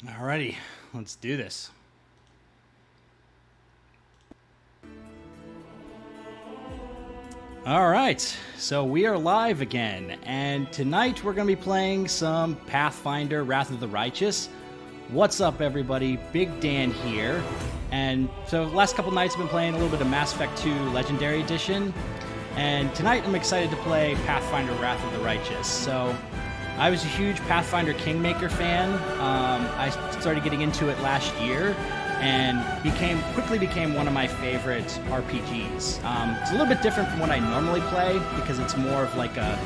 Alrighty, let's do this. Alright, so we are live again, and tonight we're going to be playing some Pathfinder Wrath of the Righteous. What's up, everybody? Big Dan here. And so the last couple nights I've been playing a little bit of Mass Effect 2 Legendary Edition, and tonight I'm excited to play Pathfinder Wrath of the Righteous. So I was a huge Pathfinder Kingmaker fan. I started getting into it last year and quickly became one of my favorite RPGs. It's a little bit different from what I normally play because it's more of like a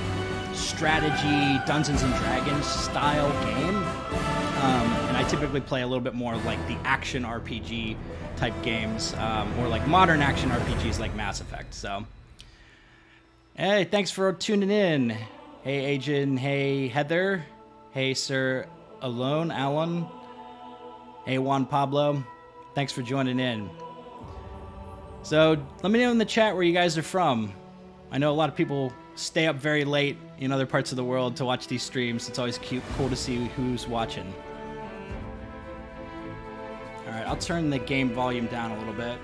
strategy, Dungeons and Dragons style game. And I typically play a little bit more like the action RPG type games, or like modern action RPGs like Mass Effect. So, hey, thanks for tuning in. Hey, Agent. Hey, Heather. Hey, Sir Alan. Hey, Juan Pablo. Thanks for joining in. So, let me know in the chat where you guys are from. I know a lot of people stay up very late in other parts of the world to watch these streams. It's always cool to see who's watching. All right, I'll turn the game volume down a little bit.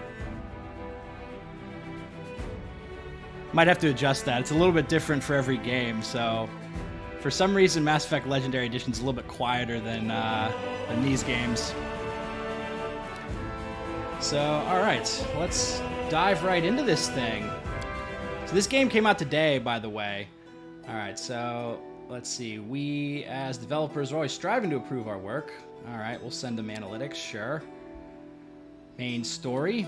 Might have to adjust that. It's a little bit different for every game, so for some reason Mass Effect Legendary Edition is a little bit quieter than these games. So, alright, let's dive right into this thing. So this game came out today, by the way. Alright, so let's see. We, as developers, are always striving to improve our work. Alright, we'll send them analytics, sure. Main story.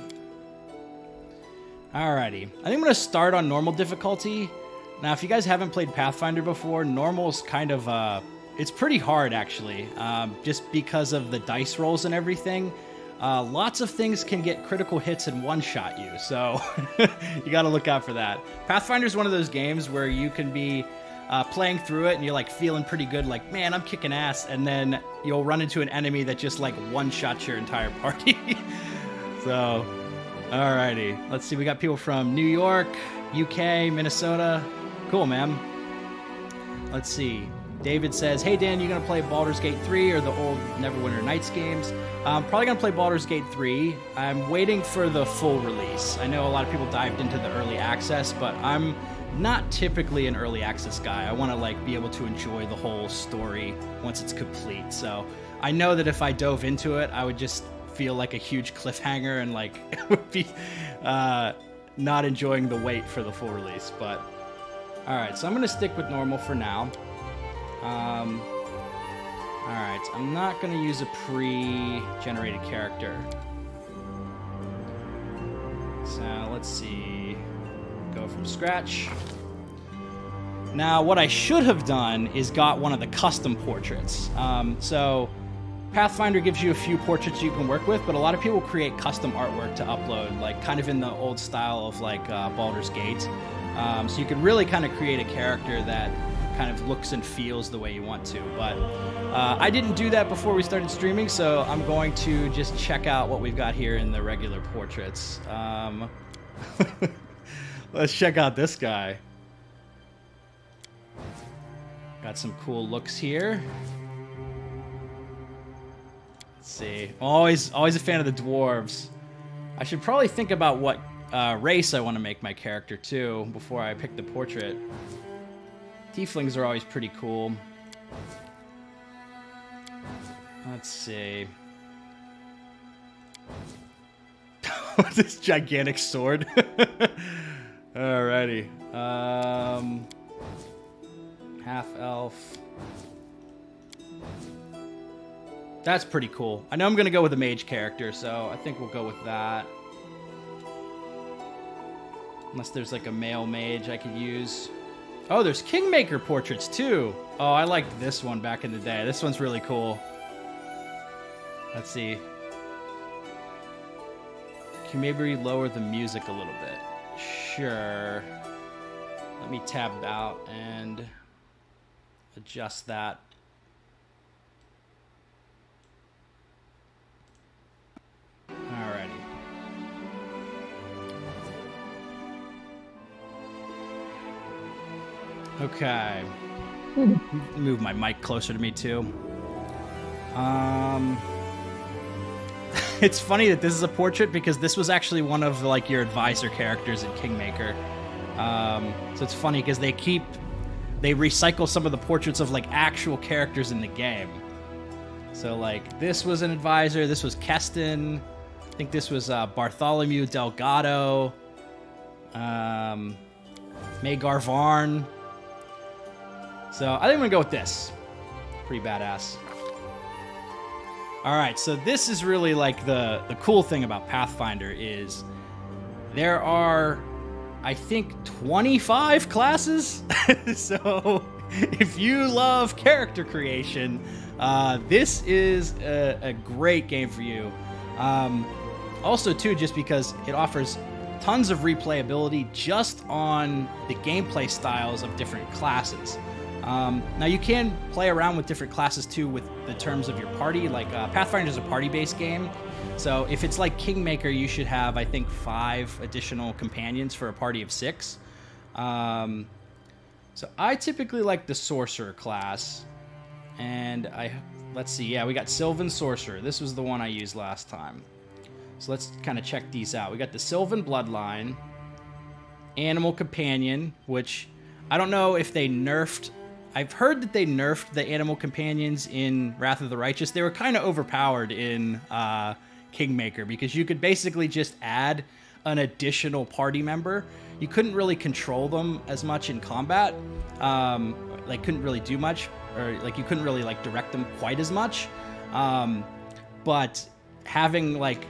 Alrighty, I think I'm going to start on normal difficulty. Now, if you guys haven't played Pathfinder before, normal's kind of, it's pretty hard, actually, just because of the dice rolls and everything. Lots of things can get critical hits and one-shot you, so you got to look out for that. Pathfinder's one of those games where you can be playing through it and you're, like, feeling pretty good, like, man, I'm kicking ass, and then you'll run into an enemy that just, like, one-shots your entire party. So, alrighty. Let's see, we got people from New York, UK, Minnesota. Cool, man. Let's see. David says, hey, Dan, you going to play Baldur's Gate 3 or the old Neverwinter Nights games? I'm probably going to play Baldur's Gate 3. I'm waiting for the full release. I know a lot of people dived into the early access, but I'm not typically an early access guy. I want to like be able to enjoy the whole story once it's complete. So I know that if I dove into it, I would just feel like a huge cliffhanger and like it would be not enjoying the wait for the full release. But all right, so I'm going to stick with normal for now. Alright, I'm not going to use a pre-generated character. So, let's see. Go from scratch. Now, what I should have done is got one of the custom portraits. So, Pathfinder gives you a few portraits you can work with, but a lot of people create custom artwork to upload, like kind of in the old style of like Baldur's Gate. So you can really kind of create a character that kind of looks and feels the way you want to, but I didn't do that before we started streaming, so I'm going to just check out what we've got here in the regular portraits. Let's check out this guy. Got some cool looks here. Let's see. Always a fan of the dwarves. I should probably think about what race I want to make my character too before I pick the portrait. Tieflings are always pretty cool. Let's see. This gigantic sword. Alrighty. Half elf. That's pretty cool. I know I'm gonna go with a mage character, so I think we'll go with that. Unless there's like a male mage I could use. Oh, there's Kingmaker portraits too. Oh, I liked this one back in the day. This one's really cool. Let's see. Can you maybe lower the music a little bit? Sure. Let me tab out and adjust that. Alrighty. Okay. Move my mic closer to me too. It's funny that this is a portrait because this was actually one of like your advisor characters in Kingmaker. So it's funny because they recycle some of the portraits of like actual characters in the game. So like this was an advisor, this was Keston, I think this was Bartholomew Delgado, Magar Varn. So I think I'm gonna go with this. Pretty badass. All right, so this is really like the cool thing about Pathfinder is there are, I think, 25 classes. So if you love character creation, this is a great game for you. Also, too, just because it offers tons of replayability just on the gameplay styles of different classes. Now you can play around with different classes too with the terms of your party. Like Pathfinder is a party-based game, so if it's like Kingmaker, you should have, I think, 5 additional companions for a party of 6. So I typically like the Sorcerer class, and let's see, yeah, we got Sylvan Sorcerer. This was the one I used last time. So let's kind of check these out. We got the Sylvan Bloodline, Animal Companion, which I don't know if they nerfed. I've heard that they nerfed the animal companions in Wrath of the Righteous. They were kind of overpowered in Kingmaker because you could basically just add an additional party member. You couldn't really control them as much in combat. Like couldn't really do much, or like you couldn't really like direct them quite as much. But having like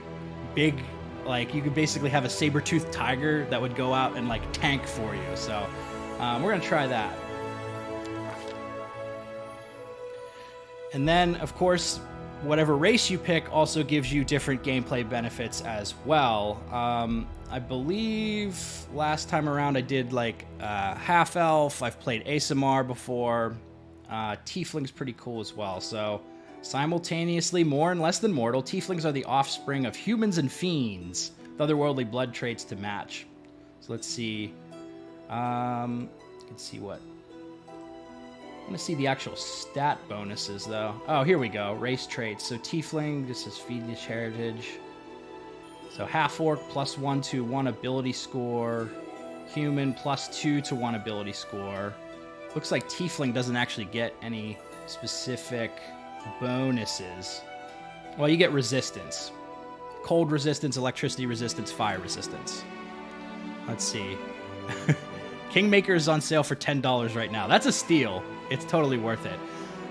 big, like you could basically have a saber-toothed tiger that would go out and like tank for you. So we're gonna try that. And then, of course, whatever race you pick also gives you different gameplay benefits as well. I believe last time around I did like half-elf. I've played Aasimar before. Tiefling's pretty cool as well. So simultaneously more and less than mortal, Tieflings are the offspring of humans and fiends, with otherworldly blood traits to match. So let's see. Let's see what. I want to see the actual stat bonuses, though. Oh, here we go. Race traits. So Tiefling, this is Fiendish Heritage. So Half-Orc, +1 to 1 ability score. Human, +2 to 1 ability score. Looks like Tiefling doesn't actually get any specific bonuses. Well, you get resistance. Cold resistance, electricity resistance, fire resistance. Let's see. Kingmaker is on sale for $10 right now. That's a steal. It's totally worth it.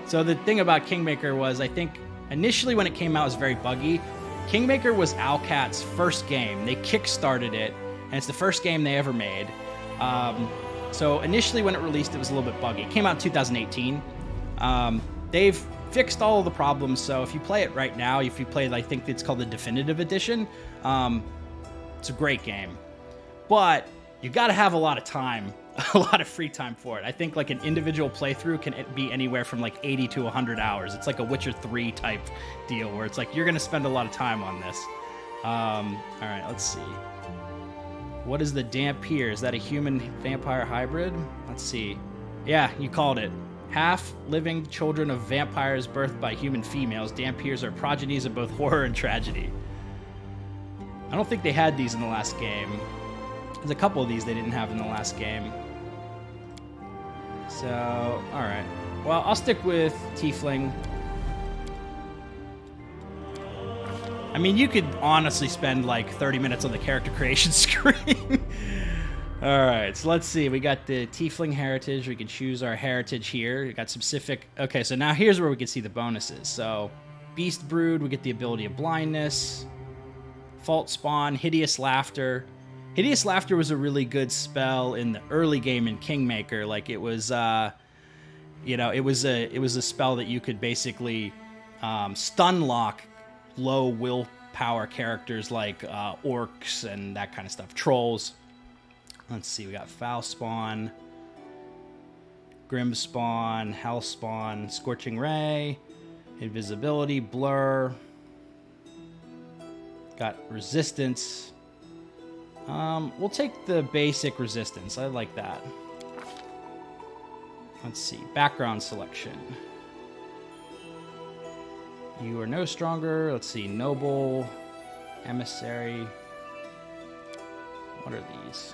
So the thing about Kingmaker was, I think, initially when it came out, it was very buggy. Kingmaker was Owlcat's first game. They kickstarted it, and it's the first game they ever made. So initially when it released, it was a little bit buggy. It came out in 2018. They've fixed all of the problems, so if you play it right now, if you play, I think it's called the Definitive Edition, it's a great game. But you got to have a lot of time, a lot of free time for it. I think like an individual playthrough can be anywhere from like 80 to 100 hours. It's like a Witcher 3 type deal where it's like you're going to spend a lot of time on this. All right, let's see. What is the Dampier? Is that a human-vampire hybrid? Let's see. Yeah, you called it. Half-living children of vampires birthed by human females, Dampiers are progenies of both horror and tragedy. I don't think they had these in the last game. There's a couple of these they didn't have in the last game. So, alright. Well, I'll stick with Tiefling. I mean, you could honestly spend like 30 minutes on the character creation screen. Alright, so let's see. We got the Tiefling heritage. We can choose our heritage here. We got specific... Okay, so now here's where we can see the bonuses. So, Beast Brood, we get the ability of blindness. Fault Spawn, Hideous Laughter. Hideous Laughter was a really good spell in the early game in Kingmaker. Like it was, you know, it was a spell that you could basically stun lock low willpower characters like orcs and that kind of stuff. Trolls. Let's see, we got Foul Spawn, Grim Spawn, Hell Spawn, Scorching Ray, Invisibility, Blur. Got Resistance. We'll take the basic resistance. I like that. Let's see. Background selection. You are no stronger. Let's see. Noble, emissary. What are these?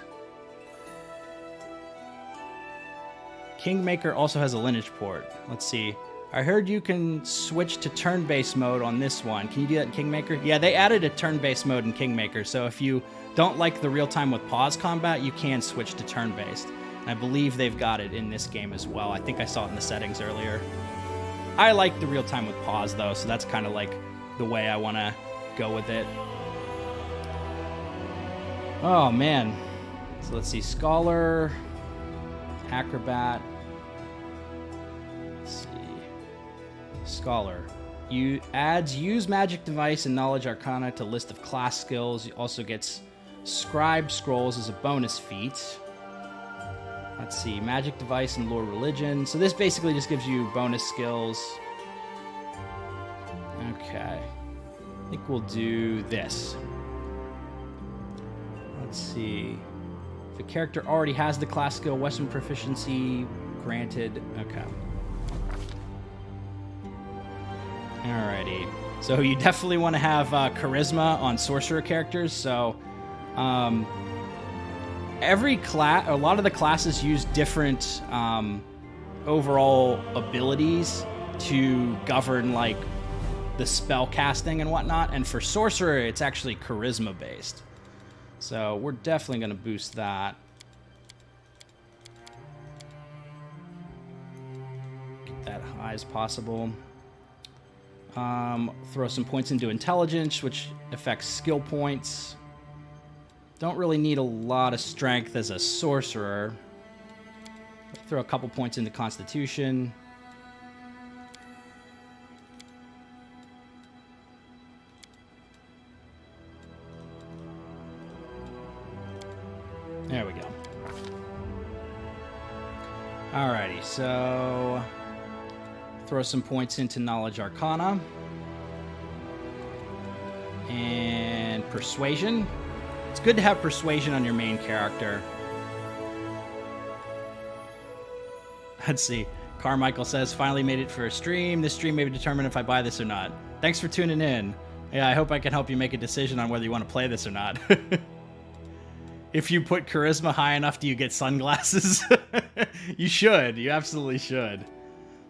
Kingmaker also has a lineage port. Let's see. I heard you can switch to turn-based mode on this one. Can you do that in Kingmaker? Yeah, they added a turn-based mode in Kingmaker, so if you don't like the real-time with pause combat, you can switch to turn-based. And I believe they've got it in this game as well. I think I saw it in the settings earlier. I like the real-time with pause, though, so that's kind of like the way I want to go with it. Oh, man. So let's see. Scholar, Acrobat. Let's see. Scholar. You adds use magic device and knowledge arcana to list of class skills. He also gets scribe scrolls as a bonus feat. Let's see, magic device and lore religion. So this basically just gives you bonus skills. Okay. I think we'll do this. Let's see. If a character already has the class skill, Western proficiency granted. Okay. Alrighty. So you definitely want to have charisma on sorcerer characters. So every class, a lot of the classes use different overall abilities to govern like the spell casting and whatnot. And for sorcerer, it's actually charisma based. So we're definitely going to boost that. Get that high as possible. Throw some points into intelligence, which affects skill points. Don't really need a lot of strength as a sorcerer. Throw a couple points into constitution. There we go. Alrighty, so throw some points into knowledge arcana. And persuasion. It's good to have persuasion on your main character. Let's see. Carmichael says, finally made it for a stream. This stream may determine if I buy this or not. Thanks for tuning in. Yeah, I hope I can help you make a decision on whether you want to play this or not. If you put charisma high enough, do you get sunglasses? You should. You absolutely should.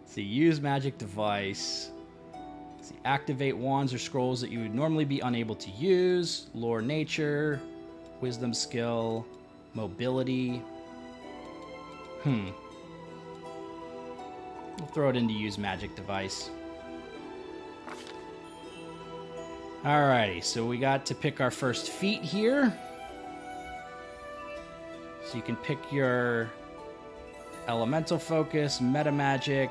Let's see. Use magic device. Let's see. Activate wands or scrolls that you would normally be unable to use. Lore nature. Wisdom skill. Mobility. We'll throw it into use magic device. Alrighty, so we got to pick our first feat here. So you can pick your elemental focus, meta magic.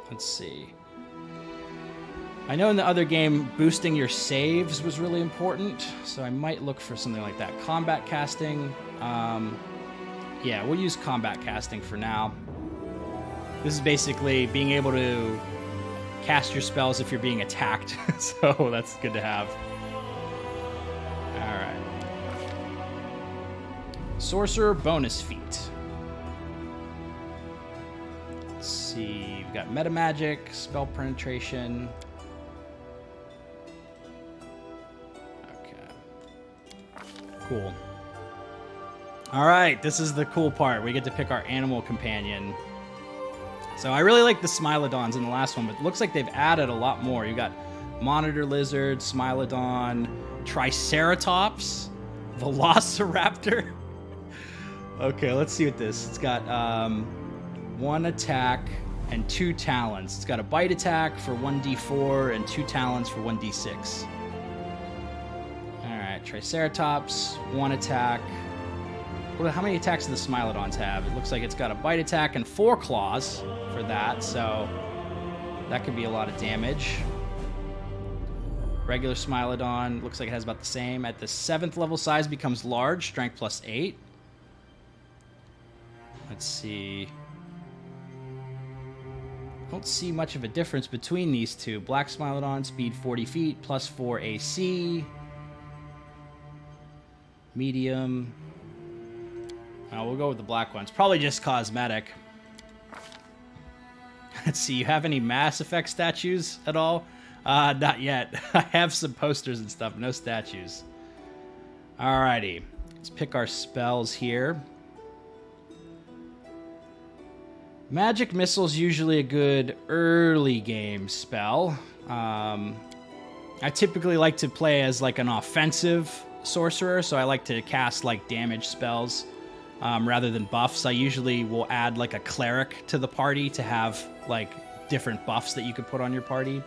Let's see. I know in the other game, boosting your saves was really important, so I might look for something like that. Combat casting. Yeah, we'll use combat casting for now. This is basically being able to cast your spells if you're being attacked, so that's good to have. Alright. Sorcerer bonus feat. Let's see, we've got meta magic, spell penetration. Okay. Cool. Alright, this is the cool part. We get to pick our animal companion. So I really like the Smilodons in the last one, but it looks like they've added a lot more. You got Monitor Lizard, Smilodon, Triceratops, Velociraptor. Okay, let's see what this. It's got 1 attack and 2 talents. It's got a bite attack for 1d4 and 2 talents for 1d6. Alright, Triceratops, 1 attack. How many attacks do the Smilodons have? It looks like it's got a bite attack and 4 claws for that, so that could be a lot of damage. Regular Smilodon looks like it has about the same. At the 7th level, size becomes large, strength plus 8. Let's see. Don't see much of a difference between these two. Black Smilodon, speed 40 feet, plus 4 AC. Medium. Oh, we'll go with the black ones. Probably just cosmetic. Let's see, you have any Mass Effect statues at all? Not yet. I have some posters and stuff, no statues. Alrighty, let's pick our spells here. Magic Missile's usually a good early game spell. I typically like to play as like an offensive sorcerer, so I like to cast like damage spells rather than buffs. I usually will add like a cleric to the party to have like different buffs that you could put on your party.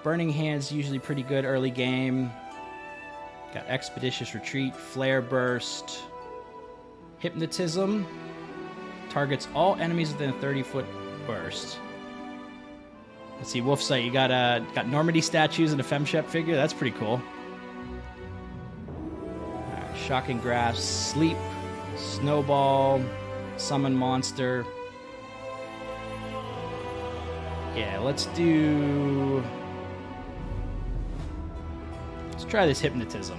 Burning Hand's usually pretty good early game. Got Expeditious Retreat, Flare Burst, Hypnotism. Targets all enemies within a 30-foot burst. Let's see, Wolfsight, you got Normandy statues and a FemShep figure. That's pretty cool. Right, Shocking Grasp, Sleep, Snowball, Summon Monster. Yeah, let's try this Hypnotism.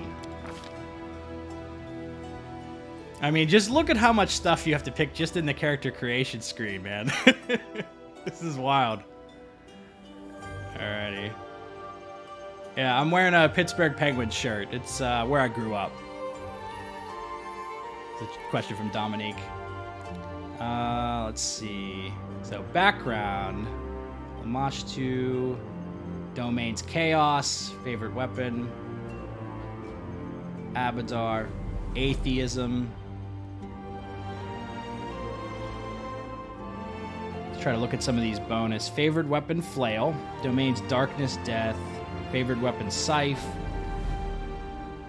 I mean, just look at how much stuff you have to pick just in the character creation screen, man. This is wild. Alrighty. Yeah, I'm wearing a Pittsburgh Penguins shirt. It's where I grew up. It's a question from Dominique. Let's see. So, background. Homage to Domain's Chaos. Favorite weapon. Abadar. Atheism. Try to look at some of these bonus. Favored weapon, Flail. Domain's Darkness, Death. Favored weapon, Scythe.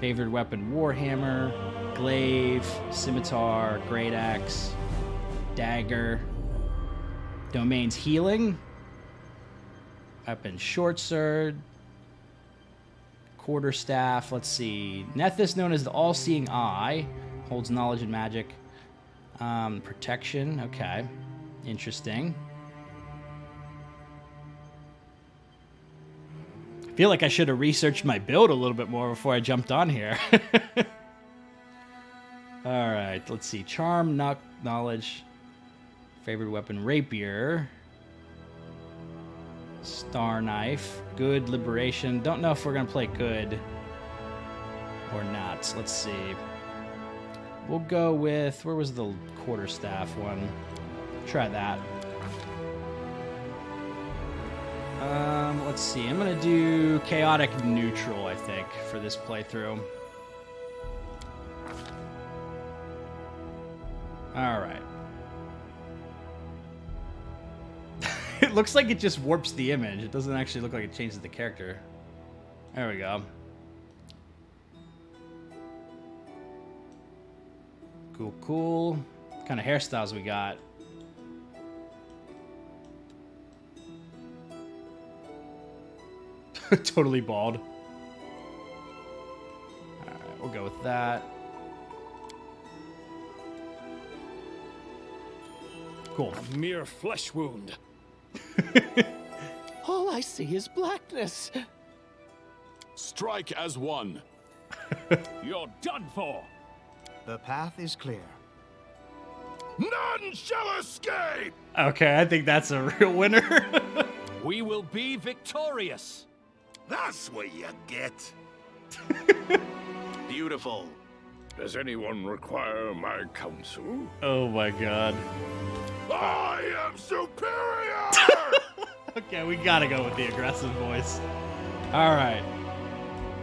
Favored weapon, Warhammer. Glaive. Scimitar. Great Axe. Dagger. Domain's Healing. Weapon, Short Sword. Quarterstaff. Let's see. Nethys, known as the All-Seeing Eye. Holds knowledge and magic. Protection. Okay. Interesting. I feel like I should have researched my build a little bit more before I jumped on here. Alright, let's see. Charm, knowledge. Favorite weapon, Rapier. Star Knife. Good, Liberation. Don't know if we're going to play good or not. Let's see. We'll go with... Where was the Quarterstaff one? Try that. Let's see. I'm going to do Chaotic Neutral, I think, for this playthrough. Alright. It looks like it just warps the image. It doesn't actually look like it changes the character. There we go. Cool, cool. What kind of hairstyles we got? Totally bald. Alright, we'll go with that. Cool. A mere flesh wound. All I see is blackness. Strike as one. You're done for. The path is clear. None shall escape! Okay, I think that's a real winner. We will be victorious. That's what you get. Beautiful. Does anyone require my counsel? Oh my god. I am superior! Okay, we gotta go with the aggressive voice. Alright.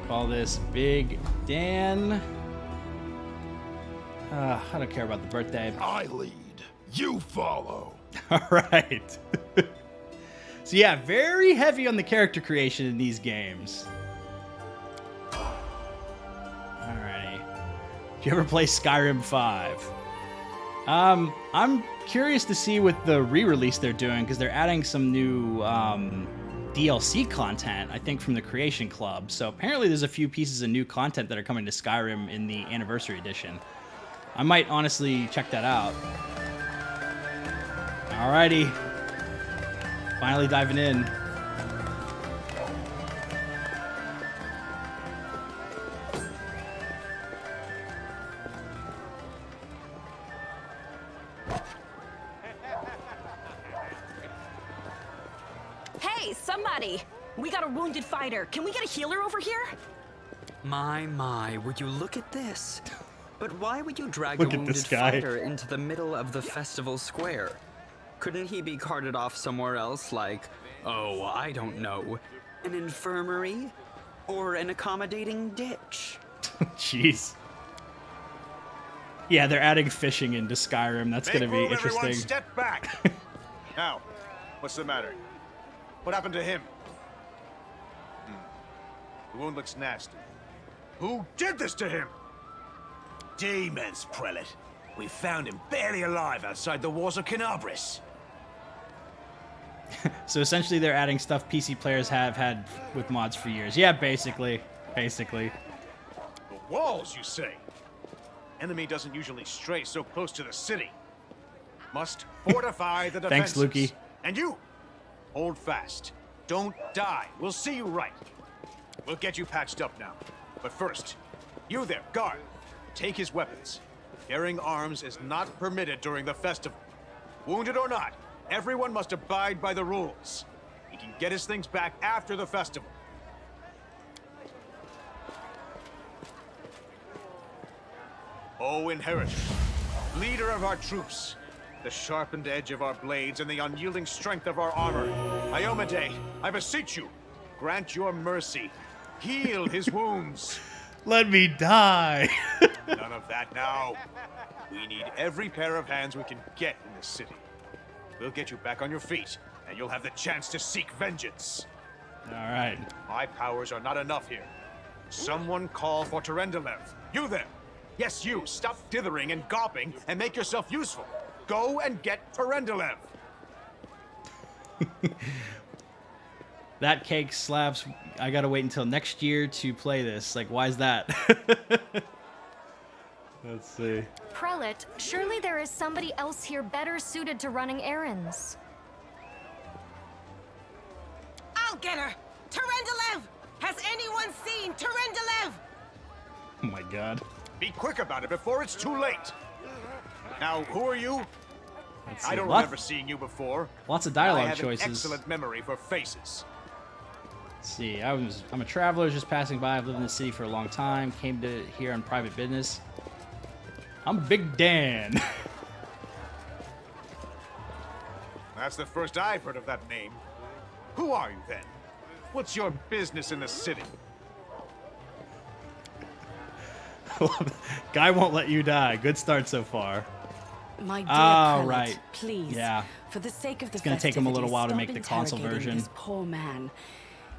Call this Big Dan. I don't care about the birthday. I lead. You follow. Alright. So yeah, very heavy on the character creation in these games. Alrighty. Did you ever play Skyrim 5? I'm curious to see what the re-release they're doing, because they're adding some new DLC content, I think, from the Creation Club. So apparently there's a few pieces of new content that are coming to Skyrim in the Anniversary Edition. I might honestly check that out. Alrighty. Finally diving in. Hey, somebody! We got a wounded fighter. Can we get a healer over here? My, would you look at this? But why would you drag Look a at wounded this guy. fighter into the middle of the festival square? Couldn't he be carted off somewhere else, like, oh, I don't know, an infirmary? Or an accommodating ditch? Jeez. Yeah, they're adding fishing into Skyrim. That's going to be interesting. Everyone step back. Now, what's the matter? What happened to him? The wound looks nasty. Who did this to him? Demons, Prelate. We found him barely alive outside the walls of Canabris. So essentially they're adding stuff PC players have had with mods for years. Yeah, basically. The walls, you say? Enemy doesn't usually stray so close to the city. Must fortify the defenses. Thanks, Lukey. And you, hold fast. Don't die. We'll see you right. We'll get you patched up now. But first, you there, guard. Take his weapons. Bearing arms is not permitted during the festival. Wounded or not, everyone must abide by the rules. He can get his things back after the festival. O Inheritor, leader of our troops, the sharpened edge of our blades and the unyielding strength of our armor, Iomade, I beseech you, grant your mercy. Heal his wounds. Let me die. None of that now. We need every pair of hands we can get in this city. We'll get you back on your feet, and you'll have the chance to seek vengeance. All right. My powers are not enough here. Someone call for Terendelev. You there. Yes, you. Stop dithering and gawping and make yourself useful. Go and get Terendelev. That cake slaps. I gotta wait until next year to play this. Like, why is that? Let's see. Prelate, surely there is somebody else here better suited to running errands. I'll get her! Terendelev! Has anyone seen Terendelev? Oh my god. Be quick about it before it's too late. Now, who are you? Let's see. I don't remember seeing you before. Lots of I dialogue have choices. an excellent memory for faces. Let's see. I'm a traveler just passing by. I've lived in the city for a long time. Came to here on private business. I'm Big Dan. That's the first I've heard of that name. Who are you then? What's your business in the city? Guy won't let you die. Good start so far. My dear Oh, prelate, right. please, Yeah. for the sake of the It's gonna take him a little festivities, while to stop make the console interrogating version. This poor man.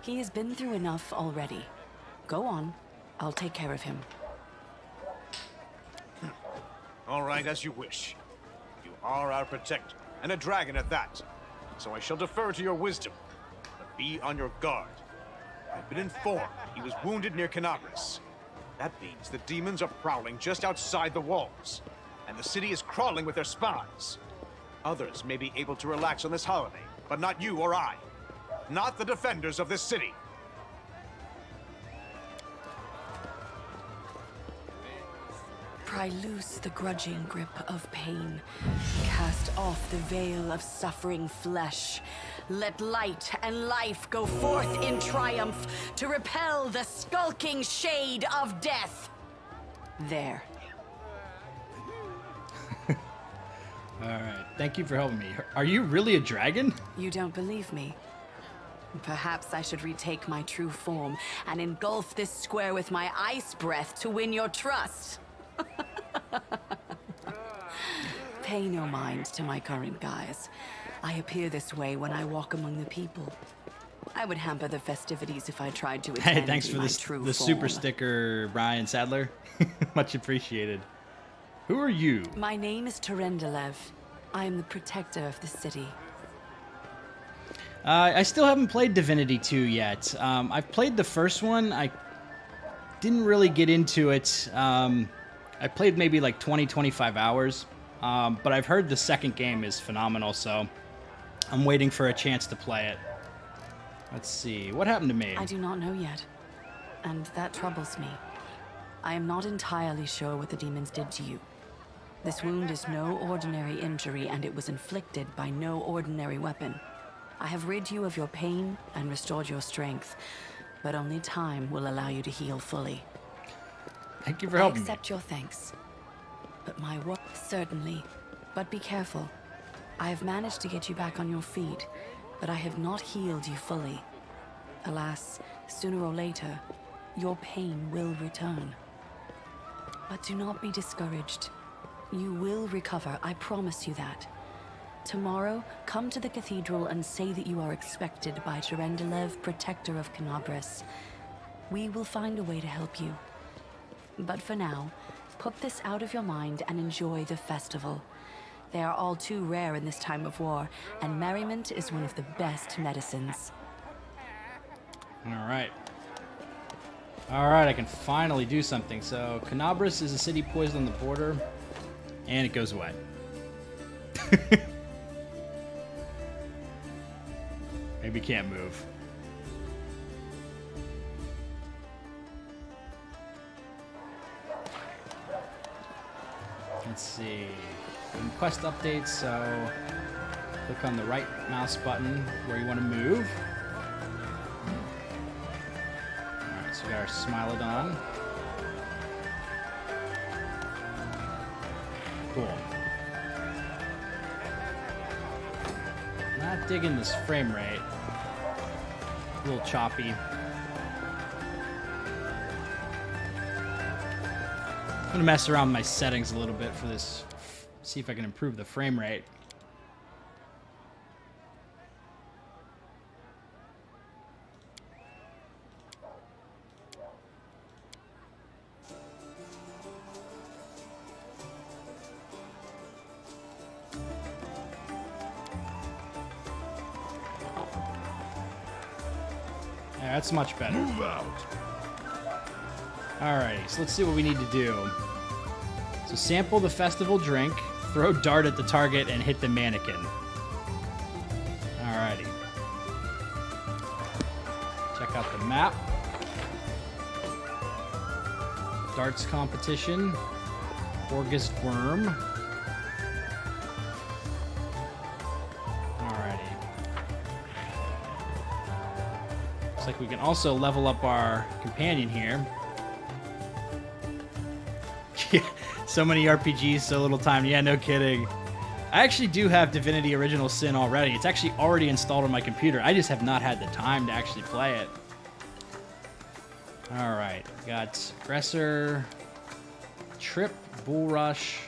He has been through enough already. Go on. I'll take care of him. All right, as you wish. You are our protector, and a dragon at that. So I shall defer to your wisdom. But be on your guard. I've been informed he was wounded near Canabris. That means the demons are prowling just outside the walls, and the city is crawling with their spies. Others may be able to relax on this holiday, but not you or I. Not the defenders of this city. Pry loose the grudging grip of pain. Cast off the veil of suffering flesh. Let light and life go forth in triumph to repel the skulking shade of death. There. All right. Thank you for helping me. Are you really a dragon? You don't believe me? Perhaps I should retake my true form and engulf this square with my ice breath to win your trust. Pay no mind to my current guise. I appear this way when I walk among the people. I would hamper the festivities if I tried to attend Hey, thanks in for my this, true the form. super sticker, Brian Sadler. Much appreciated. Who are you? My name is Terendelev. I am the protector of the city. I still haven't played Divinity 2 yet. I've played the first one. I didn't really get into it. I played maybe like 20, 25 hours. But I've heard the second game is phenomenal, so I'm waiting for a chance to play it. Let's see. What happened to me? I do not know yet, and that troubles me. I am not entirely sure what the demons did to you. This wound is no ordinary injury, and it was inflicted by no ordinary weapon. I have rid you of your pain and restored your strength, but only time will allow you to heal fully. Thank you for I helping me. accept your thanks. But my work... Certainly. But be careful. I have managed to get you back on your feet, but I have not healed you fully. Alas, sooner or later, your pain will return. But do not be discouraged. You will recover, I promise you that. Tomorrow, come to the cathedral and say that you are expected by Tyrendelev, Protector of Canabris. We will find a way to help you. But for now, put this out of your mind and enjoy the festival. They are all too rare in this time of war, and merriment is one of the best medicines. Alright. Alright, I can finally do something. So, Canabris is a city poised on the border, and it goes away. Maybe can't move. Let's see. Quest updates, so click on the right mouse button where you want to move. Alright, so we got our Smilodon. Cool. Not digging this frame rate. A little choppy. I'm gonna mess around with my settings a little bit for this. See if I can improve the frame rate. Yeah, that's much better. Move out. Alrighty, so let's see what we need to do. So sample the festival drink, throw dart at the target, and hit the mannequin. Alrighty. Check out the map. Darts competition. Orgist worm. Alrighty. Looks like we can also level up our companion here. Yeah, so many RPGs, so little time. Yeah, no kidding. I actually do have Divinity Original Sin already. It's actually already installed on my computer. I just have not had the time to actually play it. Alright, got Aggressor, Trip, Bull Rush,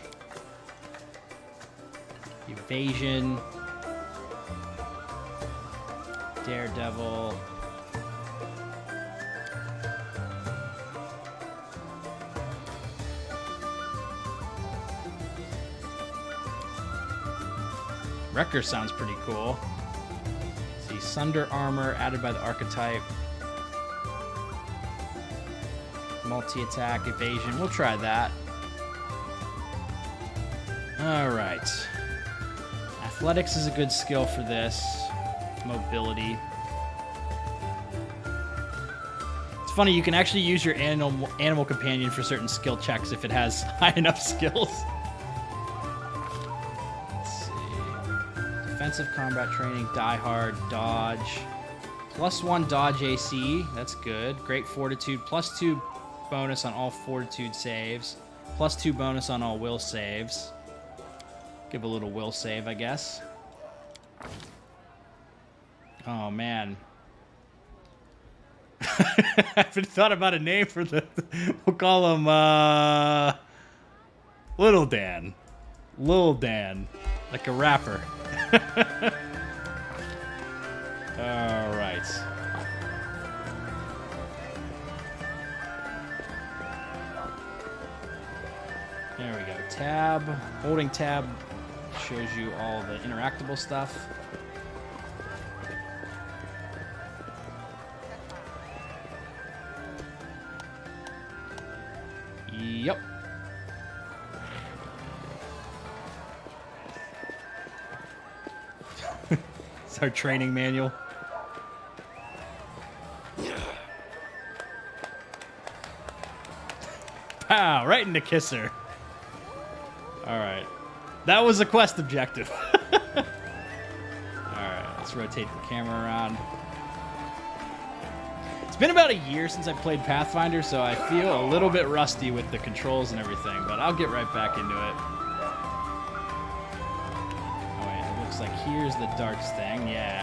Evasion, Daredevil. Wrecker sounds pretty cool. See, Sunder Armor added by the archetype. Multi-attack, evasion. We'll try that. Alright. Athletics is a good skill for this. Mobility. It's funny, you can actually use your animal companion for certain skill checks if it has high enough skills. Defensive combat training, die hard, dodge. +1 dodge AC, that's good. Great fortitude, +2 bonus on all fortitude saves. +2 bonus on all will saves. Give a little will save, I guess. Oh, man. I haven't thought about a name for the... We'll call him, Little Dan. Lil Dan. Like a rapper. Alright. There we go. Tab. Holding tab shows you all the interactable stuff. Yep. It's our training manual. Pow! Right in the kisser. Alright. That was a quest objective. Alright. Let's rotate the camera around. It's been about a year since I played Pathfinder, so I feel a little bit rusty with the controls and everything, but I'll get right back into it. Oh wait, it looks like here's the darts thing, yeah.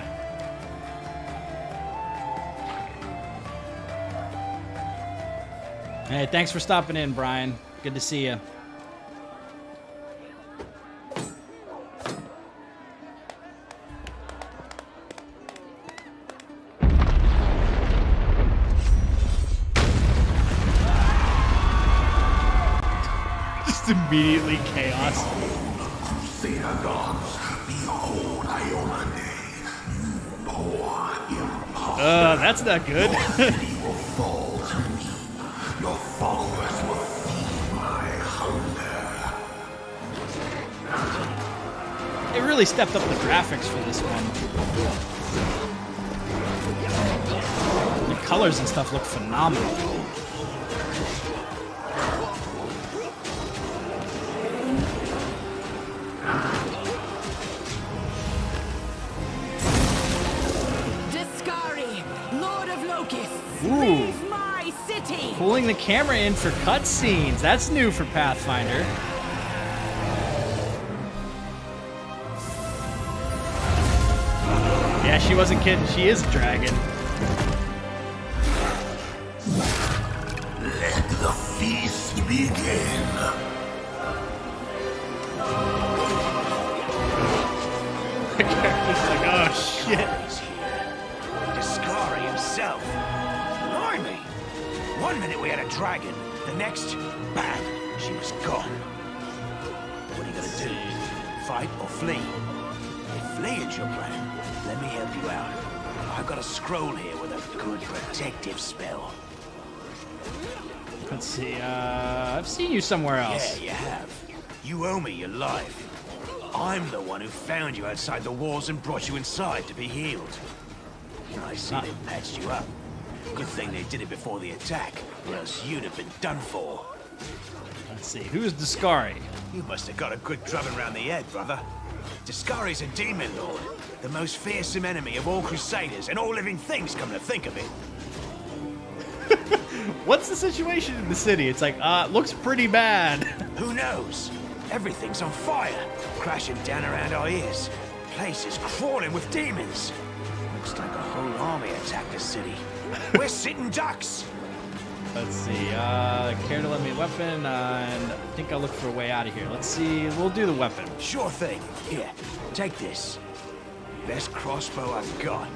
Hey, thanks for stopping in, Brian. Good to see you. Just immediately chaos. That's not good. Your followers will feed my hunger. They really stepped up the graphics for this one. The colors and stuff look phenomenal. Discari, Lord of Locusts, Ooh. leave my city! Pulling the camera in for cutscenes. That's new for Pathfinder. Yeah, she wasn't kidding. She is a dragon. Let the feast begin. The character's like, oh shit. Discari himself. Blimey! One minute we had a dragon, the next, bang, she was gone. What are you gonna do? Fight or flee? If flee is your plan, let me help you out. I've got a scroll here with a good protective spell. Let's see, I've seen you somewhere else. Yeah, you have. You owe me your life. I'm the one who found you outside the walls and brought you inside to be healed. I see they patched you up. Good thing they did it before the attack, or else you'd have been done for. Let's see, who's Discari? You must have got a good drubbing round the head, brother. Discari's a demon lord, the most fearsome enemy of all crusaders and all living things, come to think of it. What's the situation in the city? It's like, looks pretty bad. Who knows? Everything's on fire, crashing down around our ears. Place is crawling with demons. Looks like a whole army attacked the city. We're sitting ducks. Let's see, care to lend me a weapon? And I think I'll look for a way out of here. Let's see, we'll do the weapon. Sure thing. Here, take this. Best crossbow I've got.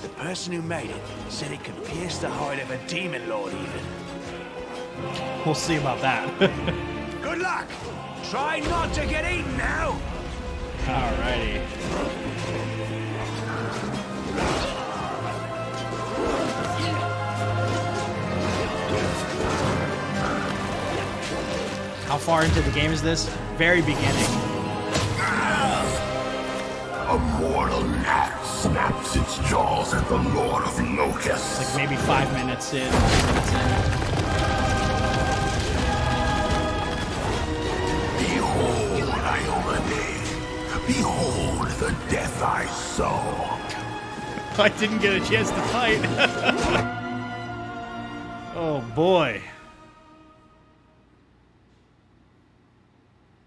The person who made it said it could pierce the hide of a demon lord even. We'll see about that. Good luck! Try not to get eaten now! Alrighty. How far into the game is this? Very beginning. A mortal gnat snaps its jaws at the Lord of Locusts. Like maybe 5 minutes in. Behold, Iomade. Behold the death I sow. I didn't get a chance to fight. Oh boy.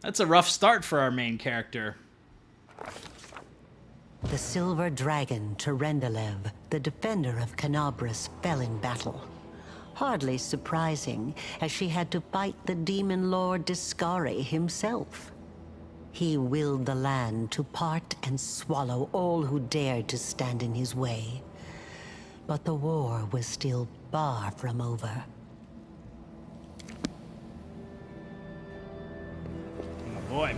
That's a rough start for our main character. The silver dragon, Terendelev, the defender of Canabras, fell in battle. Hardly surprising, as she had to fight the demon lord Discari himself. He willed the land to part and swallow all who dared to stand in his way. But the war was still far from over. Oh boy.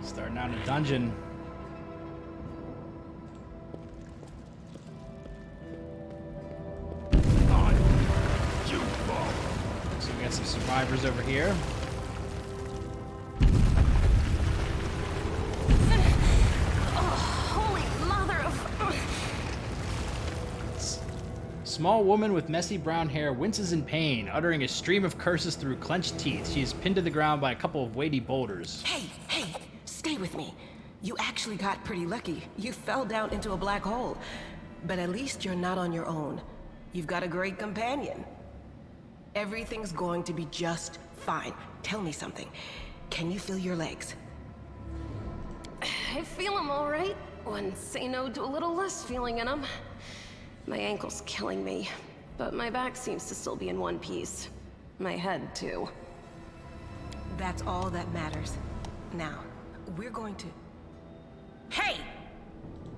Starting out in a dungeon. So we got some survivors over here. Holy mother of... Small woman with messy brown hair winces in pain, uttering a stream of curses through clenched teeth. She is pinned to the ground by a couple of weighty boulders. Hey, stay with me. You actually got pretty lucky. You fell down into a black hole. But at least you're not on your own. You've got a great companion. Everything's going to be just fine. Tell me something. Can you feel your legs? I feel them all right. Wouldn't say no to a little less feeling in them. My ankle's killing me, but my back seems to still be in one piece. My head, too. That's all that matters. Now, we're going to... Hey!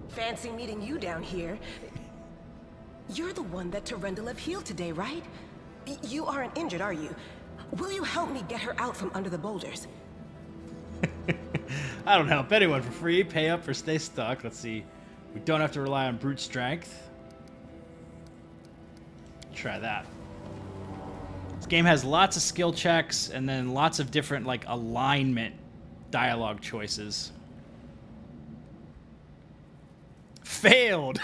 Fancy meeting you down here. You're the one that Terendelev healed today, right? You aren't injured, are you? Will you help me get her out from under the boulders? I don't help anyone for free. Pay up or stay stuck. Let's see. We don't have to rely on brute strength. Try that. This game has lots of skill checks and then lots of different like alignment dialogue choices. Failed.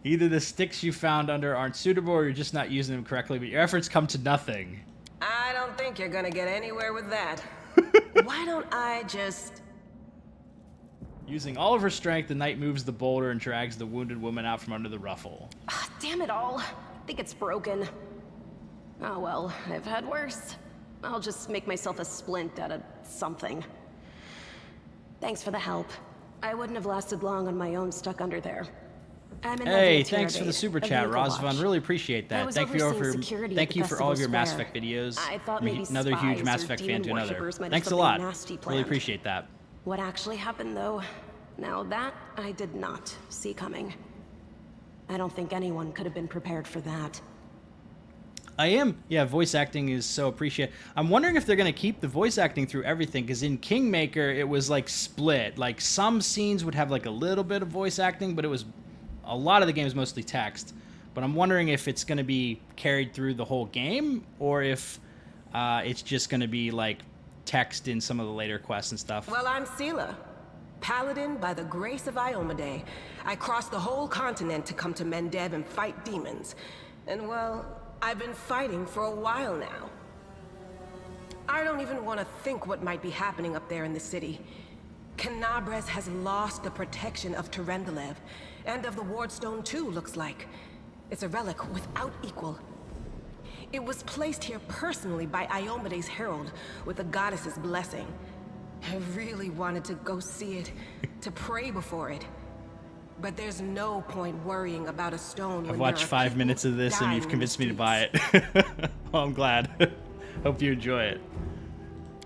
Either the sticks you found under aren't suitable or you're just not using them correctly, but your efforts come to nothing. I don't think you're gonna get anywhere with that. Why don't I just... Using all of her strength, the knight moves the boulder and drags the wounded woman out from under the ruffle. Damn it all. I think it's broken. Oh well, I've had worse. I'll just make myself a splint out of something. Thanks for the help. I wouldn't have lasted long on my own stuck under there. Hey, thanks for the super chat, Rosvan. Really appreciate that. Thank you for all of your Mass Effect videos. Another huge Mass Effect fan to another. Thanks a lot. Really appreciate that. What actually happened, though? Now that I did not see coming. I don't think anyone could have been prepared for that. Yeah, voice acting is so appreciated. I'm wondering if they're going to keep the voice acting through everything, because in Kingmaker, it was like split. Like some scenes would have like a little bit of voice acting, but it was a lot of the game is mostly text. But I'm wondering if it's going to be carried through the whole game, or if it's just going to be like text in some of the later quests and stuff. Well, I'm Sela, paladin by the grace of Iomedae. I crossed the whole continent to come to Mendev and fight demons. And well, I've been fighting for a while now. I don't even want to think what might be happening up there in the city. Canabres has lost the protection of Terendelev, and of the Wardstone too, looks like. It's a relic without equal. It was placed here personally by Iomedae's herald, with the goddess's blessing. I really wanted to go see it, to pray before it. But there's no point worrying about a stone. I've watched 5 minutes of this and you've convinced me to buy it. Well, I'm glad. Hope you enjoy it.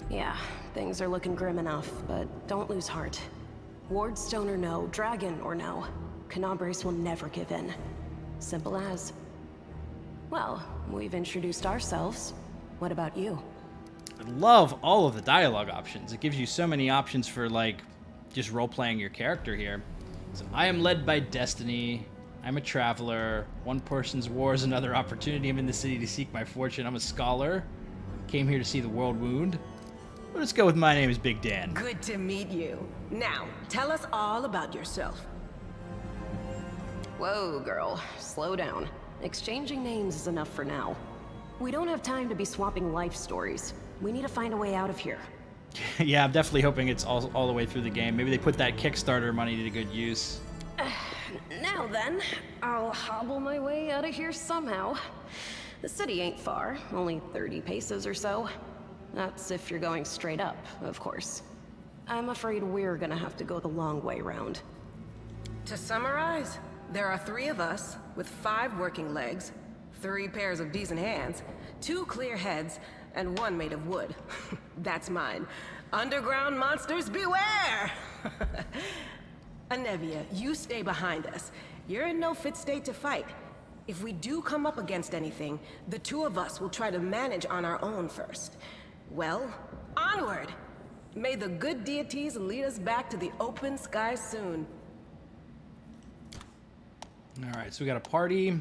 Yeah, things are looking grim enough, but don't lose heart. Wardstone or no, dragon or no, Canabres will never give in. Simple as. Well, we've introduced ourselves. What about you? I love all of the dialogue options. It gives you so many options for, like, just role-playing your character here. So, I am led by destiny. I'm a traveler. One person's war is another opportunity. I'm in the city to seek my fortune. I'm a scholar. Came here to see the world wound. Well, let's go with my name is Big Dan. Good to meet you. Now, tell us all about yourself. Whoa, girl. Slow down. Exchanging names is enough for now. We don't have time to be swapping life stories. We need to find a way out of here. Yeah, I'm definitely hoping it's all the way through the game. Maybe they put that Kickstarter money to good use. Now then, I'll hobble my way out of here somehow. The city ain't far, only 30 paces or so. That's if you're going straight up, of course. I'm afraid we're gonna have to go the long way round. To summarize, there are 3 of us with 5 working legs, 3 pairs of decent hands, 2 clear heads, and 1 made of wood. That's mine. Underground monsters beware! Anevia, you stay behind us. You're in no fit state to fight. If we do come up against anything, the 2 of us will try to manage on our own first. Well, onward! May the good deities lead us back to the open sky soon. Alright, so we got a party.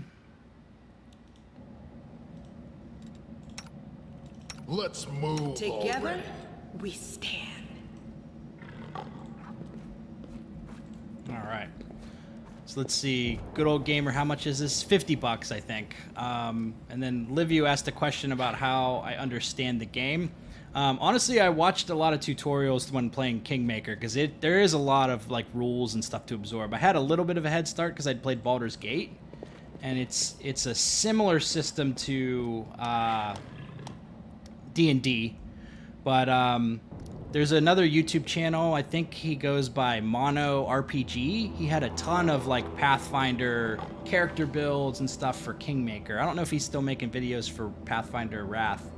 Let's move Together, already. we stand. Alright. So let's see. Good old gamer, how much is this? $50, I think. And then Liv, you asked a question about how I understand the game. Honestly, I watched a lot of tutorials when playing Kingmaker because there is a lot of like rules and stuff to absorb. I had a little bit of a head start because I'd played Baldur's Gate, and it's a similar system to D&D, but there's another YouTube channel. I think he goes by Mono RPG. He had a ton of like Pathfinder character builds and stuff for Kingmaker. I don't know if he's still making videos for Pathfinder Wrath.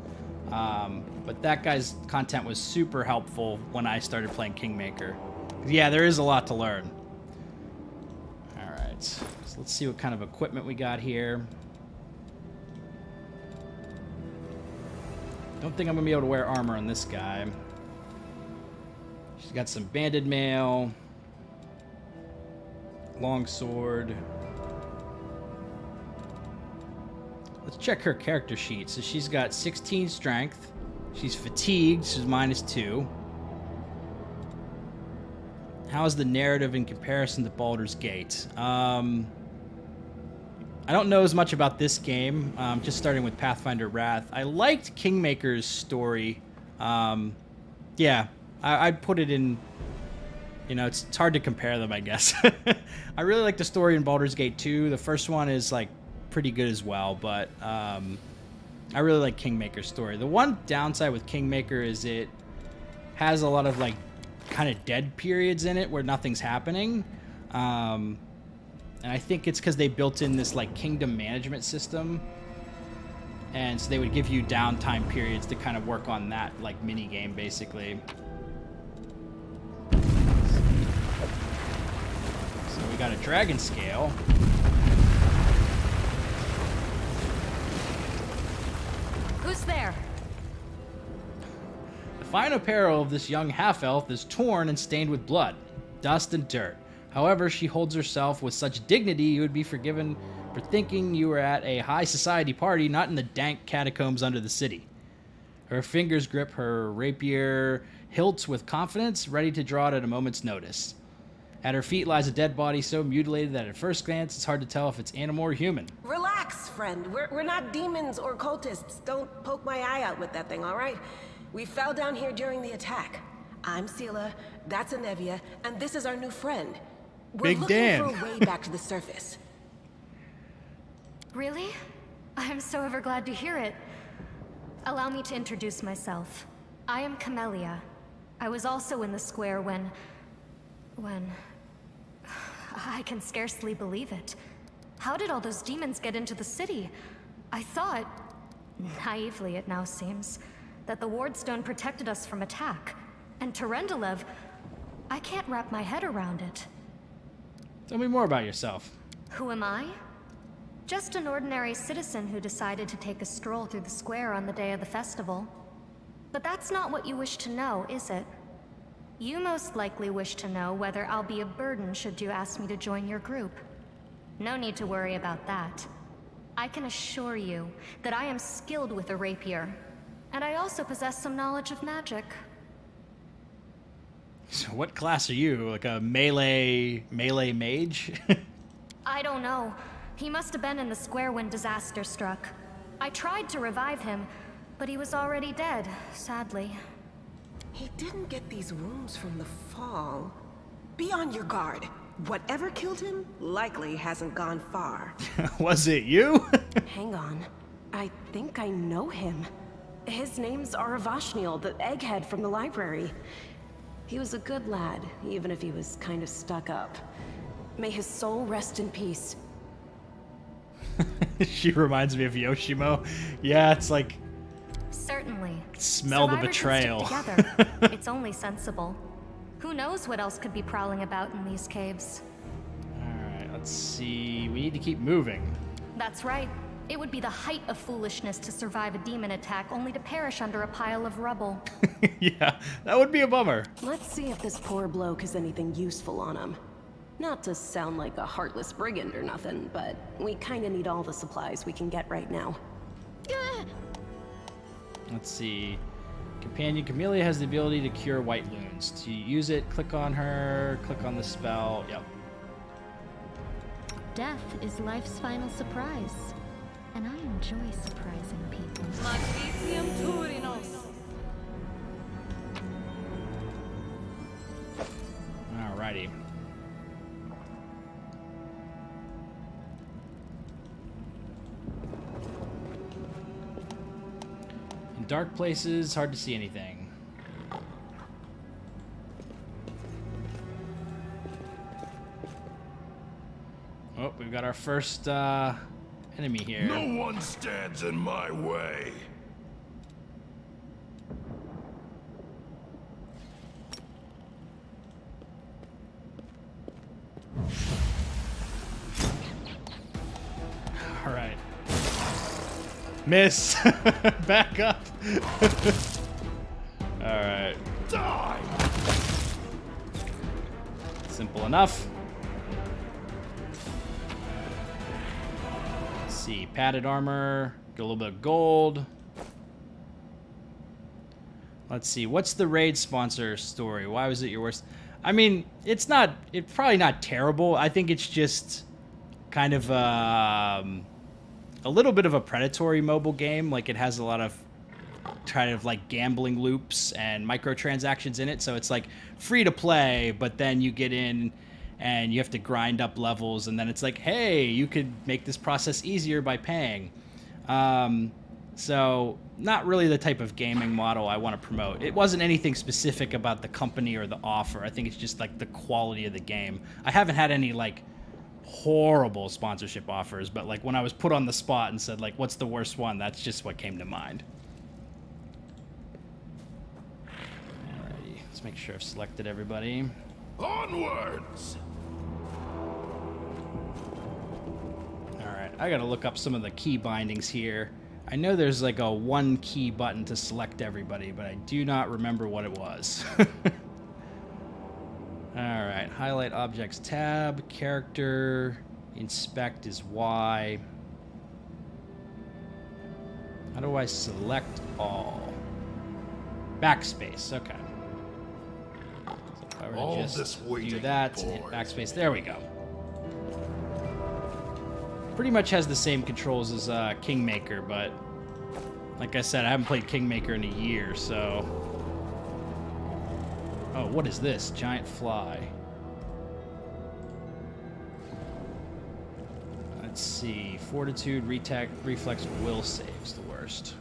But that guy's content was super helpful when I started playing Kingmaker. Yeah, there is a lot to learn. Alright, so let's see what kind of equipment we got here. Don't think I'm going to be able to wear armor on this guy. She's got some banded mail, long sword. Let's check her character sheet. So she's got 16 strength. She's fatigued. She's -2. How's the narrative in comparison to Baldur's Gate? I don't know as much about this game. Just starting with Pathfinder Wrath. I liked Kingmaker's story. Yeah, I'd put it in. You know, it's hard to compare them, I guess. I really like the story in Baldur's Gate 2. The first one is like pretty good as well, but I really like Kingmaker's story. The one downside with Kingmaker is it has a lot of like kind of dead periods in it where nothing's happening. And I think it's because they built in this like kingdom management system, and so they would give you downtime periods to kind of work on that like mini game basically. So we got a dragon scale. Who's there? The fine apparel of this young half-elf is torn and stained with blood, dust, and dirt. However, she holds herself with such dignity you would be forgiven for thinking you were at a high society party, not in the dank catacombs under the city. Her fingers grip her rapier hilts with confidence, ready to draw it at a moment's notice. At her feet lies a dead body so mutilated that at first glance it's hard to tell if it's animal or human. Relax, friend. We're not demons or cultists. Don't poke my eye out with that thing, all right? We fell down here during the attack. I'm Sela, that's Anevia, and this is our new friend. We're Big Dan. looking for a way back to the surface. Really? I'm so ever glad to hear it. Allow me to introduce myself. I am Camellia. I was also in the square when... I can scarcely believe it. How did all those demons get into the city? I thought, naively it now seems, that the Wardstone protected us from attack. And Terendelev, I can't wrap my head around it. Tell me more about yourself. Who am I? Just an ordinary citizen who decided to take a stroll through the square on the day of the festival. But that's not what you wish to know, is it? You most likely wish to know whether I'll be a burden should you ask me to join your group. No need to worry about that. I can assure you that I am skilled with a rapier, and I also possess some knowledge of magic. So what class are you? Like a melee mage? I don't know. He must have been in the square when disaster struck. I tried to revive him, but he was already dead, sadly. He didn't get these wounds from the fall. Be on your guard. Whatever killed him likely hasn't gone far. Was it you? Hang on. I think I know him. His name's Aravashniel, the egghead from the library. He was a good lad, even if he was kind of stuck up. May his soul rest in peace. She reminds me of Yoshimo. Yeah, it's like... Certainly. Smell the betrayal. Survivors stick together. It's only sensible. Who knows what else could be prowling about in these caves? Alright, let's see. We need to keep moving. That's right. It would be the height of foolishness to survive a demon attack only to perish under a pile of rubble. Yeah, that would be a bummer. Let's see if this poor bloke has anything useful on him. Not to sound like a heartless brigand or nothing, but we kinda need all the supplies we can get right now. Let's see. Companion Camellia has the ability to cure white loons. To use it, click on her, click on the spell. Yep. Death is life's final surprise, and I enjoy surprising people. Alrighty. In dark places, hard to see anything. Oh, we've got our first enemy here. No one stands in my way. All right. Miss. Back up. All right. Die. Simple enough. Let's see. Padded armor. Get a little bit of gold. Let's see. What's the raid sponsor story? Why was it your worst? I mean, it's probably not terrible. I think it's just kind of a little bit of a predatory mobile game. Like, it has a lot of kind of like gambling loops and microtransactions in it. So it's like free to play, but then you get in and you have to grind up levels. And then it's like, hey, you could make this process easier by paying. So not really the type of gaming model I want to promote. It wasn't anything specific about the company or the offer. I think it's just like the quality of the game. I haven't had any like horrible sponsorship offers, but like when I was put on the spot and said like, what's the worst one? That's just what came to mind. Alrighty, let's make sure I've selected everybody. Onwards! Alright, I gotta look up some of the key bindings here. I know there's like a one key button to select everybody, but I do not remember what it was. Alright, highlight objects tab, character, inspect is Y. How do I select all? Backspace, okay. So if I were to just do that and hit backspace, there we go. Pretty much has the same controls as Kingmaker, but like I said, I haven't played Kingmaker in a year, so... Oh, what is this? Giant fly. Let's see. Fortitude, reflex, will save's the worst.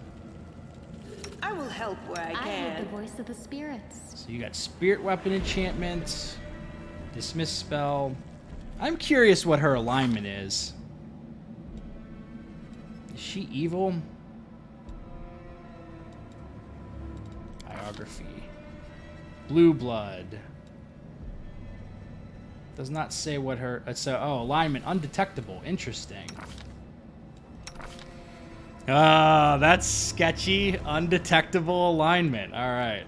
I will help where I I can. heard the voice of the spirits. So you got spirit weapon enchantment, dismiss spell. I'm curious what her alignment is. Is she evil? Biography. Blue blood. Does not say what her... So, oh, alignment. Undetectable. Interesting. Ah, that's sketchy. Undetectable alignment. All right.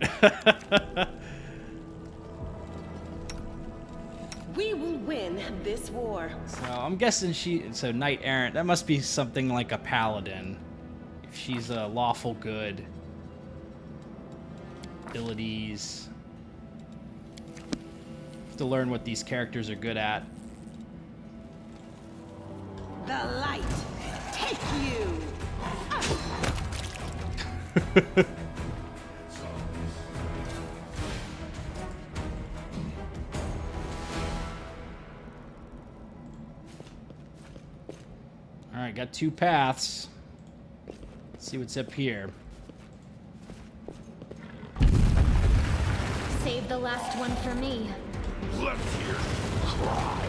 We will win this war. So I'm guessing so Knight Errant, that must be something like a paladin. If she's a lawful good. Abilities. Have to learn what these characters are good at. The light, take you! Alright, got two paths. Let's see what's up here. Save the last one for me. Left here, cry.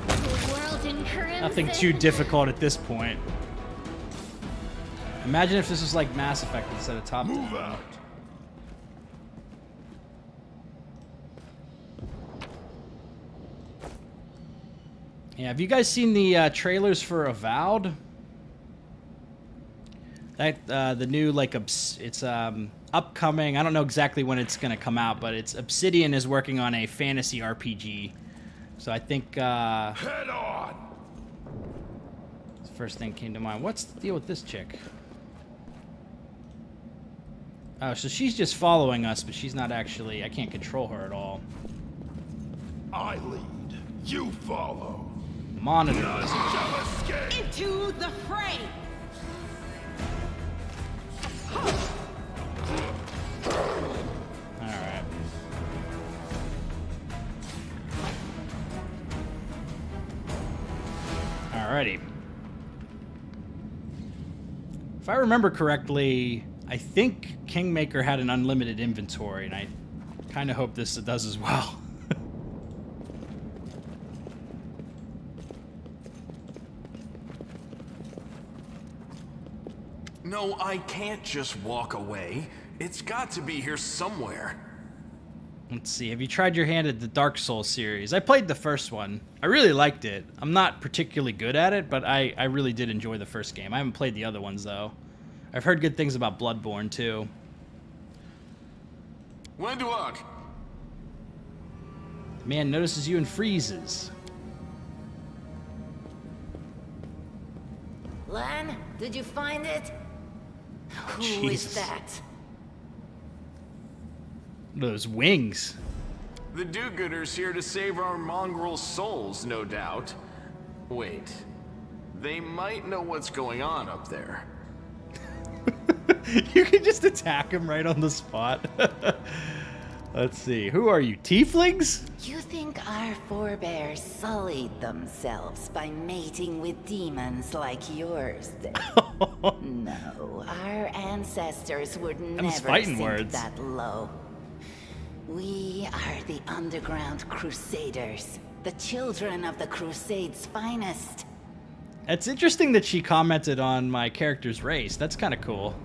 The world in crimson. Nothing too difficult at this point. Imagine if this was like Mass Effect instead of top down. Move out. Yeah, have you guys seen the trailers for Avowed? That the new like it's upcoming. I don't know exactly when it's gonna come out, but it's Obsidian is working on a fantasy RPG. So I think Head on. the first thing came to mind. What's the deal with this chick? Oh, so she's just following us, but she's not actually. I can't control her at all. I lead. You follow. Monitor. None shall escape. Into the fray! Alrighty. If I remember correctly, I think Kingmaker had an unlimited inventory, and I kind of hope this does as well. No, I can't just walk away. It's got to be here somewhere. Let's see, have you tried your hand at the Dark Souls series? I played the first one. I really liked it. I'm not particularly good at it, but I really did enjoy the first game. I haven't played the other ones, though. I've heard good things about Bloodborne, too. Wenduok! The man notices you and freezes. Lan, did you find it? Who Jesus. is that? Those wings. The do-gooders here to save our mongrel souls, no doubt. Wait. They might know what's going on up there. You can just attack him right on the spot. Let's see. Who are you? Tieflings? You think our forebears sullied themselves by mating with demons like yours? No, our ancestors would never sink words. that low. We are the underground crusaders, the children of the Crusade's finest. It's interesting that she commented on my character's race. That's kind of cool.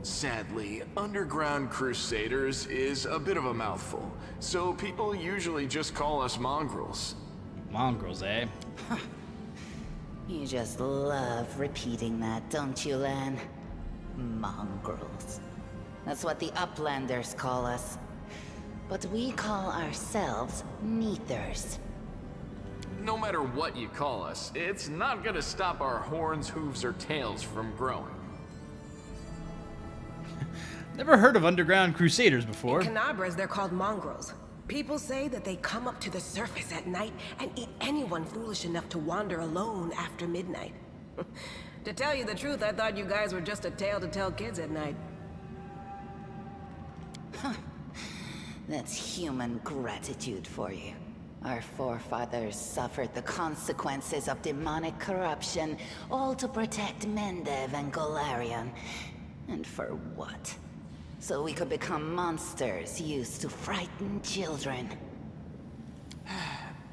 Sadly, underground crusaders is a bit of a mouthful, so people usually just call us mongrels. Mongrels, eh? You just love repeating that, don't you, Lan? Mongrels. That's what the Uplanders call us. But we call ourselves Neathers. No matter what you call us, it's not gonna stop our horns, hooves, or tails from growing. Never heard of underground crusaders before. In Canabras, they're called mongrels. People say that they come up to the surface at night and eat anyone foolish enough to wander alone after midnight. To tell you the truth, I thought you guys were just a tale to tell kids at night. That's human gratitude for you. Our forefathers suffered the consequences of demonic corruption, all to protect Mendev and Golarion. And for what? So we could become monsters used to frighten children.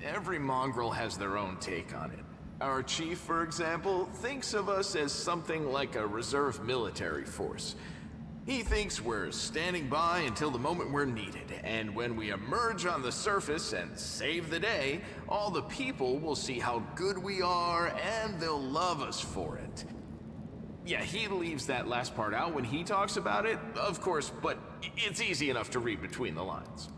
Every mongrel has their own take on it. Our chief, for example, thinks of us as something like a reserve military force. He thinks we're standing by until the moment we're needed, and when we emerge on the surface and save the day, all the people will see how good we are, and they'll love us for it. Yeah, he leaves that last part out when he talks about it, of course, but it's easy enough to read between the lines.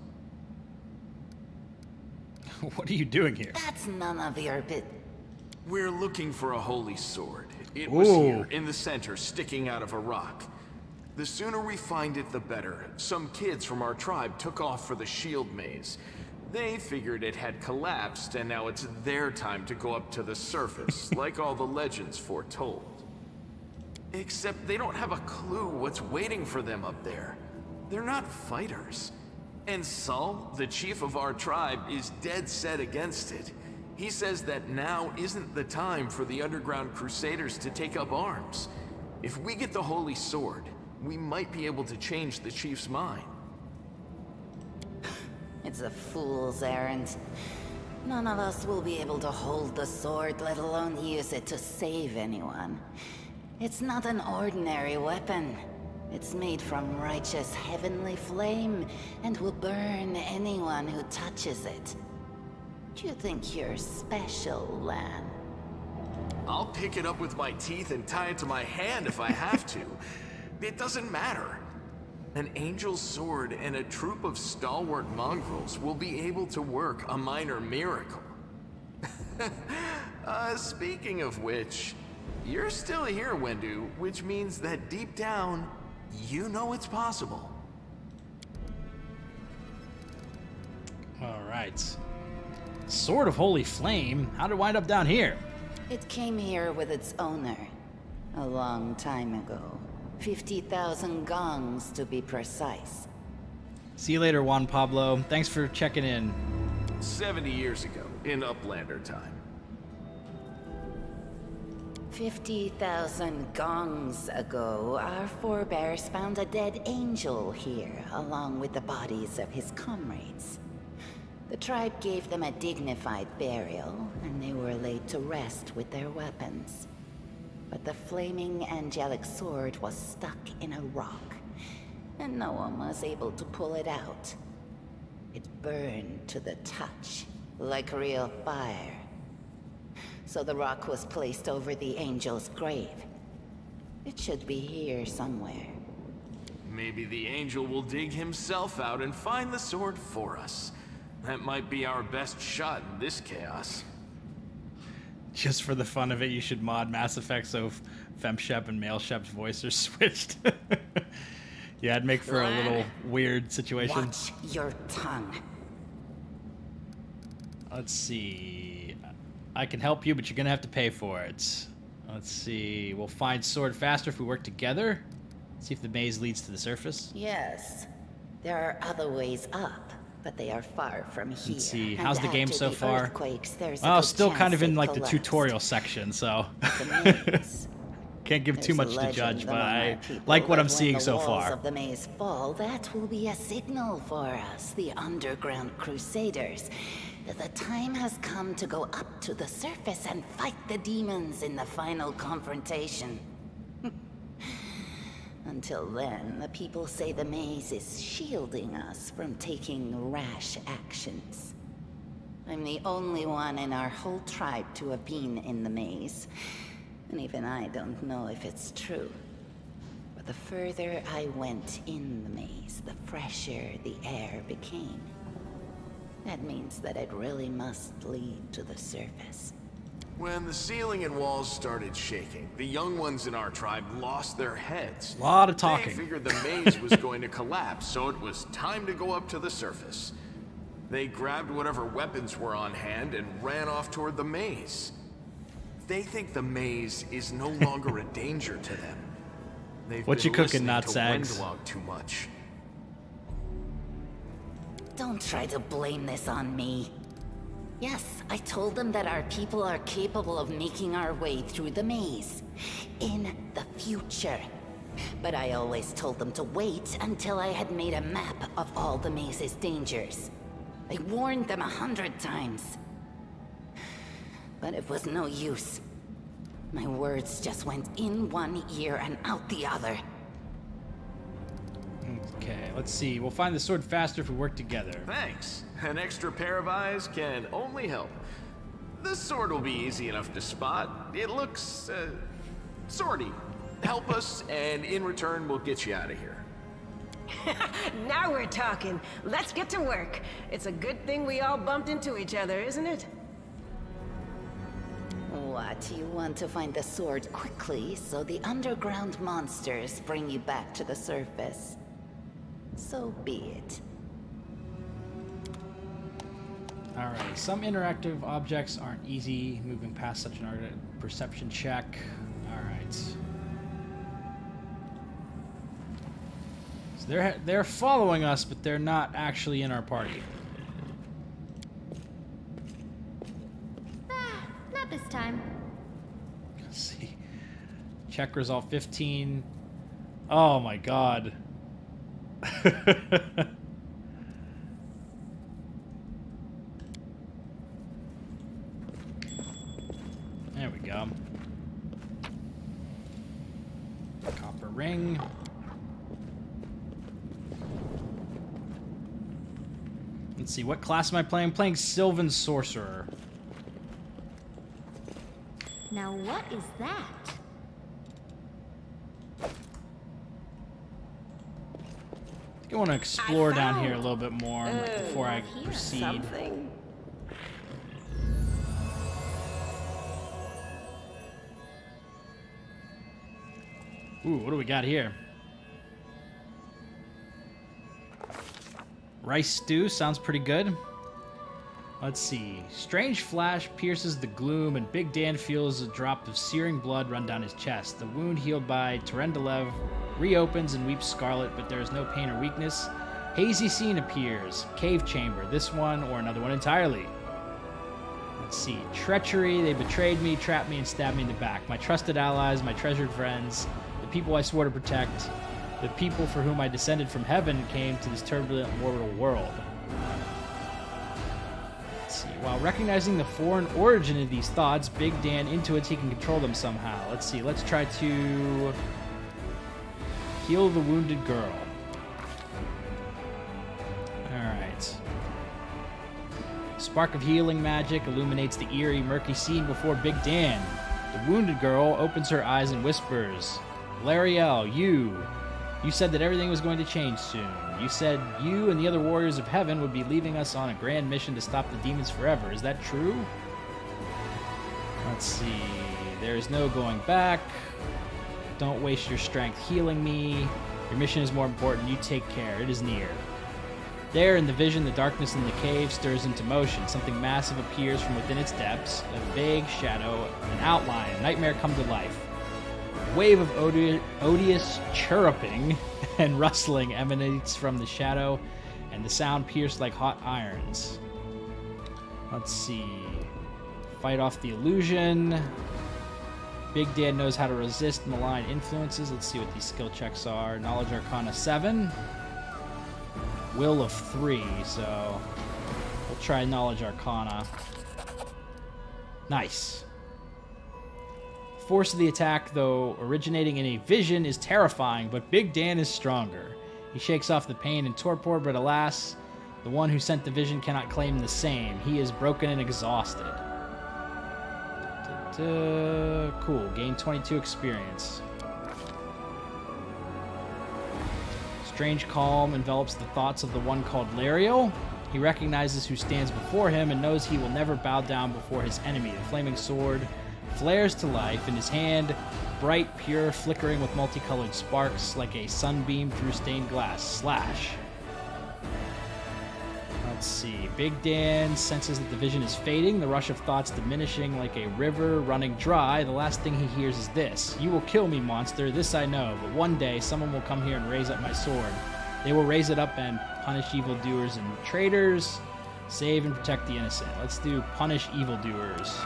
What are you doing here? That's none of your bit. We're looking for a holy sword. It was here, in the center, sticking out of a rock. The sooner we find it, the better. Some kids from our tribe took off for the shield maze. They figured it had collapsed, and now it's their time to go up to the surface, like all the legends foretold. Except they don't have a clue what's waiting for them up there. They're not fighters. And Saul, the chief of our tribe, is dead set against it. He says that now isn't the time for the underground crusaders to take up arms. If we get the holy sword, we might be able to change the chief's mind. It's a fool's errand. None of us will be able to hold the sword, let alone use it to save anyone. It's not an ordinary weapon. It's made from righteous heavenly flame, and will burn anyone who touches it. Do you think you're special, Lan? I'll pick it up with my teeth and tie it to my hand if I have to. It doesn't matter. An angel's sword and a troop of stalwart mongrels will be able to work a minor miracle. Speaking of which, you're still here, Wendu, which means that deep down, you know it's possible. All right. Sword of Holy Flame? How'd it wind up down here? It came here with its owner. A long time ago. 50,000 gongs to be precise. See you later, Juan Pablo. Thanks for checking in. 70 years ago, in Uplander time. 50,000 gongs ago, our forebears found a dead angel here, along with the bodies of his comrades. The tribe gave them a dignified burial, and they were laid to rest with their weapons. But the flaming angelic sword was stuck in a rock, and no one was able to pull it out. It burned to the touch, like real fire. So the rock was placed over the angel's grave. It should be here somewhere. Maybe the angel will dig himself out and find the sword for us. That might be our best shot in this chaos. Just for the fun of it, you should mod Mass Effect so FemShep and MaleShep's voice are switched. Yeah, it'd make for a little weird situation. Watch your tongue. Let's see. I can help you, but you're gonna have to pay for it. Let's see. We'll find sword faster if we work together. See if the maze leads to the surface. Yes. There are other ways up, but they are far from here. Let's see. How's the game so the far? earthquakes, there's a Well, good still kind chance of in they like the collapse. tutorial section, so can't give too There's a much to judge, legend but among I our people like what that I'm seeing when the so walls far. of the maze fall, that will be a signal for us, the underground crusaders, that the time has come to go up to the surface and fight the demons in the final confrontation. Until then, the people say the maze is shielding us from taking rash actions. I'm the only one in our whole tribe to have been in the maze, and even I don't know if it's true. But the further I went in the maze, the fresher the air became. That means that it really must lead to the surface. When the ceiling and walls started shaking, the young ones in our tribe lost their heads. A lot of talking. They figured the maze was going to collapse, so it was time to go up to the surface. They grabbed whatever weapons were on hand and ran off toward the maze. They think the maze is no longer a danger to them. They've What you been cooking, listening to nutsags? Wendlog too much. Don't try to blame this on me. Yes, I told them that our people are capable of making our way through the maze. In the future. But I always told them to wait until I had made a map of all the maze's dangers. I warned them 100 times. But it was no use. My words just went in one ear and out the other. Okay, let's see. We'll find the sword faster if we work together. Thanks. An extra pair of eyes can only help. The sword will be easy enough to spot. It looks, swordy. Help us, and in return, we'll get you out of here. Now we're talking. Let's get to work. It's a good thing we all bumped into each other, isn't it? What, you want to find the sword quickly so the underground monsters bring you back to the surface? So be it. Alright, some interactive objects aren't easy. Moving past such an perception check. Alright. So they're following us, but they're not actually in our party. Not this time. Let's see. Check resolve 15. Oh my god. There we go. Copper ring. Let's see, what class am I playing? I'm playing Sylvan Sorcerer. Now what is that? I want to explore down here a little bit more before I proceed. Something. Ooh, what do we got here? Rice stew sounds pretty good. Let's see. Strange flash pierces the gloom, and Big Dan feels a drop of searing blood run down his chest. The wound healed by Terendelev reopens and weeps scarlet, but there is no pain or weakness. Hazy scene appears. Cave chamber. This one or another one entirely. Let's see. Treachery. They betrayed me, trapped me, and stabbed me in the back. My trusted allies, my treasured friends, the people I swore to protect, the people for whom I descended from heaven came to this turbulent mortal world. Let's see. While recognizing the foreign origin of these thoughts, Big Dan intuits he can control them somehow. Let's see. Let's try to heal the wounded girl. Alright. Spark of healing magic illuminates the eerie, murky scene before Big Dan. The wounded girl opens her eyes and whispers, Lariel, you said that everything was going to change soon. You said you and the other warriors of heaven would be leaving us on a grand mission to stop the demons forever. Is that true? Let's see. There is no going back. Don't waste your strength healing me. Your mission is more important. You take care. It is near. There, in the vision, the darkness in the cave stirs into motion. Something massive appears from within its depths. A vague shadow, an outline, a nightmare come to life. A wave of odious chirruping and rustling emanates from the shadow, and the sound pierced like hot irons. Let's see. Fight off the illusion. Big Dan knows how to resist malign influences. Let's see what these skill checks are. Knowledge Arcana 7. Will of 3, so we'll try Knowledge Arcana. Nice. Force of the attack, though originating in a vision, is terrifying, but Big Dan is stronger. He shakes off the pain and torpor, but alas, the one who sent the vision cannot claim the same. He is broken and exhausted. Cool. Gain 22 experience. Strange calm envelops the thoughts of the one called Lariel. He recognizes who stands before him and knows he will never bow down before his enemy. The flaming sword flares to life in his hand, bright, pure, flickering with multicolored sparks like a sunbeam through stained glass. Slash. Let's see. Big Dan senses that the vision is fading, the rush of thoughts diminishing like a river running dry. The last thing he hears is this. You will kill me, monster. This I know. But one day, someone will come here and raise up my sword. They will raise it up and punish evildoers and traitors. Save and protect the innocent. Let's do punish evildoers.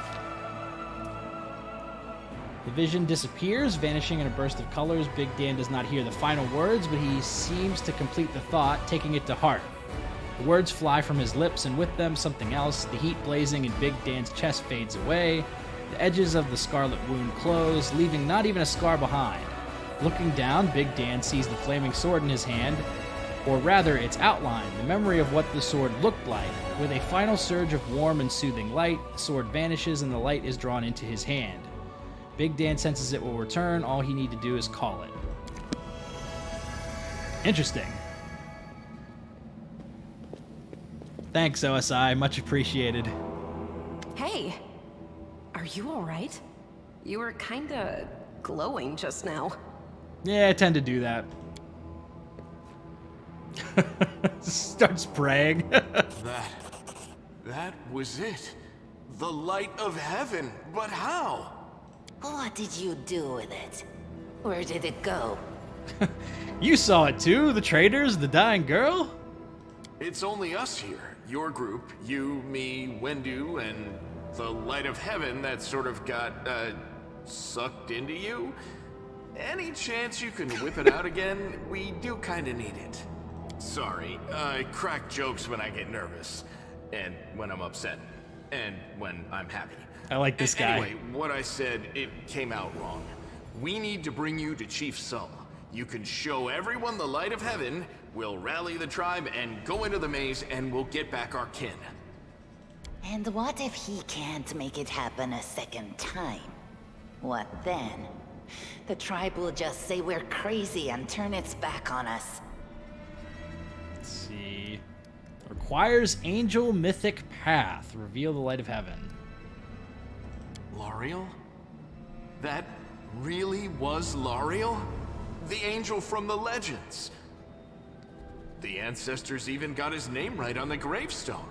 The vision disappears, vanishing in a burst of colors. Big Dan does not hear the final words, but he seems to complete the thought, taking it to heart. The words fly from his lips, and with them something else. The heat blazing in Big Dan's chest fades away. The edges of the scarlet wound close, leaving not even a scar behind. Looking down, Big Dan sees the flaming sword in his hand, or rather its outline, the memory of what the sword looked like. With a final surge of warm and soothing light, the sword vanishes and the light is drawn into his hand. Big Dan senses it will return. All he needs to do is call it. Interesting. Thanks, OSI. Much appreciated. Hey, are you all right? You were kinda glowing just now. Yeah, I tend to do that. Starts praying. That was it. The light of heaven. But how? What did you do with it? Where did it go? You saw it too, the traitors, the dying girl? It's only us here. Your group, you, me, Wendu, and the light of heaven that sort of got, sucked into you. Any chance you can whip it out again? We do kinda need it. Sorry, I crack jokes when I get nervous, and when I'm upset, and when I'm happy. I like this guy. Anyway, what I said, it came out wrong. We need to bring you to Chief Sull. You can show everyone the light of heaven, we'll rally the tribe and go into the maze, and we'll get back our kin. And what if he can't make it happen a second time? What then? The tribe will just say we're crazy and turn its back on us. Let's see. Requires Angel Mythic Path. Reveal the light of heaven. Lariel? That really was Lariel? The angel from the legends. The ancestors even got his name right on the gravestone.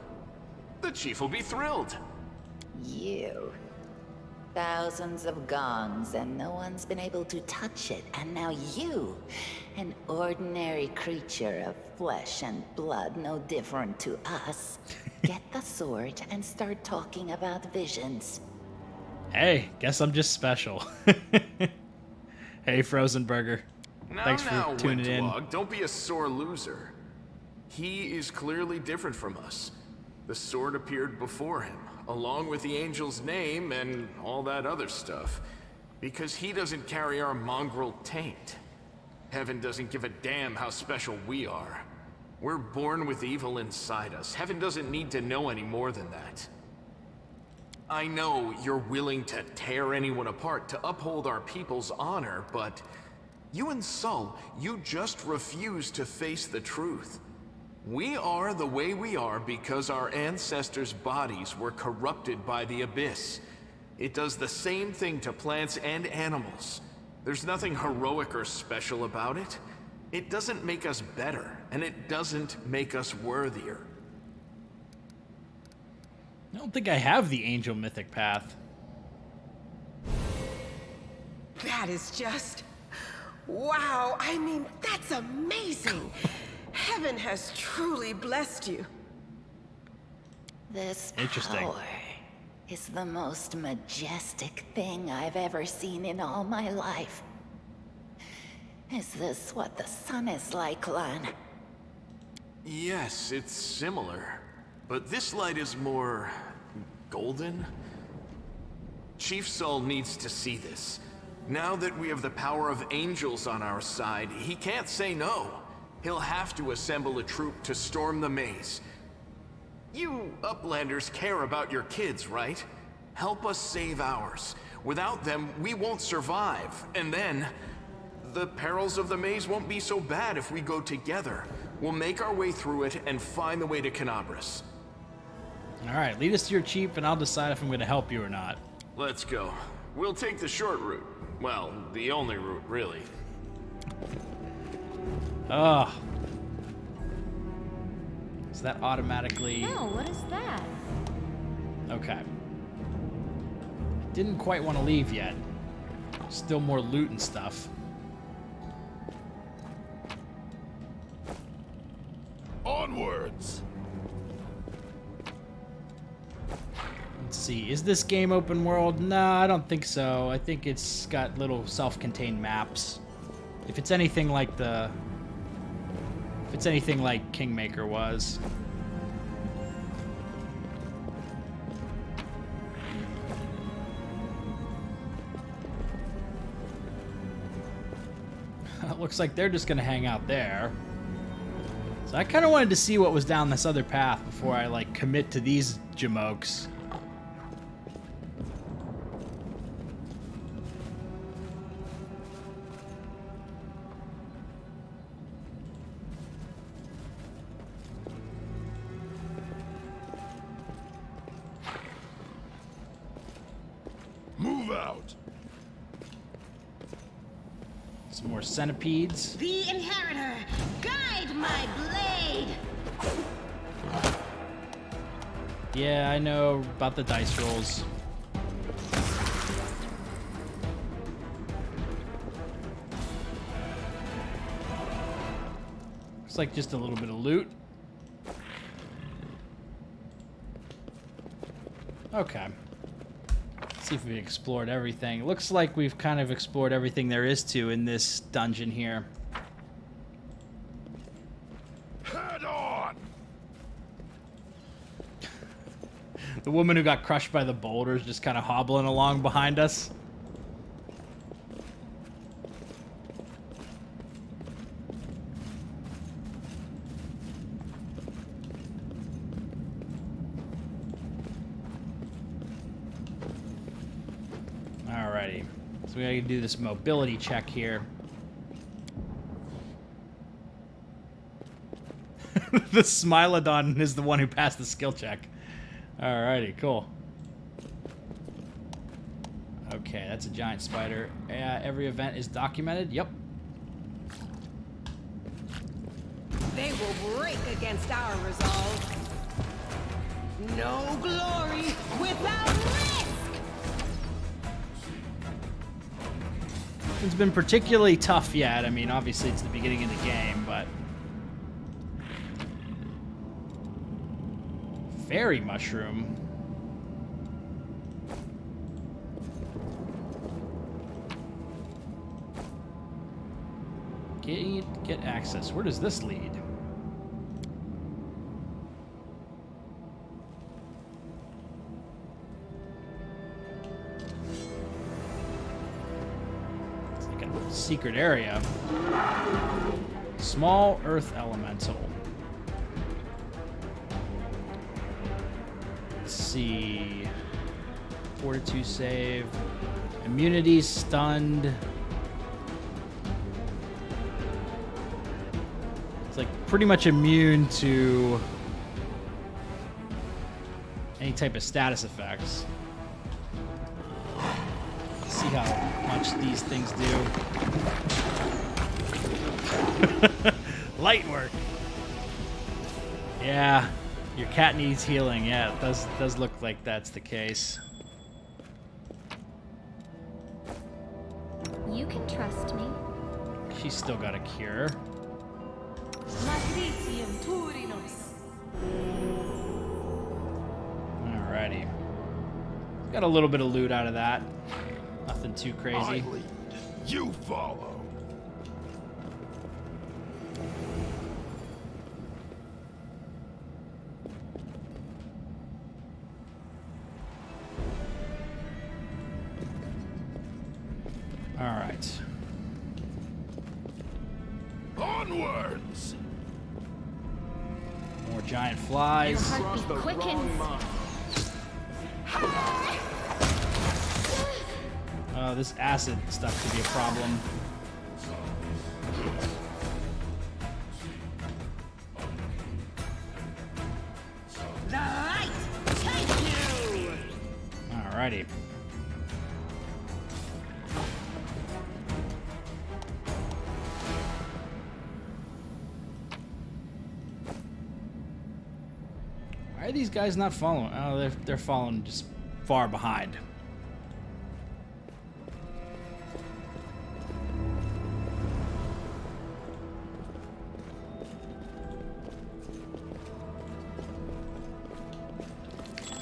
The chief will be thrilled. You. Thousands of gongs, and no one's been able to touch it. And now you, an ordinary creature of flesh and blood, no different to us, get the sword and start talking about visions. Hey, guess I'm just special. Hey, Frozen Burger. Thanks for tuning in. Windwalk, don't be a sore loser. He is clearly different from us. The sword appeared before him, along with the angel's name and all that other stuff, because he doesn't carry our mongrel taint. Heaven doesn't give a damn how special we are. We're born with evil inside us. Heaven doesn't need to know any more than that. I know you're willing to tear anyone apart to uphold our people's honor, but you and Sol, you just refuse to face the truth. We are the way we are because our ancestors' bodies were corrupted by the Abyss. It does the same thing to plants and animals. There's nothing heroic or special about it. It doesn't make us better, and it doesn't make us worthier. I don't think I have the Angel Mythic Path. That is just... wow, I mean, that's amazing! Heaven has truly blessed you. This Interesting. power is the most majestic thing I've ever seen in all my life. Is this what the sun is like, Lan? Yes, it's similar. But this light is more... golden? Chief Sol needs to see this. Now that we have the power of angels on our side, he can't say no. He'll have to assemble a troop to storm the maze. You Uplanders care about your kids, right? Help us save ours. Without them, we won't survive. And then, the perils of the maze won't be so bad if we go together. We'll make our way through it and find the way to Canabras. Alright, lead us to your chief and I'll decide if I'm going to help you or not. Let's go. We'll take the short route. Well, the only route, really. Ugh. Is that automatically... No, what is that? Okay. Didn't quite want to leave yet. Still more loot and stuff. Onwards! Let's see, is this game open world? No, I don't think so. I think it's got little self-contained maps. If it's anything like the... if it's anything like Kingmaker was. It looks like they're just gonna hang out there. So I kind of wanted to see what was down this other path before I, like, commit to these jamokes. Move out! Some more centipedes. The Inheritor, guide my blade! Yeah, I know about the dice rolls. Looks like just a little bit of loot. Okay. Let's see if we explored everything. Looks like we've kind of explored everything there is to in this dungeon here. Head on! The woman who got crushed by the boulders just kind of hobbling along behind us. Alrighty. So we gotta do this mobility check here. The Smilodon is the one who passed the skill check. Alrighty, cool. Okay, that's a giant spider. Every event is documented. Yep. They will break against our resolve. No glory without risk! Nothing's been particularly tough yet. I mean, obviously it's the beginning of the game, but... Fairy mushroom. Get access. Where does this lead? It's like a secret area. Small earth elemental. Let's see. Fortitude save. Immunity stunned. It's like pretty much immune to any type of status effects. Let's see how much these things do. Light work. Yeah, your cat needs healing. Yeah, it does look like that's the case. You can trust me. She's still got a cure. Alrighty. Got a little bit of loot out of that. Nothing too crazy. I lead, you follow. Alright. Onwards! More giant flies. Your heartbeat quickens. Oh, this acid stuff could be a problem. The light take you! Alrighty. Why are these guys not following? Oh, they're following just far behind.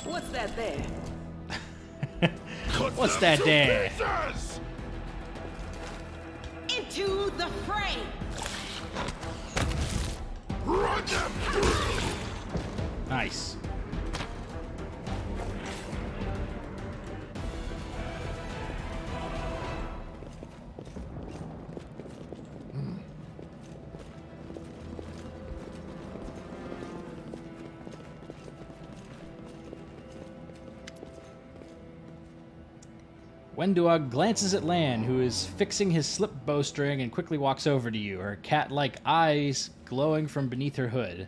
What's that there? What's that there? Into the fray! Run them through! Nice. Wendua glances at Lan, who is fixing his slip bowstring, and quickly walks over to you, her cat-like eyes glowing from beneath her hood.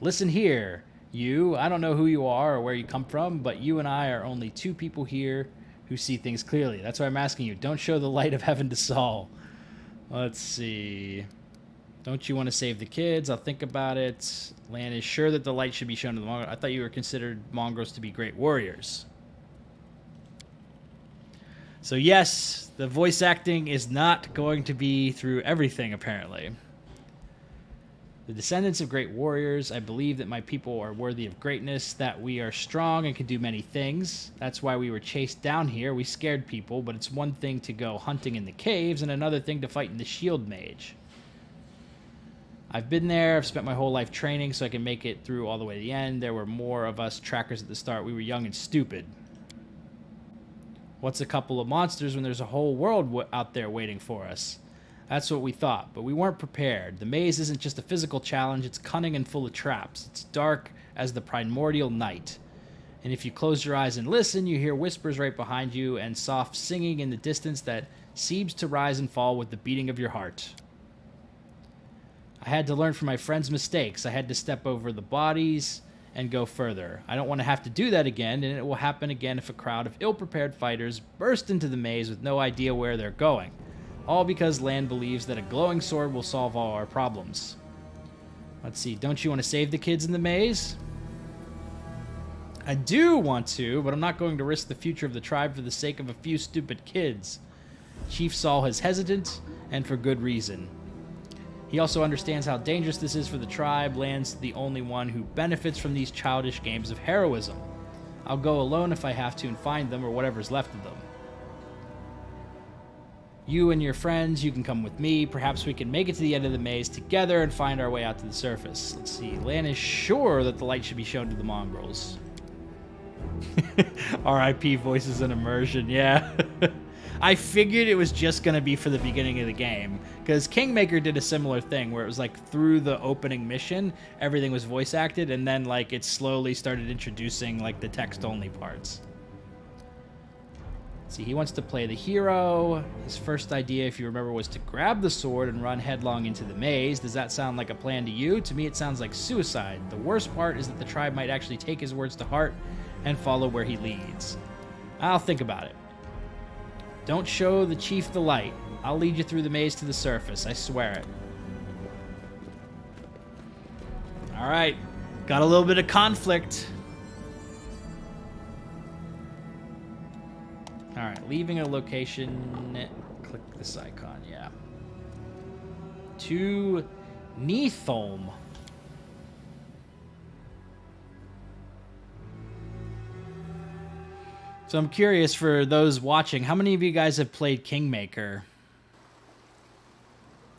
Listen here, you. I don't know who you are or where you come from, but you and I are only two people here who see things clearly. That's why I'm asking you. Don't show the light of heaven to Saul. Let's see. Don't you want to save the kids? I'll think about it. Lan is sure that the light should be shown to the mongrels. I thought you were considered mongrels to be great warriors. So yes, the voice acting is not going to be through everything, apparently. The descendants of great warriors, I believe that my people are worthy of greatness, that we are strong and can do many things. That's why we were chased down here. We scared people, but it's one thing to go hunting in the caves and another thing to fight in the shield mage. I've been there. I've spent my whole life training so I can make it through all the way to the end. There were more of us trackers at the start. We were young and stupid. What's a couple of monsters when there's a whole world out there waiting for us? That's what we thought, but we weren't prepared. The maze isn't just a physical challenge, it's cunning and full of traps. It's dark as the primordial night. And if you close your eyes and listen, you hear whispers right behind you and soft singing in the distance that seems to rise and fall with the beating of your heart. I had to learn from my friend's mistakes. I had to step over the bodies and go further. I don't want to have to do that again, and it will happen again if a crowd of ill-prepared fighters burst into the maze with no idea where they're going. All because Lan believes that a glowing sword will solve all our problems. Let's see, don't you want to save the kids in the maze? I do want to, but I'm not going to risk the future of the tribe for the sake of a few stupid kids. Chief Saul is hesitant, and for good reason. He also understands how dangerous this is for the tribe. Lan's the only one who benefits from these childish games of heroism. I'll go alone if I have to and find them, or whatever's left of them. You and your friends, you can come with me. Perhaps we can make it to the end of the maze together and find our way out to the surface. Let's see. Lan is sure that the light should be shown to the mongrels. R.I.P. Voices and Immersion, yeah. I figured it was just going to be for the beginning of the game, because Kingmaker did a similar thing where it was like through the opening mission, everything was voice acted, and then like it slowly started introducing like the text-only parts. See, he wants to play the hero. His first idea, if you remember, was to grab the sword and run headlong into the maze. Does that sound like a plan to you? To me, it sounds like suicide. The worst part is that the tribe might actually take his words to heart and follow where he leads. I'll think about it. Don't show the chief the light. I'll lead you through the maze to the surface. I swear it. All right. Got a little bit of conflict. All right. Leaving a location. Click this icon. Yeah. To Neatholm. So I'm curious, for those watching, how many of you guys have played Kingmaker?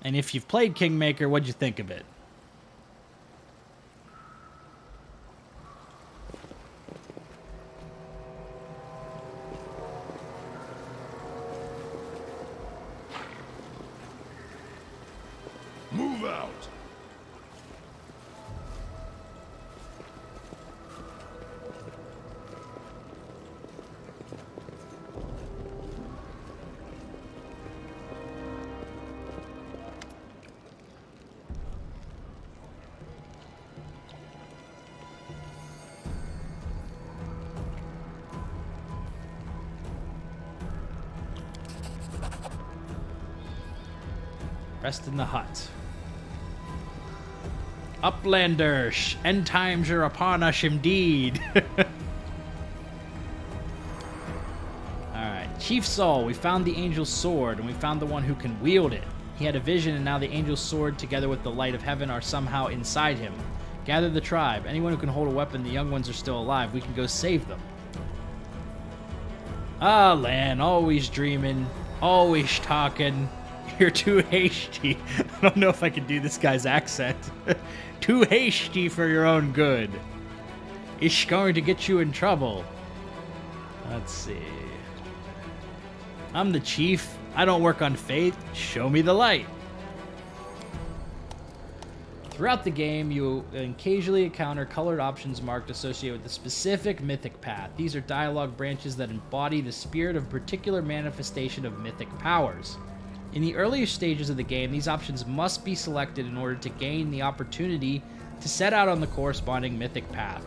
And if you've played Kingmaker, what'd you think of it? Move out! Rest in the hut. Uplanders, end times are upon us indeed. Alright, Chief Saul, we found the angel's sword, and we found the one who can wield it. He had a vision, and now the angel's sword, together with the light of heaven, are somehow inside him. Gather the tribe. Anyone who can hold a weapon, the young ones are still alive. We can go save them. Ah, Lan, always dreaming, always talking. You're too hasty. I don't know if I can do this guy's accent. Too hasty for your own good. It's going to get you in trouble. Let's see. I'm the chief. I don't work on faith. Show me the light. Throughout the game, you occasionally encounter colored options marked associated with a specific mythic path. These are dialogue branches that embody the spirit of a particular manifestation of mythic powers. In the earlier stages of the game, these options must be selected in order to gain the opportunity to set out on the corresponding mythic path.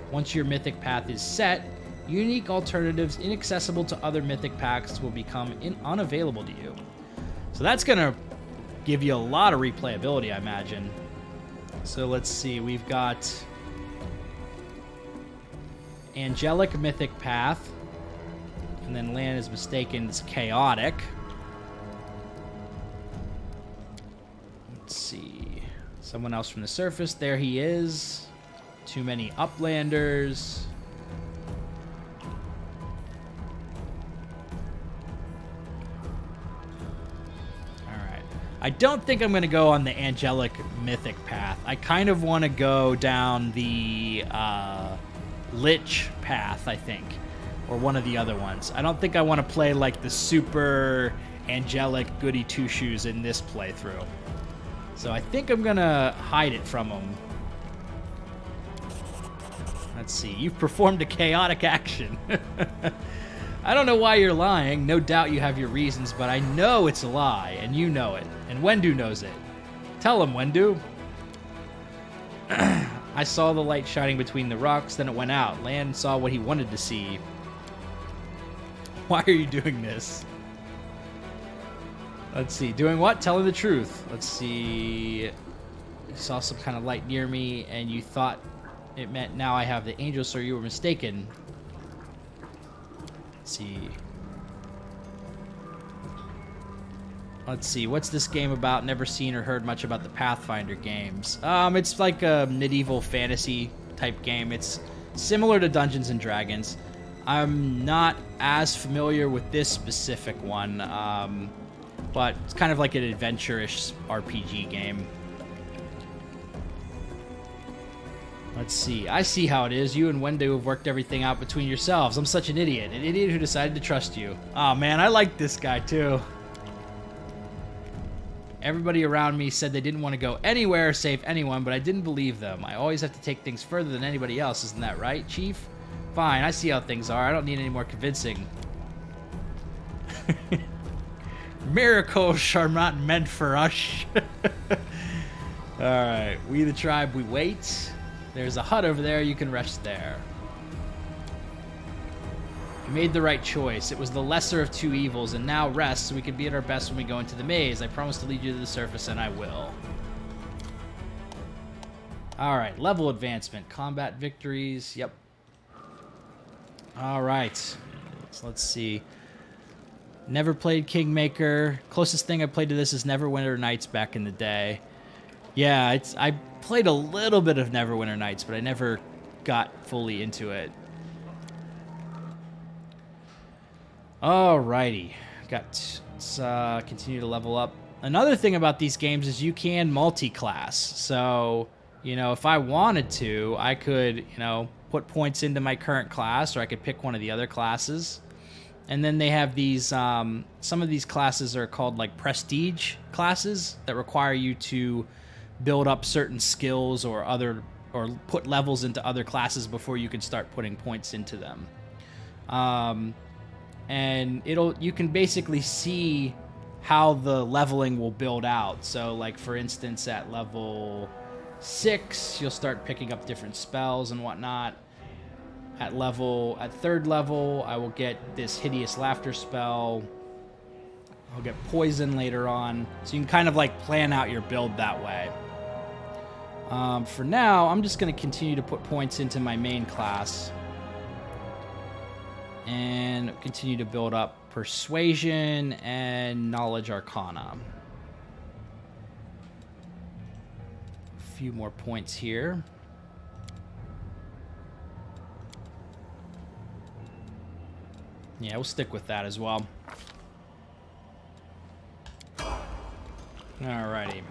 Once your mythic path is set, unique alternatives inaccessible to other mythic paths will become unavailable to you. So that's going to give you a lot of replayability, I imagine. So let's see, we've got Angelic Mythic Path, and then Lan is mistaken, it's Chaotic. Let's see. Someone else from the surface. There he is. Too many Uplanders. Alright. I don't think I'm going to go on the Angelic Mythic path. I kind of want to go down the Lich path, I think. Or one of the other ones. I don't think I want to play like the super angelic goody two-shoes in this playthrough. So I think I'm gonna hide it from him. Let's see. You've performed a chaotic action. I don't know why you're lying. No doubt you have your reasons, but I know it's a lie, and you know it. And Wendu knows it. Tell him, Wendu. I saw the light shining between the rocks, then it went out. Lan saw what he wanted to see. Why are you doing this? Let's see. Doing what? Telling the truth. Let's see. You saw some kind of light near me, and you thought it meant now I have the angel, so you were mistaken. Let's see. Let's see, what's this game about? Never seen or heard much about the Pathfinder games. It's like a medieval fantasy type game. It's similar to Dungeons and Dragons. I'm not as familiar with this specific one, but it's kind of like an adventure-ish RPG game. Let's see. I see how it is. You and Wendo have worked everything out between yourselves. I'm such an idiot who decided to trust you. Oh man, I like this guy too. Everybody around me said they didn't want to go anywhere or save anyone, but I didn't believe them. I always have to take things further than anybody else, isn't that right, Chief? Fine, I see how things are. I don't need any more convincing. Miracles are not meant for us. Alright, we the tribe, we wait. There's a hut over there, you can rest there. You made the right choice. It was the lesser of two evils, and now rest so we can be at our best when we go into the maze. I promise to lead you to the surface, and I will. Alright, level advancement. Combat victories, yep. Alright, so let's see. Never played Kingmaker. Closest thing I played to this is Neverwinter Nights back in the day. Yeah, I played a little bit of Neverwinter Nights, but I never got fully into it. Alrighty, let's continue to level up. Another thing about these games is you can multi-class. So, you know, if I wanted to, I could, you know, put points into my current class, or I could pick one of the other classes. And then they have these, some of these classes are called like prestige classes that require you to build up certain skills or put levels into other classes before you can start putting points into them. And you can basically see how the leveling will build out. So like for instance, at level 6, you'll start picking up different spells and whatnot. At 3rd level, I will get this hideous laughter spell. I'll get poison later on. So you can kind of like plan out your build that way. For now, I'm just going to continue to put points into my main class. And continue to build up Persuasion and Knowledge Arcana. A few more points here. Yeah, we'll stick with that as well. Alrighty.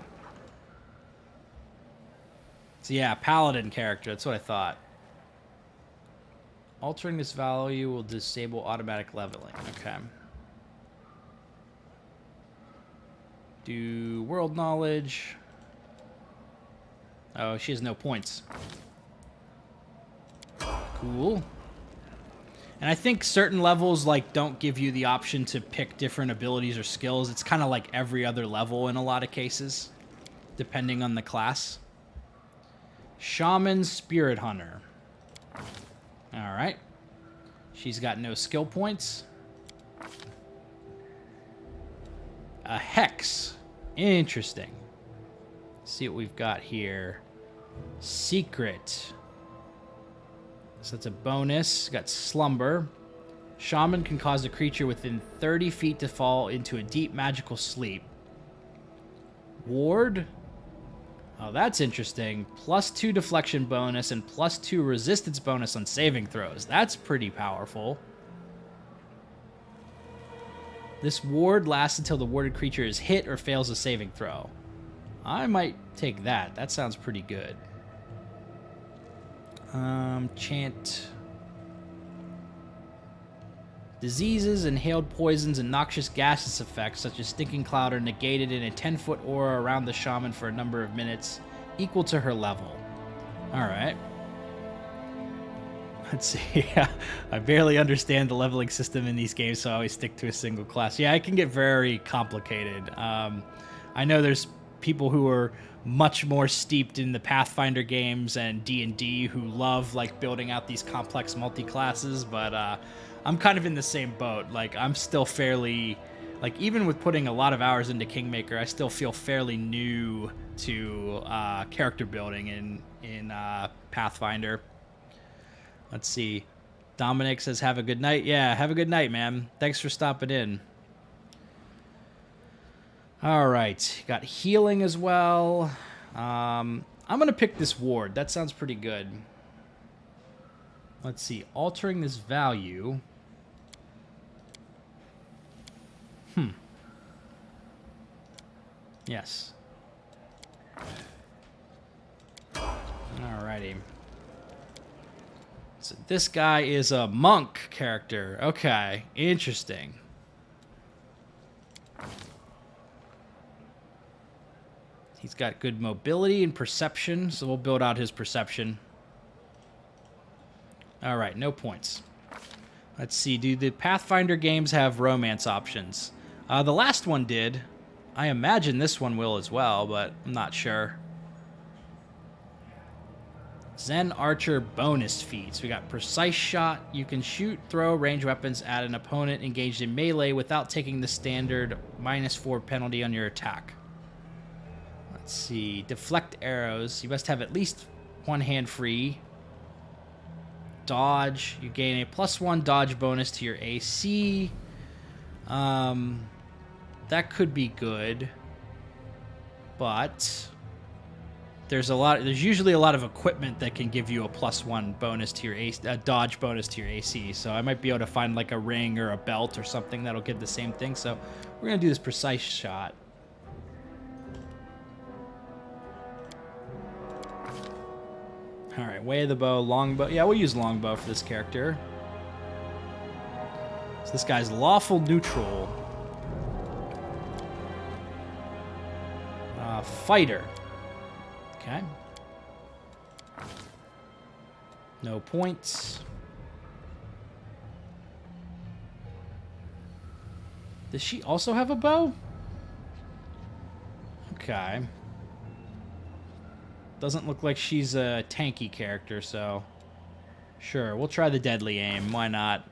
So yeah, Paladin character, that's what I thought. Altering this value will disable automatic leveling. Okay. Do world knowledge. Oh, she has no points. Cool. And I think certain levels like don't give you the option to pick different abilities or skills. It's kind of like every other level in a lot of cases, depending on the class. Shaman Spirit Hunter. All right. She's got no skill points. A Hex. Interesting. Let's see what we've got here. Secret. So that's a bonus. Got Slumber. Shaman can cause a creature within 30 feet to fall into a deep magical sleep. Ward. Oh, that's interesting. +2 deflection bonus and +2 resistance bonus on saving throws. That's pretty powerful. This ward lasts until the warded creature is hit or fails a saving throw. I might take that. That sounds pretty good. Chant. Diseases, inhaled poisons, and noxious gaseous effects such as stinking cloud are negated in a 10-foot aura around the shaman for a number of minutes equal to her level. Alright. Let's see. I barely understand the leveling system in these games, so I always stick to a single class. Yeah, it can get very complicated. I know there's people who are much more steeped in the Pathfinder games and D&D who love like building out these complex multi-classes, but I'm kind of in the same boat. Like, I'm still fairly, like, even with putting a lot of hours into Kingmaker, I still feel fairly new to character building in Pathfinder. Let's see. Dominic says, have a good night. Yeah, have a good night, man. Thanks for stopping in. All right, got healing as well. I'm going to pick this ward. That sounds pretty good. Let's see. Altering this value. Yes. Alrighty. So this guy is a monk character. Okay, interesting. He's got good mobility and perception, so we'll build out his perception. Alright, no points. Let's see, do the Pathfinder games have romance options? The last one did. I imagine this one will as well, but I'm not sure. Zen Archer bonus feats. We got Precise Shot. You can shoot, throw, range weapons at an opponent engaged in melee without taking the standard -4 penalty on your attack. Let's see. Deflect arrows. You must have at least one hand free. Dodge. You gain a +1 dodge bonus to your AC. That could be good. But there's usually a lot of equipment that can give you a +1 bonus to your a dodge bonus to your AC. So I might be able to find like a ring or a belt or something that'll get the same thing. So we're gonna do this Precise Shot. All right, way of the bow, longbow. Yeah, we'll use longbow for this character. So this guy's lawful neutral. Fighter. Okay. No points. Does she also have a bow? Okay. Doesn't look like she's a tanky character, so... Sure, we'll try the deadly aim. Why not?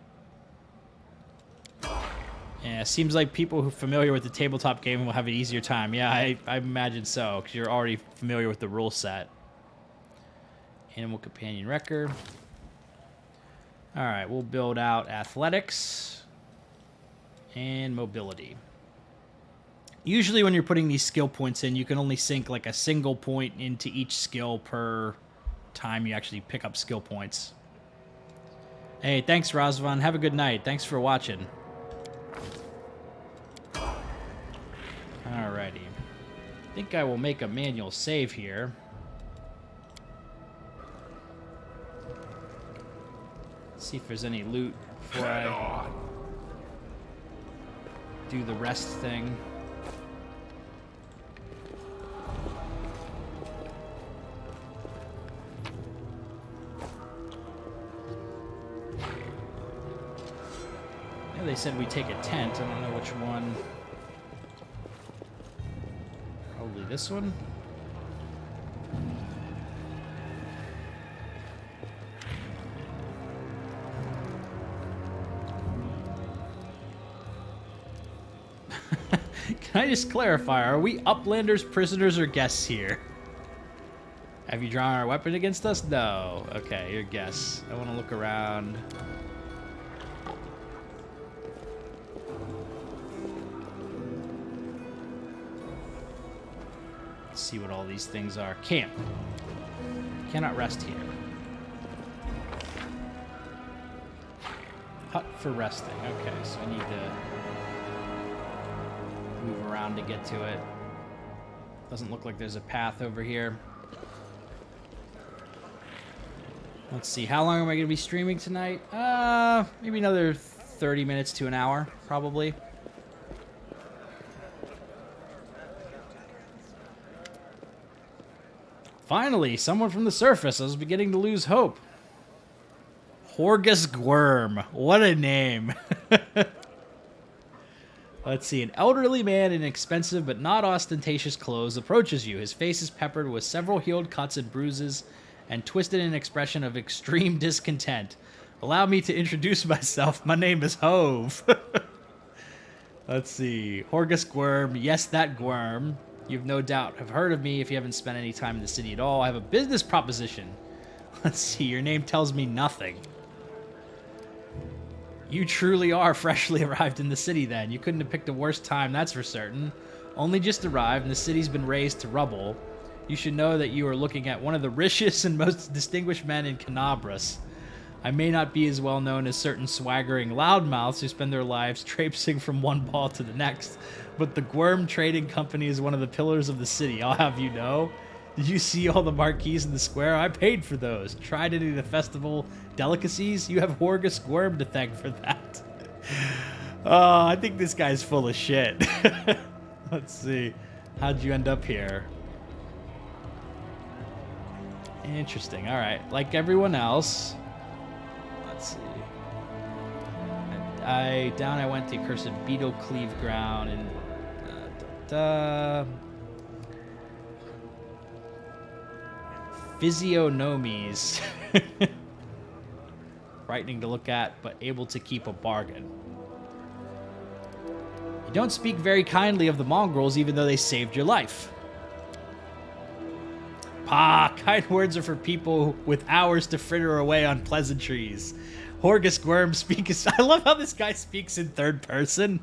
Yeah, seems like people who are familiar with the tabletop game will have an easier time. Yeah, I imagine so, because you're already familiar with the rule set. Animal Companion Wrecker. Alright, we'll build out Athletics and Mobility. Usually when you're putting these skill points in, you can only sink like a single point into each skill per time you actually pick up skill points. Hey, thanks, Razvan. Have a good night. Thanks for watching. Alrighty. I think I will make a manual save here. See if there's any loot before I do the rest thing. Yeah, they said we take a tent. I don't know which one. Probably this one. Can I just clarify, are we Uplanders, prisoners, or guests here? Have you drawn our weapon against us? No. Okay, you're guests. I want to look around. Let's see what all these things are. Camp. Cannot rest here. Hut for resting. Okay, so I need to move around to get to it. Doesn't look like there's a path over here. Let's see, how long am I going to be streaming tonight? Maybe another 30 minutes to an hour, probably. Finally, someone from the surface. I was beginning to lose hope. Horgus Gwyrm. What a name. Let's see. An elderly man in expensive but not ostentatious clothes approaches you. His face is peppered with several healed cuts and bruises and twisted in an expression of extreme discontent. Allow me to introduce myself. My name is Hove. Let's see. Horgus Gwyrm. Yes, that Gwyrm. You've no doubt have heard of me if you haven't spent any time in the city at all. I have a business proposition. Let's see. Your name tells me nothing. You truly are freshly arrived in the city then. You couldn't have picked a worse time, that's for certain. only just arrived and the city's been razed to rubble, you should know that you are looking at one of the richest and most distinguished men in Canabras. I may not be as well known as certain swaggering loudmouths who spend their lives traipsing from one ball to the next, but the Gwyrm Trading Company is one of the pillars of the city, I'll have you know. Did you see all the marquees in the square? I paid for those. Tried any of the festival delicacies? You have Horgus Gwyrm to thank for that. Oh, I think this guy's full of shit. Let's see. How'd you end up here? Interesting. All right. Like everyone else. Let's see. I went to Cursed Beetle Cleave Ground and physiognomies. Frightening to look at, but able to keep a bargain. You don't speak very kindly of the mongrels, even though they saved your life. Pah, kind words are for people with hours to fritter away on pleasantries. Horgus Gwyrm speaks. I love how this guy speaks in third person.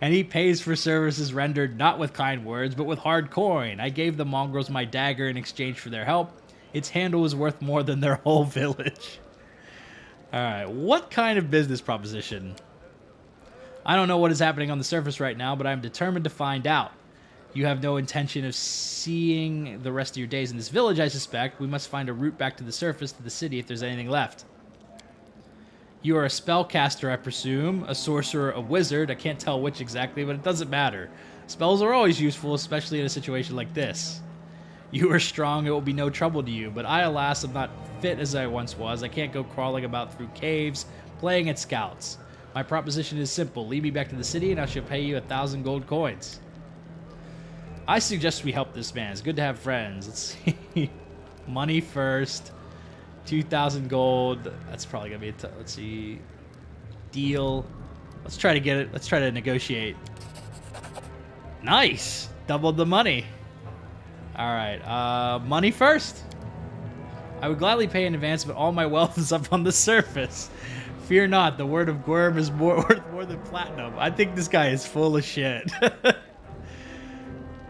And he pays for services rendered not with kind words, but with hard coin. I gave the mongrels my dagger in exchange for their help. Its handle was worth more than their whole village. Alright, what kind of business proposition? I don't know what is happening on the surface right now, but I'm determined to find out. You have no intention of seeing the rest of your days in this village, I suspect. We must find a route back to the surface, to the city, if there's anything left. You are a spellcaster, I presume. A sorcerer, a wizard. I can't tell which exactly, but it doesn't matter. Spells are always useful, especially in a situation like this. You are strong, it will be no trouble to you, but I, alas, am not fit as I once was. I can't go crawling about through caves, playing at scouts. My proposition is simple. Lead me back to the city, and I shall pay you 1,000 gold coins. I suggest we help this man. It's good to have friends. Let's see. Money first. 2,000 gold. That's probably going to be let's see. Deal. Let's try to get it. Let's try to negotiate. Nice. Doubled the money. All right. Money first. I would gladly pay in advance, but all my wealth is up on the surface. Fear not. The word of Gwyrm is worth more than platinum. I think this guy is full of shit.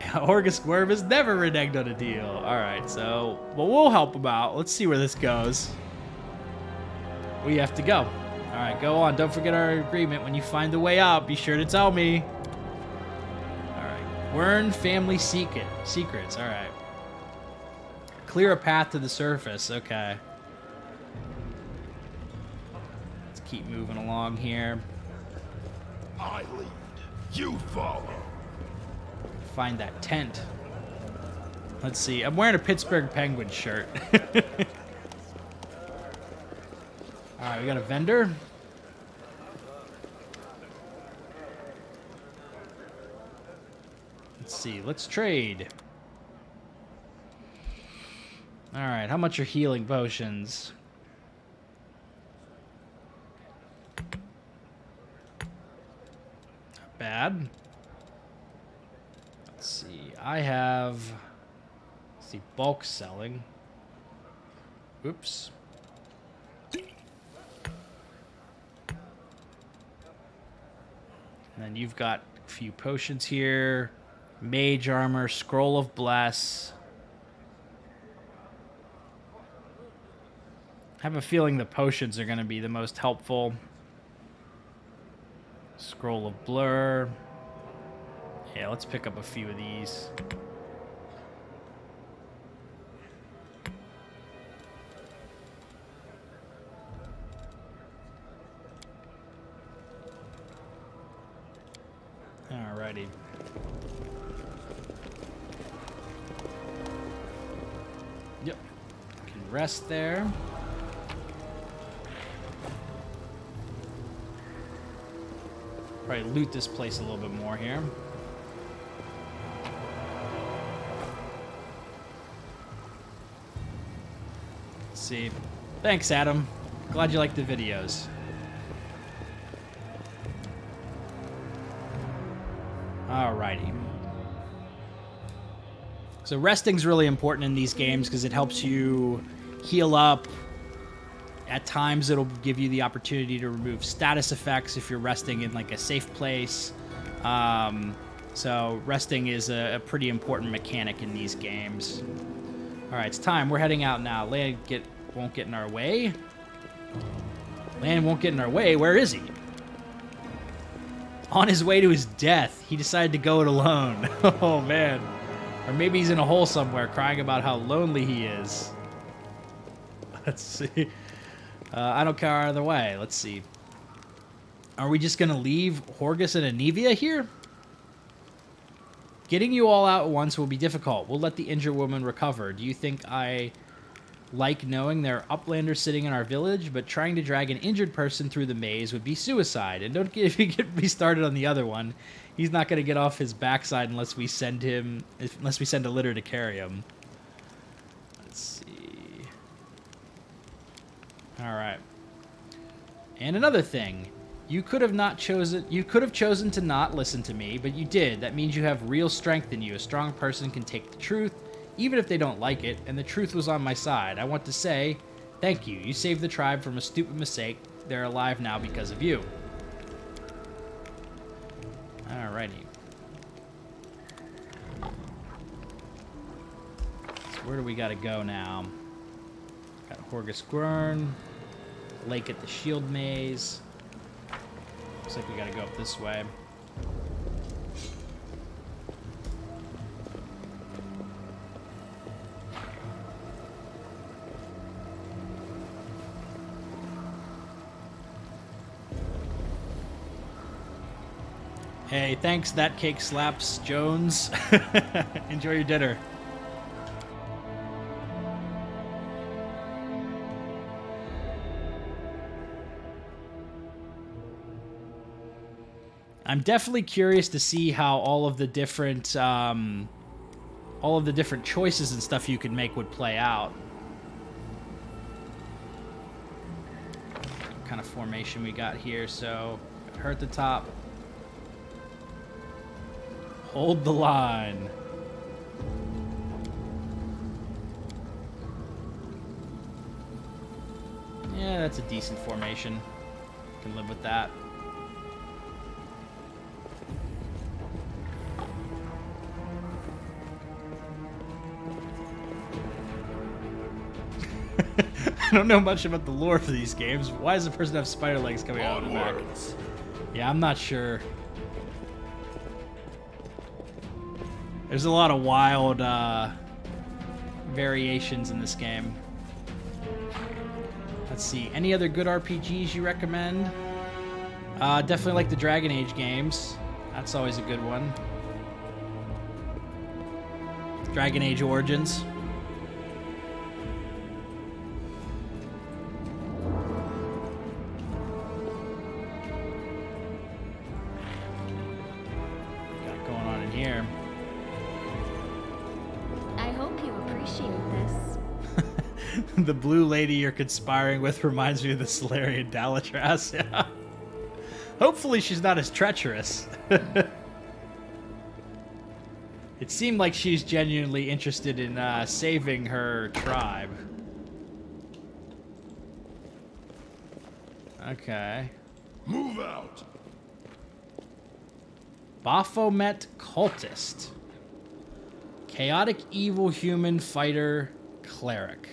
Horgus Gwyrm has never reneged on a deal. Alright, so... Well, we'll help him out. Let's see where this goes. We have to go. Alright, go on. Don't forget our agreement. When you find the way out, be sure to tell me. Alright. Gwyrm family secrets. Alright. Clear a path to the surface. Okay. Let's keep moving along here. I lead. You follow. Find that tent. Let's see. I'm wearing a Pittsburgh Penguins shirt. Alright, we got a vendor. Let's see. Let's trade. Alright, how much are healing potions? Not bad. Let's see. I have... Let's see. Bulk selling. Oops. And then you've got a few potions here. Mage armor. Scroll of Bless. I have a feeling the potions are going to be the most helpful. Scroll of Blur. Yeah, let's pick up a few of these. Alrighty. Yep. Can rest there. Probably loot this place a little bit more here. Let's see. Thanks, Adam. Glad you like the videos. Alrighty. So resting's really important in these games because it helps you heal up. At times, it'll give you the opportunity to remove status effects if you're resting in like a safe place. So resting is a pretty important mechanic in these games. All right, it's time. We're heading out now. Land won't get in our way. Land won't get in our way. Where is he? On his way to his death, he decided to go it alone. Oh, man. Or maybe he's in a hole somewhere crying about how lonely he is. Let's see. I don't care either way. Let's see. Are we just going to leave Horgus and Anivia here? Getting you all out at once will be difficult. We'll let the injured woman recover. Do you think I like knowing there are uplanders sitting in our village, but trying to drag an injured person through the maze would be suicide? And don't get me started on the other one. He's not going to get off his backside unless we send a litter to carry him. Let's see. All right. And another thing. You could have chosen to not listen to me, but you did. That means you have real strength in you. A strong person can take the truth, even if they don't like it, and the truth was on my side. I want to say, thank you. You saved the tribe from a stupid mistake. They're alive now because of you. Alrighty. So where do we gotta go now? Got Horgus Gwern, Lake at the Shield Maze. Looks like we gotta go up this way. Hey, thanks, That Cake Slaps Jones. Enjoy your dinner. I'm definitely curious to see how all of the different choices and stuff you can make would play out. What kind of formation we got here? So, her at the top. Hold the line. Yeah, that's a decent formation. Can live with that. I don't know much about the lore for these games. Why does the person have spider legs coming out of the back? Yeah, I'm not sure. There's a lot of wild variations in this game. Let's see. Any other good RPGs you recommend? Definitely like the Dragon Age games. That's always a good one. Dragon Age Origins. The blue lady you're conspiring with reminds me of the Solarian Dalatras. Yeah. Hopefully she's not as treacherous. It seemed like she's genuinely interested in saving her tribe. Okay. Move out! Baphomet Cultist. Chaotic evil human fighter cleric.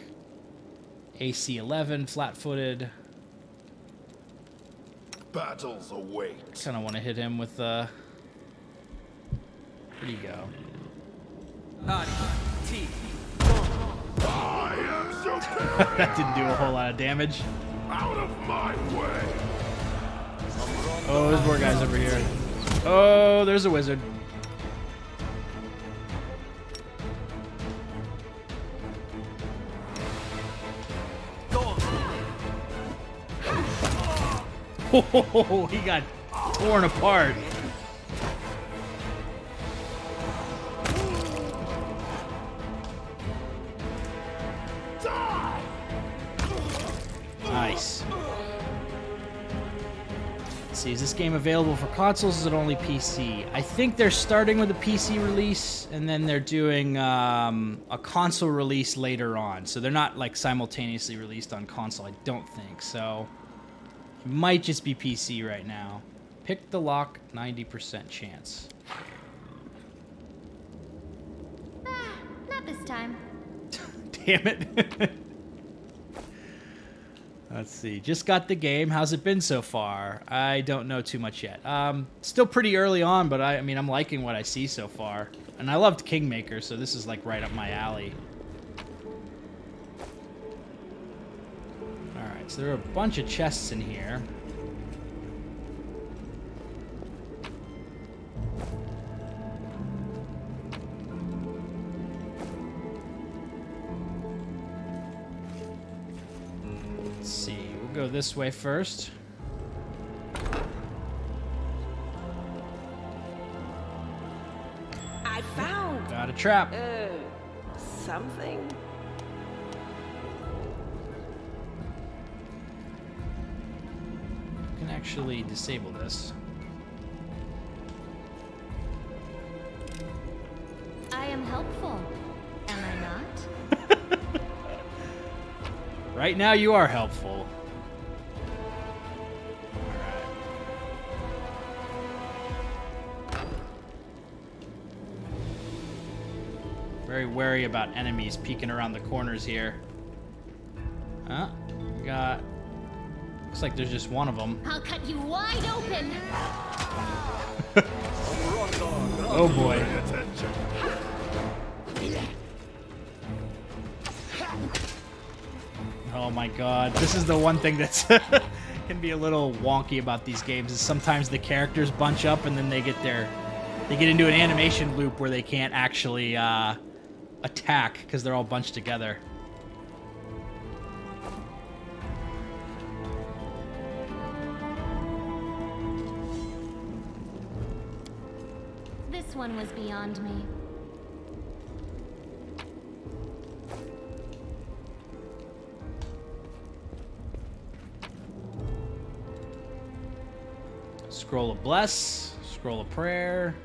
AC 11, flat-footed. Battles await. Kind of want to hit him with where'd he go? I am superior. That didn't do a whole lot of damage. Out of my way. Oh, there's more guys over here. Oh, there's a wizard. Oh, he got torn apart. Nice. Let's see, is this game available for consoles? Is it only PC? I think they're starting with a PC release, and then they're doing a console release later on. So they're not like simultaneously released on console, I don't think. So it might just be PC right now. Pick the lock, 90% chance. this time. Damn it. Let's see. Just got the game. How's it been so far? I don't know too much yet. Still pretty early on, but I mean, I'm liking what I see so far. And I loved Kingmaker, so this is like right up my alley. Alright, so there are a bunch of chests in here. Let's see. We'll go this way first. I found... Got a trap. Something. Can actually disable this. I am helpful. Am I not? Right now you are helpful. Very wary about enemies peeking around the corners here. Huh? Got... Looks like there's just one of them. I'll cut you wide open. Oh boy. Oh my god. This is the one thing that's can be a little wonky about these games is sometimes the characters bunch up and then they get into an animation loop where they can't actually attack because they're all bunched together. This one was beyond me. Scroll of Bless, Scroll of Prayer.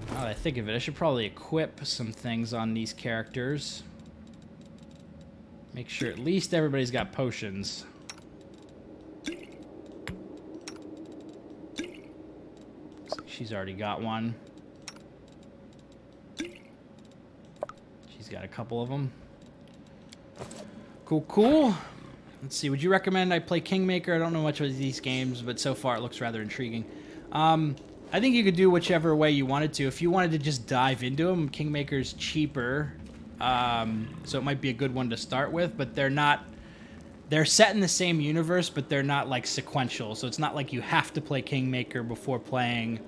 Now that I think of it, I should probably equip some things on these characters. Make sure at least everybody's got potions. Looks like she's already got one. She's got a couple of them. Cool, cool. Let's see, would you recommend I play Kingmaker? I don't know much of these games, but so far it looks rather intriguing. I think you could do whichever way you wanted to. If you wanted to just dive into them, Kingmaker's cheaper, so it might be a good one to start with, but they're not... They're set in the same universe, but they're not, like, sequential, so it's not like you have to play Kingmaker before playing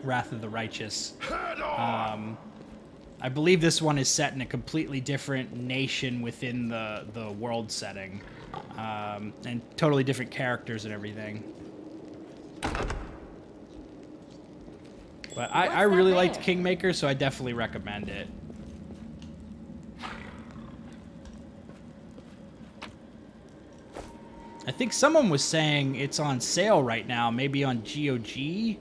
Wrath of the Righteous. I believe this one is set in a completely different nation within the world setting. And totally different characters and everything. But I really liked Kingmaker, so I definitely recommend it. I think someone was saying it's on sale right now, maybe on GOG,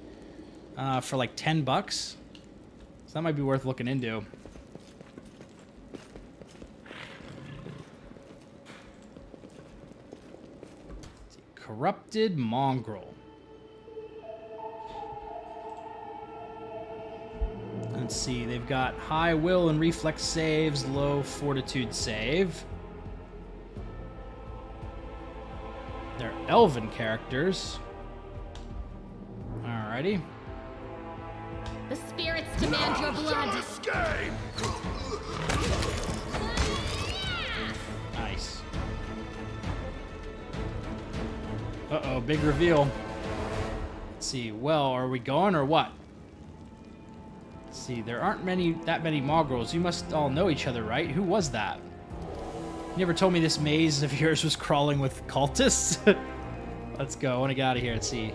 for like $10. So that might be worth looking into. Corrupted Mongrel. Let's see, they've got high will and reflex saves, low fortitude save. They're elven characters. Alrighty. The spirits demand your blood. Nice. Uh-oh, big reveal. Let's see. Well, are we going or what? Let's see. There aren't that many Mongrels. You must all know each other, right? Who was that? You never told me this maze of yours was crawling with cultists. Let's go. I want to get out of here. Let's see.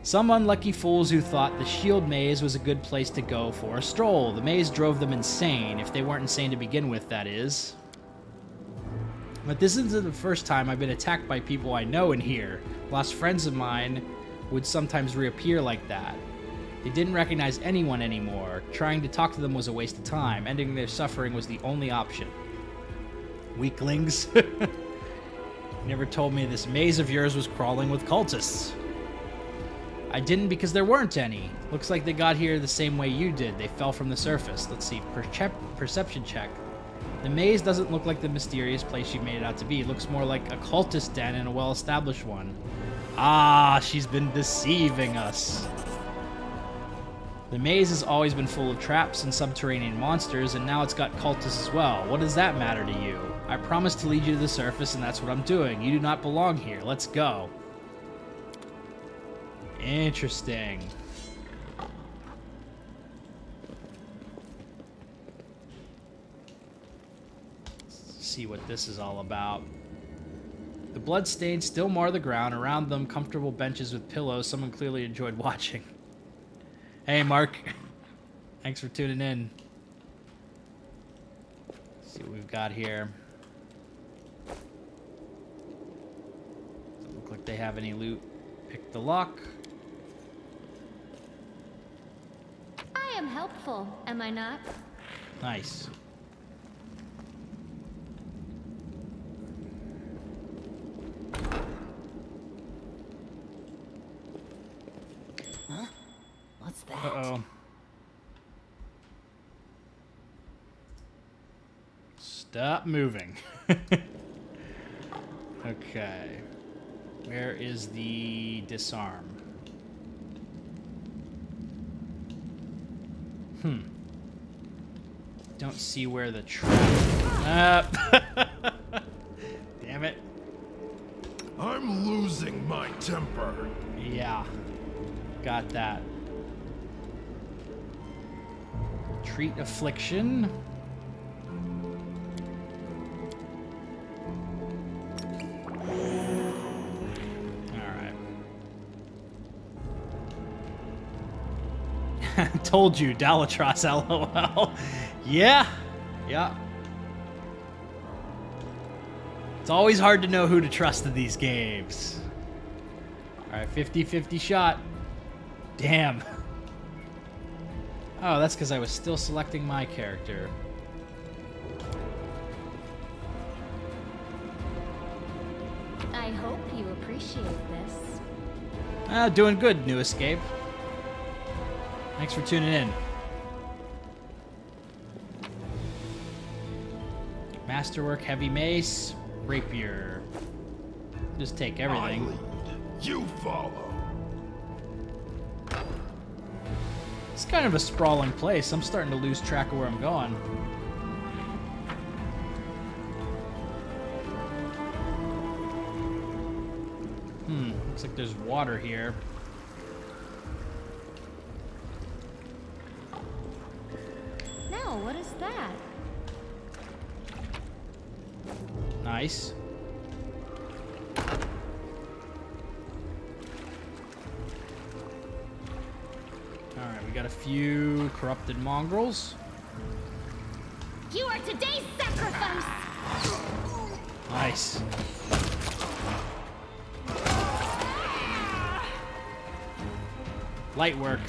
Some unlucky fools who thought the shield maze was a good place to go for a stroll. The maze drove them insane, if they weren't insane to begin with, that is. But this isn't the first time I've been attacked by people I know in here. Lost friends of mine would sometimes reappear like that. They didn't recognize anyone anymore. Trying to talk to them was a waste of time. Ending their suffering was the only option. Weaklings. You never told me this maze of yours was crawling with cultists. I didn't because there weren't any. Looks like they got here the same way you did. They fell from the surface. Let's see. Perception check. The maze doesn't look like the mysterious place you made it out to be. It looks more like a cultist den and a well-established one. Ah, she's been deceiving us. The maze has always been full of traps and subterranean monsters, and now it's got cultists as well. What does that matter to you? I promised to lead you to the surface, and that's what I'm doing. You do not belong here. Let's go. Interesting. Let's see what this is all about. The bloodstains still mar the ground. Around them, comfortable benches with pillows. Someone clearly enjoyed watching. Hey, Mark. Thanks for tuning in. Let's see what we've got here. Doesn't look like they have any loot. Pick the lock. I am helpful, am I not? Nice. Huh? What's that? Uh-oh. Stop moving. Okay. Where is the disarm? Don't see where the trap... Damn it. I'm losing my temper. Yeah. Got that. Treat affliction. Alright. Told you, Dalatros, LOL. Yeah. Yeah. It's always hard to know who to trust in these games. Alright, 50-50 shot. Damn. Oh, that's because I was still selecting my character. I hope you appreciate this. Doing good, New Escape. Thanks for tuning in. Masterwork, heavy mace, rapier. Just take everything. I lead, you follow. It's kind of a sprawling place. I'm starting to lose track of where I'm going. Looks like there's water here. Now, what is that? Nice. Alright, we got a few corrupted mongrels. You are today's sacrifice! Nice. Light work.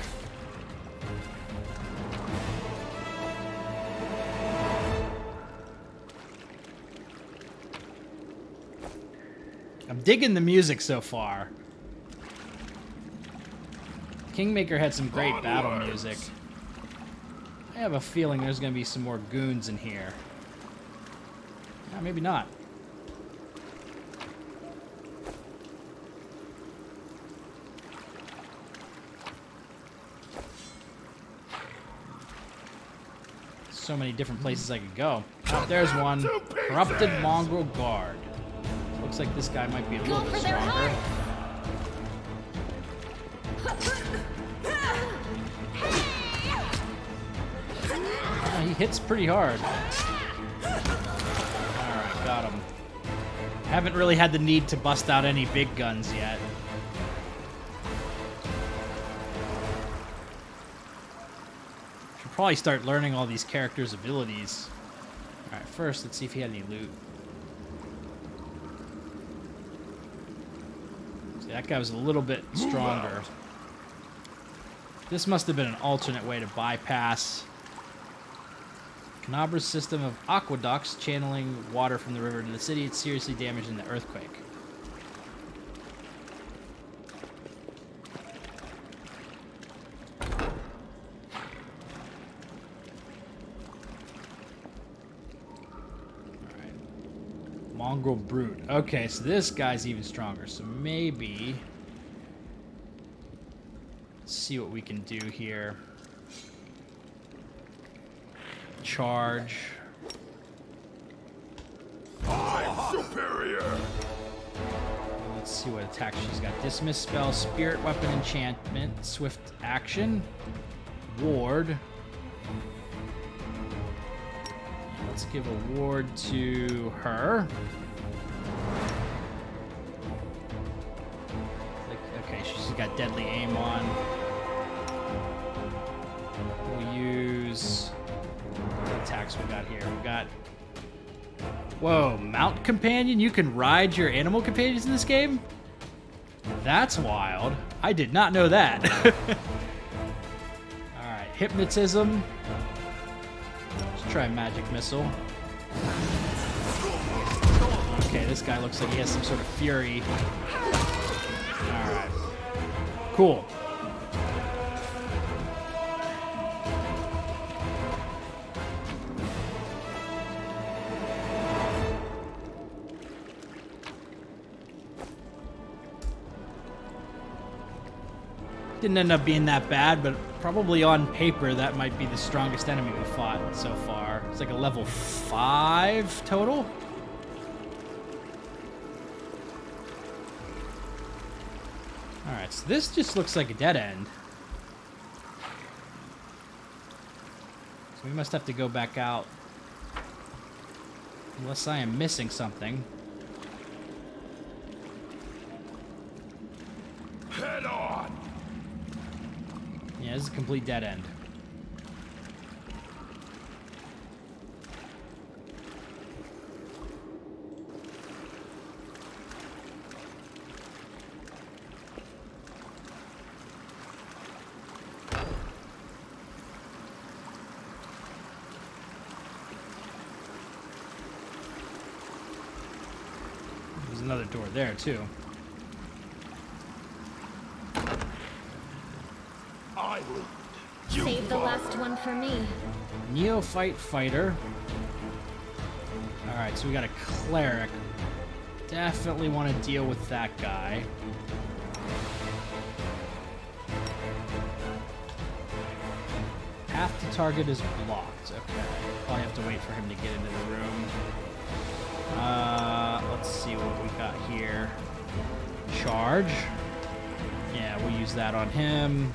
I'm digging the music so far. Kingmaker had some great battle music. I have a feeling there's going to be some more goons in here. Maybe not. So many different places I could go. Oh, there's one. Corrupted Mongrel Guard. Looks like this guy might be a little bit stronger. He hits pretty hard. Alright, got him. Haven't really had the need to bust out any big guns yet. Should probably start learning all these characters' abilities. Alright, first, let's see if he had any loot. See, that guy was a little bit stronger. This must have been an alternate way to bypass Canabra's system of aqueducts channeling water from the river to the city. It's seriously damaged in the earthquake. Mongrel Brute. Okay, so this guy's even stronger. So maybe... Let's see what we can do here. Charge. I'm superior. Let's see what attack she's got. Dismiss spell, spirit weapon enchantment, swift action, ward. Let's give a ward to her. Okay, she's got deadly aim on. We'll use what attacks we got here. We got. Whoa, mount companion? You can ride your animal companions in this game? That's wild. I did not know that. Alright, hypnotism. Let's try magic missile. Okay, this guy looks like he has some sort of fury. Alright. Cool. Didn't end up being that bad, but probably on paper that might be the strongest enemy we fought so far. It's like a level 5 total. Alright, so this just looks like a dead end. So we must have to go back out. Unless I am missing something. Head on. Yeah, this is a complete dead end. There's another door there, too. Save the last one for me. Neophyte fighter. Alright, so we got a cleric. Definitely want to deal with that guy. Path to target is blocked. Okay. Probably have to wait for him to get into the room. Let's see what we got here. Charge. Yeah, we'll use that on him.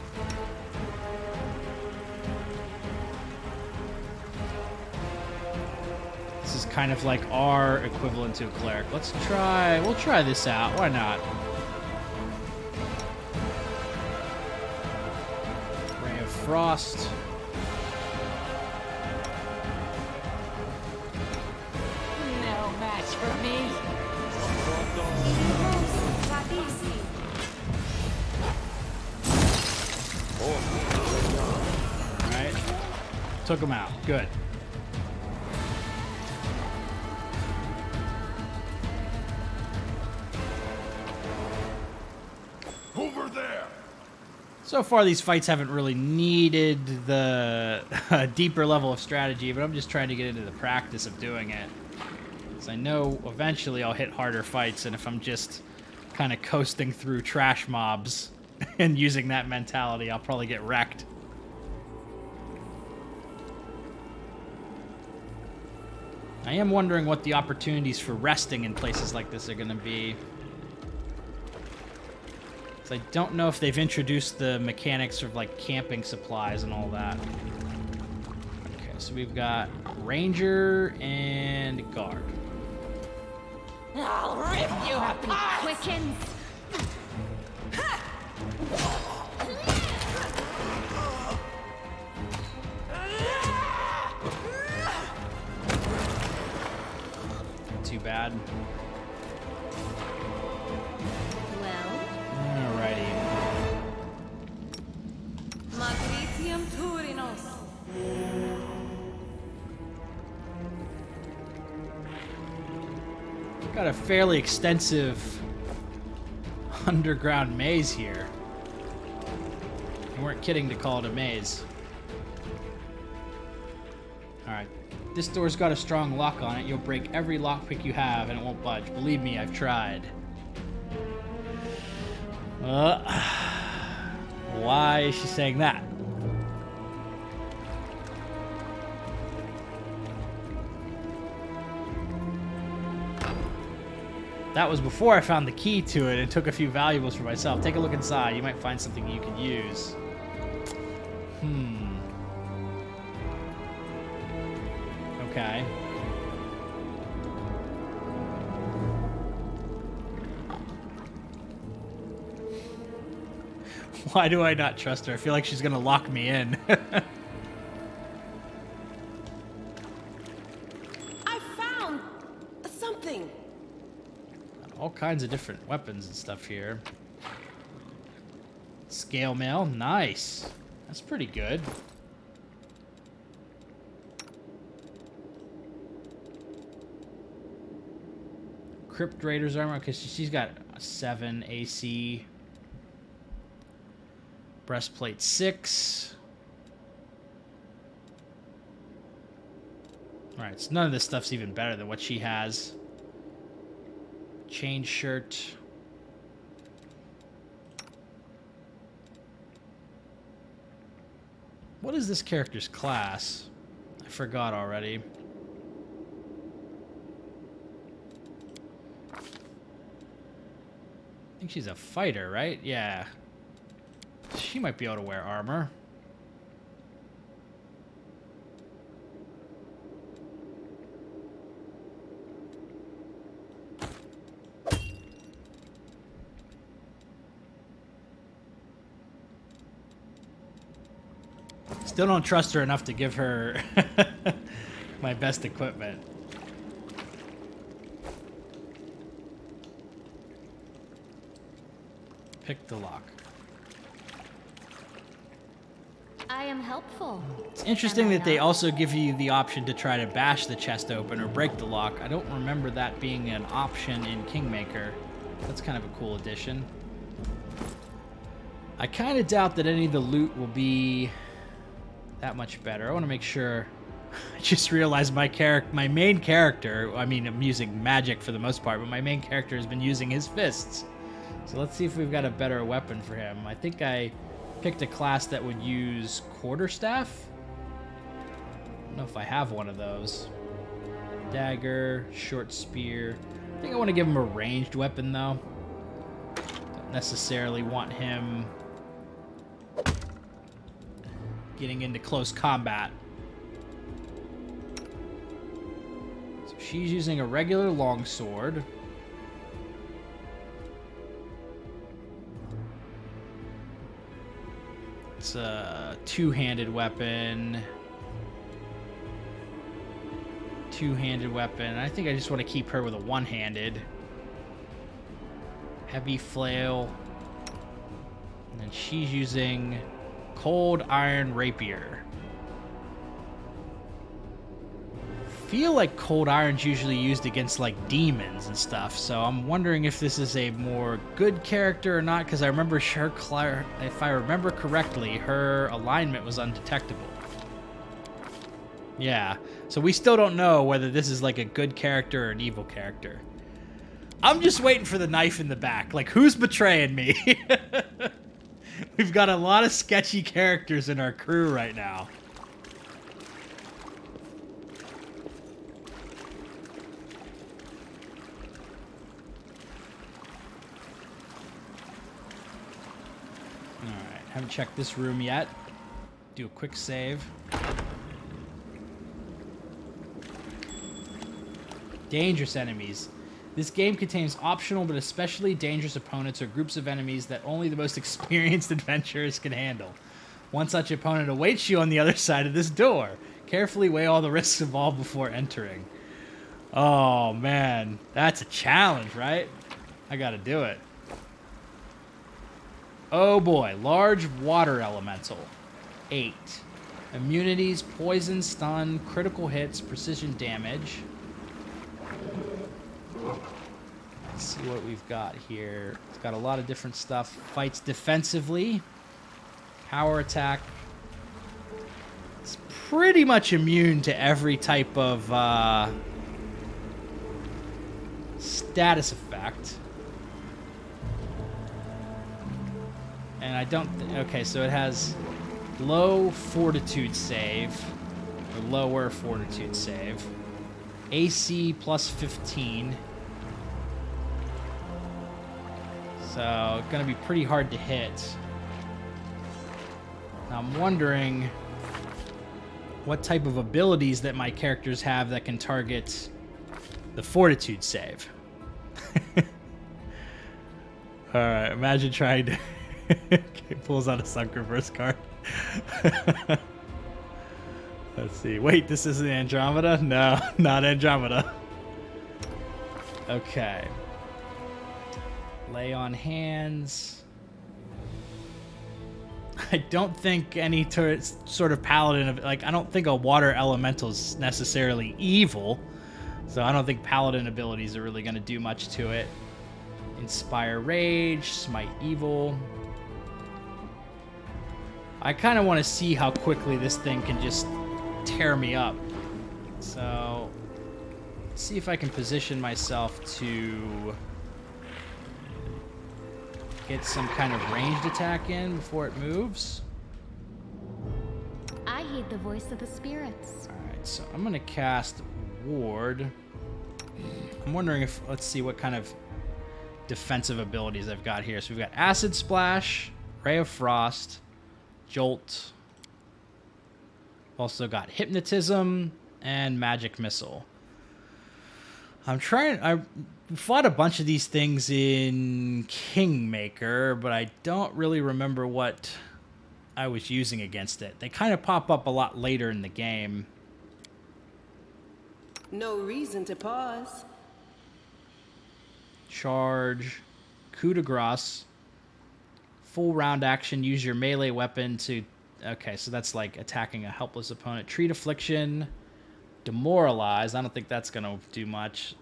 This is kind of like our equivalent to a cleric. We'll try this out. Why not? Ray of Frost. No match for me. Alright. Took him out. Good. Over there. So far, these fights haven't really needed the deeper level of strategy, but I'm just trying to get into the practice of doing it. Because I know eventually I'll hit harder fights, and if I'm just kind of coasting through trash mobs and using that mentality, I'll probably get wrecked. I am wondering what the opportunities for resting in places like this are going to be. I don't know if they've introduced the mechanics of like camping supplies and all that. Okay, so we've got Ranger and Guard. I'll rip you apart. Quickens. Too bad. Alrighty. Magritium Turinos. Got a fairly extensive underground maze here. You weren't kidding to call it a maze. Alright. This door's got a strong lock on it. You'll break every lockpick you have and it won't budge. Believe me, I've tried. Why is she saying that? That was before I found the key to it and took a few valuables for myself. Take a look inside. You might find something you can use. Okay. Why do I not trust her? I feel like she's gonna lock me in. I found something. All kinds of different weapons and stuff here. Scale mail, nice. That's pretty good. Crypt Raider's armor, because she's got 7 AC. Breastplate 6. Alright, so none of this stuff's even better than what she has. Chain shirt. What is this character's class? I forgot already. I think she's a fighter, right? Yeah. She might be able to wear armor. Still don't trust her enough to give her my best equipment. Pick the lock. I am helpful. It's interesting that they also give you the option to try to bash the chest open or break the lock. I don't remember that being an option in Kingmaker. That's kind of a cool addition. I kind of doubt that any of the loot will be that much better. I want to make sure. I just realized my main character, I mean, I'm using magic for the most part, but my main character has been using his fists. So let's see if we've got a better weapon for him. I think I picked a class that would use quarterstaff. I don't know if I have one of those. Dagger, short spear. I think I want to give him a ranged weapon, though. Don't necessarily want him getting into close combat. So she's using a regular longsword. It's a two-handed weapon. Two-handed weapon. I think I just want to keep her with a one-handed. Heavy flail. And then she's using cold iron rapier. Feel like cold iron's usually used against like demons and stuff, so I'm wondering if this is a more good character or not, because I remember her, if I remember correctly, her alignment was undetectable. Yeah, so we still don't know whether this is like a good character or an evil character. I'm just waiting for the knife in the back. Like, who's betraying me? We've got a lot of sketchy characters in our crew right now. Alright, haven't checked this room yet. Do a quick save. Dangerous enemies. This game contains optional but especially dangerous opponents or groups of enemies that only the most experienced adventurers can handle. One such opponent awaits you on the other side of this door. Carefully weigh all the risks involved before entering. Oh man, that's a challenge, right? I gotta do it. Oh boy, large water elemental. 8. Immunities, poison, stun, critical hits, precision damage. Let's see what we've got here. It's got a lot of different stuff. Fights defensively. Power attack. It's pretty much immune to every type of status effect. And I don't... okay, so it has low fortitude save, or lower fortitude save. AC plus 15. So, gonna be pretty hard to hit. Now, I'm wondering what type of abilities that my characters have that can target the fortitude save. Alright, imagine trying to... pulls out a Sunk Reverse card. Let's see. Wait, this isn't Andromeda? No, not Andromeda. Okay. Lay on hands. I don't think any sort of paladin, like, I don't think a water elemental is necessarily evil. So I don't think paladin abilities are really going to do much to it. Inspire Rage, Smite Evil. I kind of want to see how quickly this thing can just tear me up. So, let's see if I can position myself to get some kind of ranged attack in before it moves. I heed the voice of the spirits. Alright, so I'm going to cast Ward. I'm wondering if, let's see what kind of defensive abilities I've got here. So we've got Acid Splash, Ray of Frost, Jolt. Also got Hypnotism and Magic Missile. I fought a bunch of these things in Kingmaker, but I don't really remember what I was using against it. They kind of pop up a lot later in the game. No reason to pause. Charge, Coup de Grace, full round action, use your melee weapon to... okay, so that's like attacking a helpless opponent. Treat Affliction, Demoralize, I don't think that's going to do much.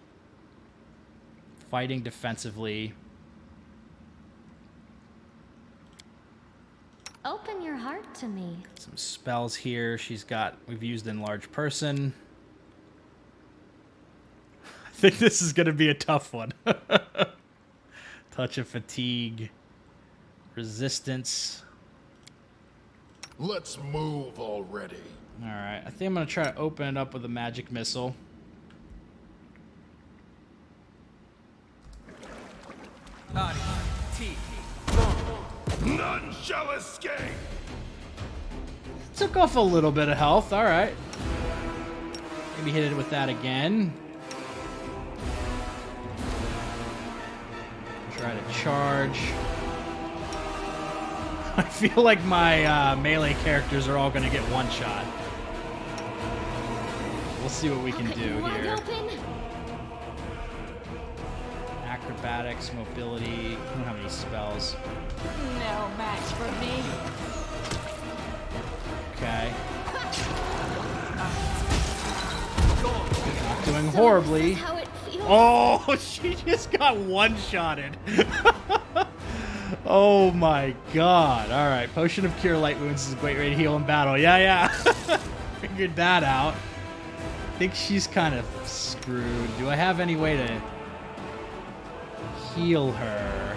Fighting defensively. Open your heart to me. Some spells here we've used Enlarge Person. I think this is going to be a tough one. Touch of Fatigue. Resistance. Let's move already. Alright, I think I'm going to try to open it up with a Magic Missile. None shall escape! Took off a little bit of health, alright. Maybe hit it with that again. Try to charge. I feel like my melee characters are all going to get one shot. We'll see what we can do here. Acrobatics, mobility. I don't have any spells. No match for me. Okay. Not doing horribly. Oh, she just got one-shotted. Oh my god. Alright, Potion of Cure Light Wounds is a great way to heal in battle. Yeah. Figured that out. I think she's kind of screwed. Do I have any way to heal her?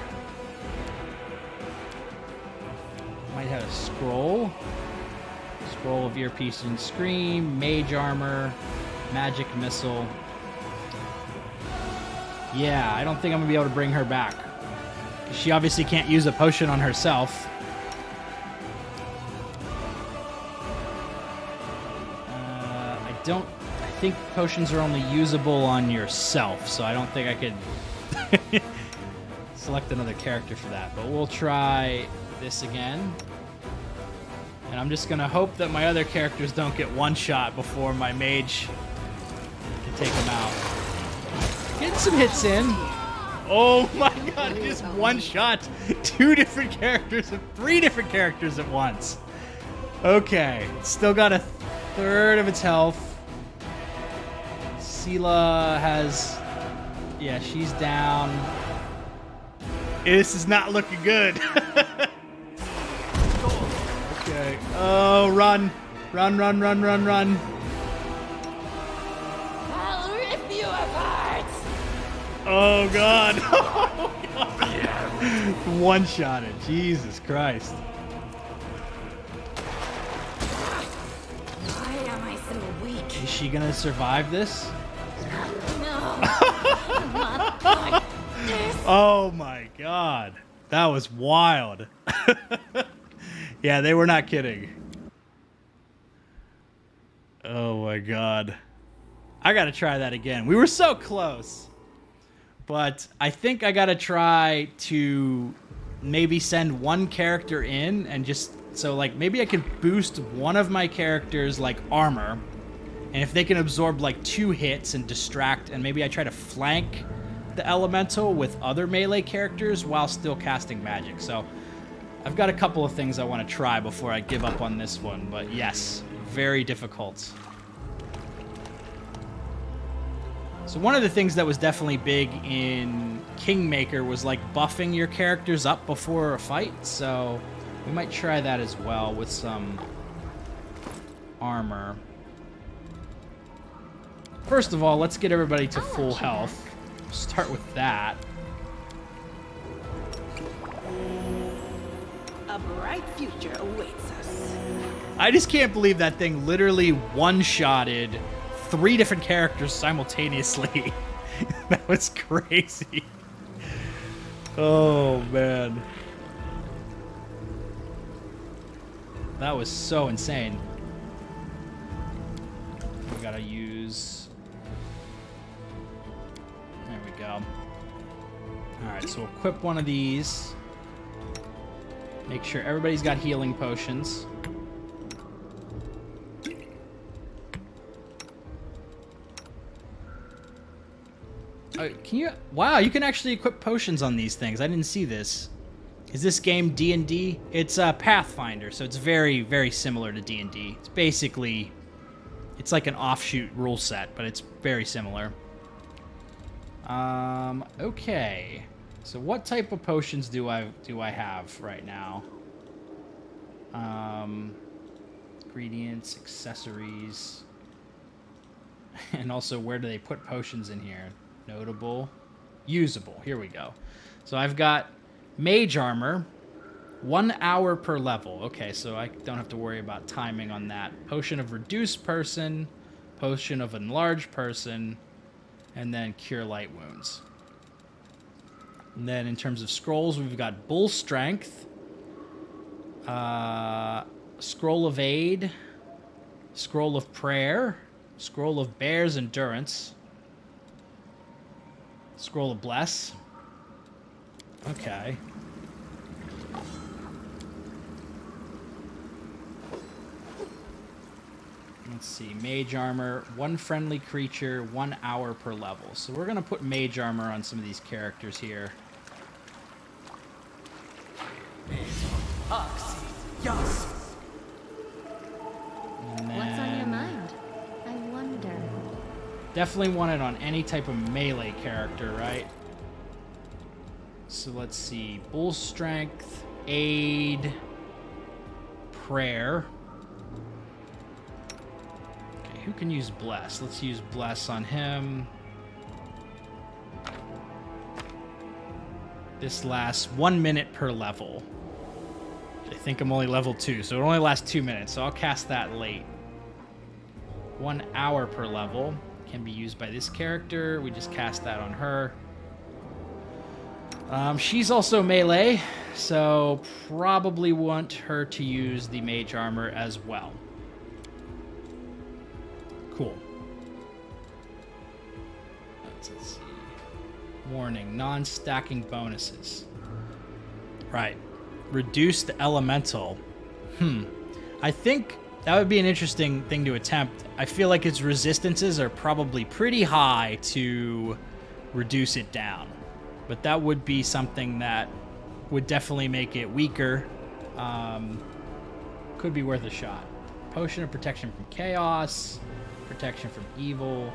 Might have a scroll. Scroll of Earpiece and Scream, Mage Armor, Magic Missile. Yeah, I don't think I'm going to be able to bring her back. She obviously can't use a potion on herself. I think potions are only usable on yourself, so I don't think I could select another character for that. But we'll try this again. And I'm just going to hope that my other characters don't get one shot before my mage can take them out. Getting some hits in. Oh my god, just one shot. 2 different characters and 3 different characters at once. Okay, still got a third of its health. Sela has... yeah, she's down. This is not looking good. Okay. Oh, run. Run, run, run, run, run. I'll rip you apart! Oh, God. Oh, God. One-shotted. Jesus Christ. Why am I so weak? Is she going to survive this? No. Not like this. Oh, my God. That was wild. Yeah, they were not kidding. Oh my God. I gotta try that again. We were so close. But I think I gotta try to maybe send one character in and just... So, like, maybe I could boost one of my characters, like, armor. And if they can absorb, like, 2 hits and distract, and maybe I try to flank the elemental with other melee characters while still casting magic. So, I've got a couple of things I want to try before I give up on this one. But yes, very difficult. So one of the things that was definitely big in Kingmaker was like buffing your characters up before a fight. So we might try that as well with some armor. First of all, let's get everybody to full health. Start with that. A bright future awaits us. I just can't believe that thing literally one-shotted 3 different characters simultaneously. That was crazy. Oh, man. That was so insane. We gotta use... There we go. Alright, so equip one of these. Make sure everybody's got healing potions. Can you... Wow, you can actually equip potions on these things. I didn't see this. Is this game D&D? It's Pathfinder, so it's very, very similar to D&D. It's basically... It's like an offshoot rule set, but it's very similar. Okay. So what type of potions do I have right now? Ingredients, accessories, and also where do they put potions in here? Notable, usable. Here we go. So I've got mage armor, 1 hour per level. Okay, so I don't have to worry about timing on that. Potion of reduced person, potion of enlarged person, and then cure light wounds. And then in terms of scrolls, we've got bull strength, scroll of aid, scroll of prayer, scroll of bear's endurance, scroll of bless. Okay. Let's see, mage armor, 1 friendly creature, 1 hour per level. So we're gonna put mage armor on some of these characters here. What's on your mind? I wonder. Definitely want it on any type of melee character, right? So let's see. Bull strength, aid, prayer. Okay, who can use bless? Let's use bless on him. This lasts 1 minute per level. I think I'm only level 2, so it only lasts 2 minutes, so I'll cast that late. 1 hour per level. Can be used by this character. We just cast that on her. She's also melee, so probably want her to use the mage armor as well. Cool. Let's see. Warning, non-stacking bonuses. Right. Reduce the elemental. I think that would be an interesting thing to attempt. I feel like its resistances are probably pretty high to reduce it down. But that would be something that would definitely make it weaker. Could be worth a shot. Potion of protection from chaos. Protection from evil.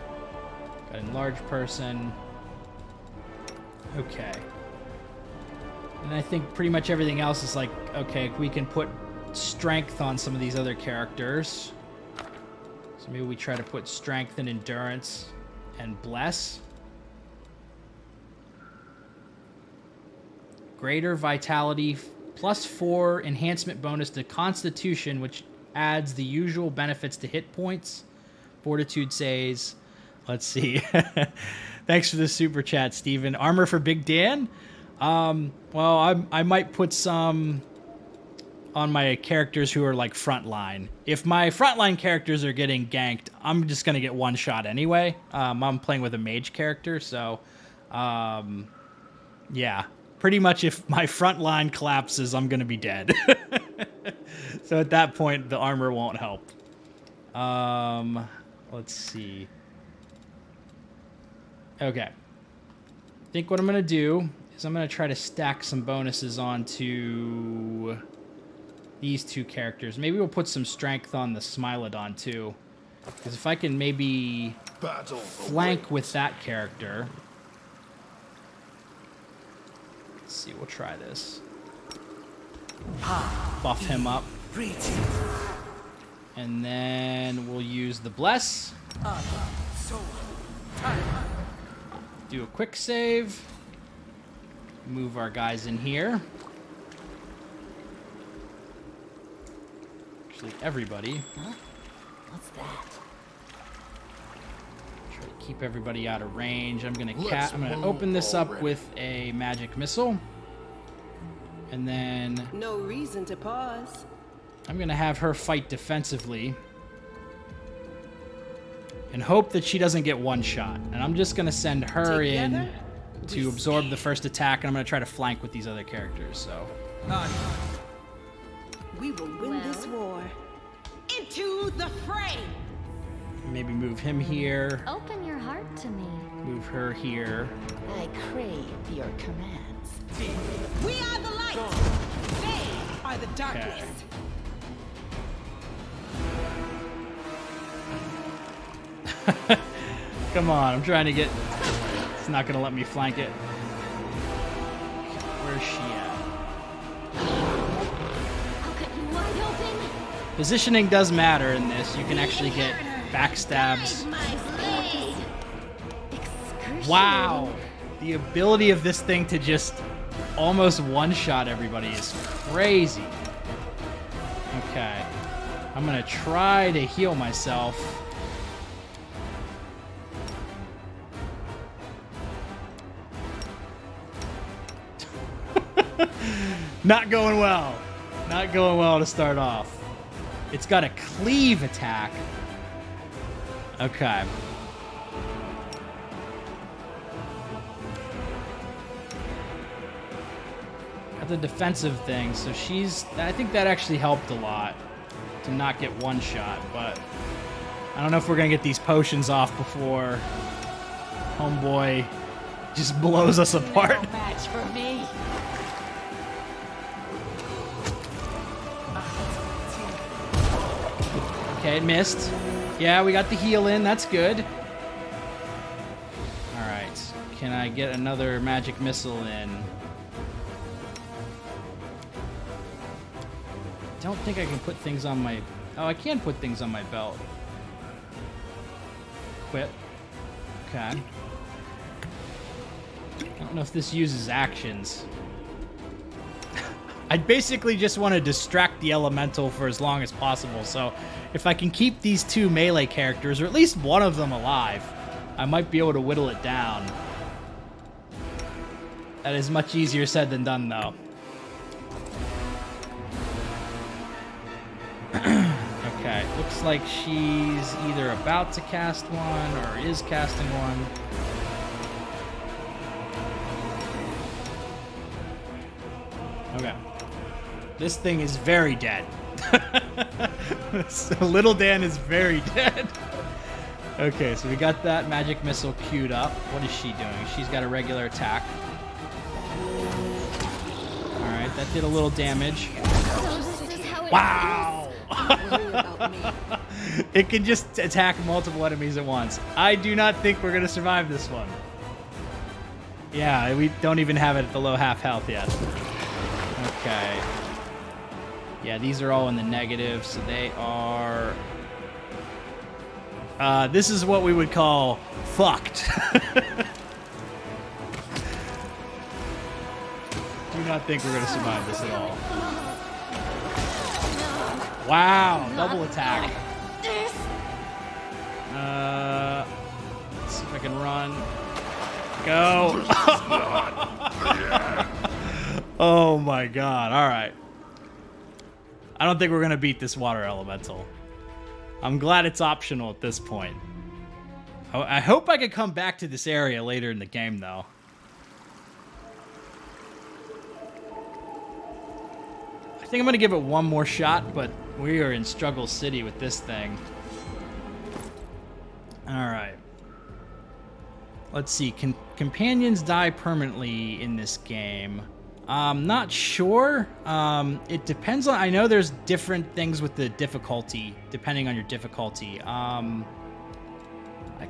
Got enlarged person. Okay. And I think pretty much everything else is like, okay, we can put strength on some of these other characters. So maybe we try to put strength and endurance and bless. Greater vitality +4 enhancement bonus to constitution, which adds the usual benefits to hit points. Fortitude saves. Let's see. Thanks for the super chat, Steven. Armor for Big Dan? Well, I might put some on my characters who are like frontline. If my frontline characters are getting ganked, I'm just gonna get one shot anyway. I'm playing with a mage character, so yeah, pretty much if my frontline collapses, I'm gonna be dead. So at that point, the armor won't help. Let's see. Okay. I think what I'm gonna do is I'm gonna try to stack some bonuses onto these two characters. Maybe we'll put some strength on the Smilodon too. Because if I can maybe flank with that character. Let's see, we'll try this. Buff him up. And then we'll use the Bless. Do a quick save. Move our guys in here. Actually, everybody. Huh? What's that? Try to keep everybody out of range. I'm gonna open this up with a magic missile. And then No reason to pause. I'm gonna have her fight defensively. And hope that she doesn't get one shot. And I'm just gonna send her in to absorb the first attack, and I'm gonna try to flank with these other characters, so. We will win this war. Into the fray! Maybe move him here. Open your heart to me. Move her here. I crave your commands. We are the light! They are the darkness! Okay. Come on, I'm trying to get... It's not gonna let me flank it. Where's she at? Positioning does matter in this. You can actually get backstabs. Wow! The ability of this thing to just almost one-shot everybody is crazy. Okay. I'm gonna try to heal myself. Not going well. Not going well to start off. It's got a cleave attack. Okay. Got the defensive thing, so I think that actually helped a lot to not get one shot, but I don't know if we're gonna get these potions off before homeboy just blows us apart. No match for me. Okay, it missed. Yeah, we got the heal in. That's good. Alright. Can I get another magic missile in? Don't think I can put things on my... Oh, I can put things on my belt. Quit. Okay. I don't know if this uses actions. I basically just want to distract the elemental for as long as possible, so if I can keep these two melee characters, or at least one of them alive, I might be able to whittle it down. That is much easier said than done, though. Okay, looks like she's either about to cast one or is casting one. Okay. This thing is very dead. So Little Dan is very dead. Okay, so we got that magic missile queued up. What is she doing? She's got a regular attack. Alright, that did a little damage. Wow! It can just attack multiple enemies at once. I do not think we're going to survive this one. Yeah, we don't even have it at the low half health yet. Okay. Yeah, these are all in the negative, so they are This is what we would call fucked. Do not think we're going to survive this at all. Wow, double attack. Let's see if I can run. Go. Oh my god. All right. I don't think we're going to beat this water elemental. I'm glad it's optional at this point. I hope I can come back to this area later in the game, though. I think I'm going to give it one more shot, but we are in Struggle City with this thing. Alright. Let's see. Can companions die permanently in this game? Not sure. It depends on... I know there's different things with the difficulty, depending on your difficulty. I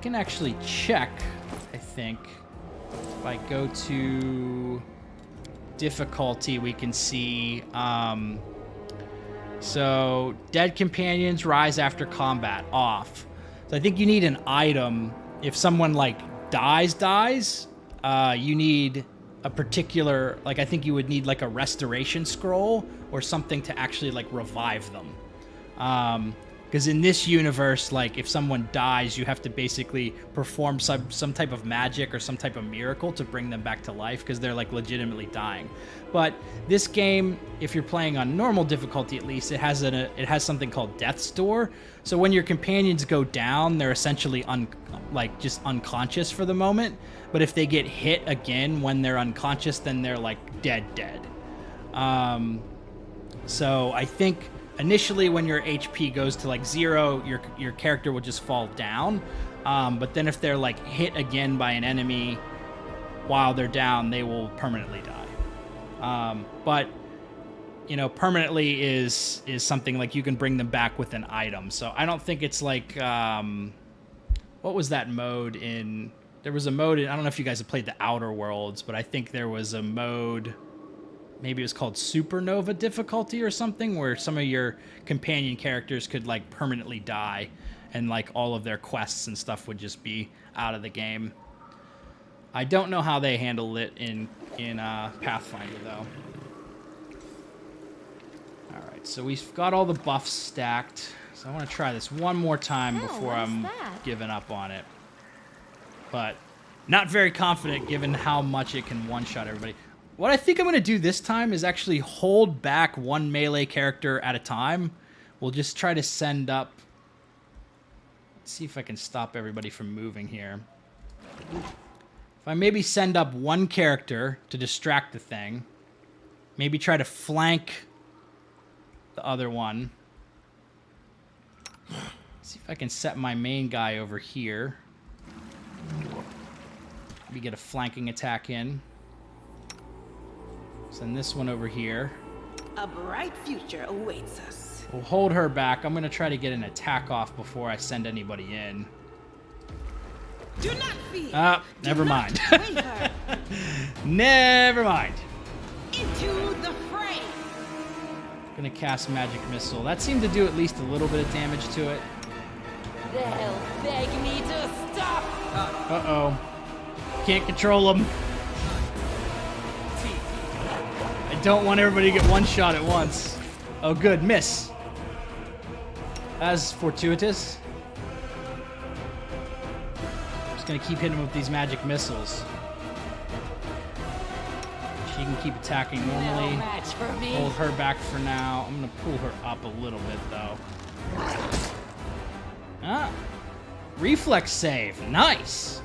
can actually check, I think. If I go to difficulty, we can see... so, dead companions rise after combat. Off. So I think you need an item. If someone, like, dies, you need... a particular, like, I think you would need like a restoration scroll or something to actually like revive them. Because in this universe, like, if someone dies, you have to basically perform some type of magic or some type of miracle to bring them back to life because they're like legitimately dying. But this game, if you're playing on normal difficulty at least, it has something called Death's Door. So when your companions go down, they're essentially just unconscious for the moment. But if they get hit again when they're unconscious, then they're like dead. So I think initially when your HP goes to like 0, your character will just fall down. But then if they're like hit again by an enemy while they're down, they will permanently die. But you know, permanently is something like you can bring them back with an item. So I don't think it's like what was that mode in? There was a mode in, I don't know if you guys have played the Outer Worlds, but I think there was a mode, maybe it was called Supernova difficulty or something, where some of your companion characters could like permanently die and like all of their quests and stuff would just be out of the game. I don't know how they handle it in Pathfinder though. Alright, so we've got all the buffs stacked. So I want to try this one more time before I'm giving up on it. But not very confident given how much it can one-shot everybody. What I think I'm going to do this time is actually hold back one melee character at a time. We'll just try to send up... Let's see if I can stop everybody from moving here. If I maybe send up one character to distract the thing. Maybe try to flank the other one. Let's see if I can set my main guy over here. Maybe get a flanking attack in. Send this one over here. A bright future awaits us. We'll hold her back. I'm going to try to get an attack off before I send anybody in. Do not fear. Never mind. Never mind. Into the fray. Gonna cast Magic Missile. That seemed to do at least a little bit of damage to it. They'll beg me to stop. Uh-oh. Can't control them. I don't want everybody to get one shot at once. Oh, good. Miss. That's fortuitous. Just gonna keep hitting him with these magic missiles. She can keep attacking normally. No match for me. Hold her back for now. I'm gonna pull her up a little bit, though. Ah. Reflex save. Nice.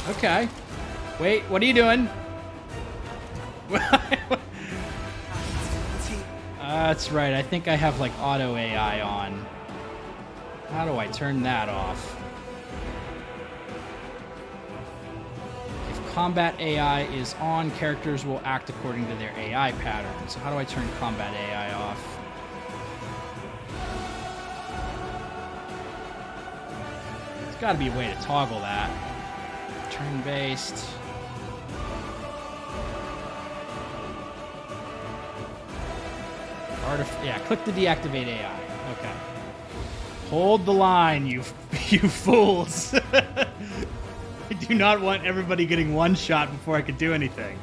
Okay. Wait, what are you doing? That's right. I think I have like auto AI on. How do I turn that off? If combat AI is on, characters will act according to their AI pattern. So how do I turn combat AI off? There's got to be a way to toggle that. Turn-based. Yeah, click to deactivate AI. Okay. Hold the line, you You fools! I do not want everybody getting one shot before I can do anything.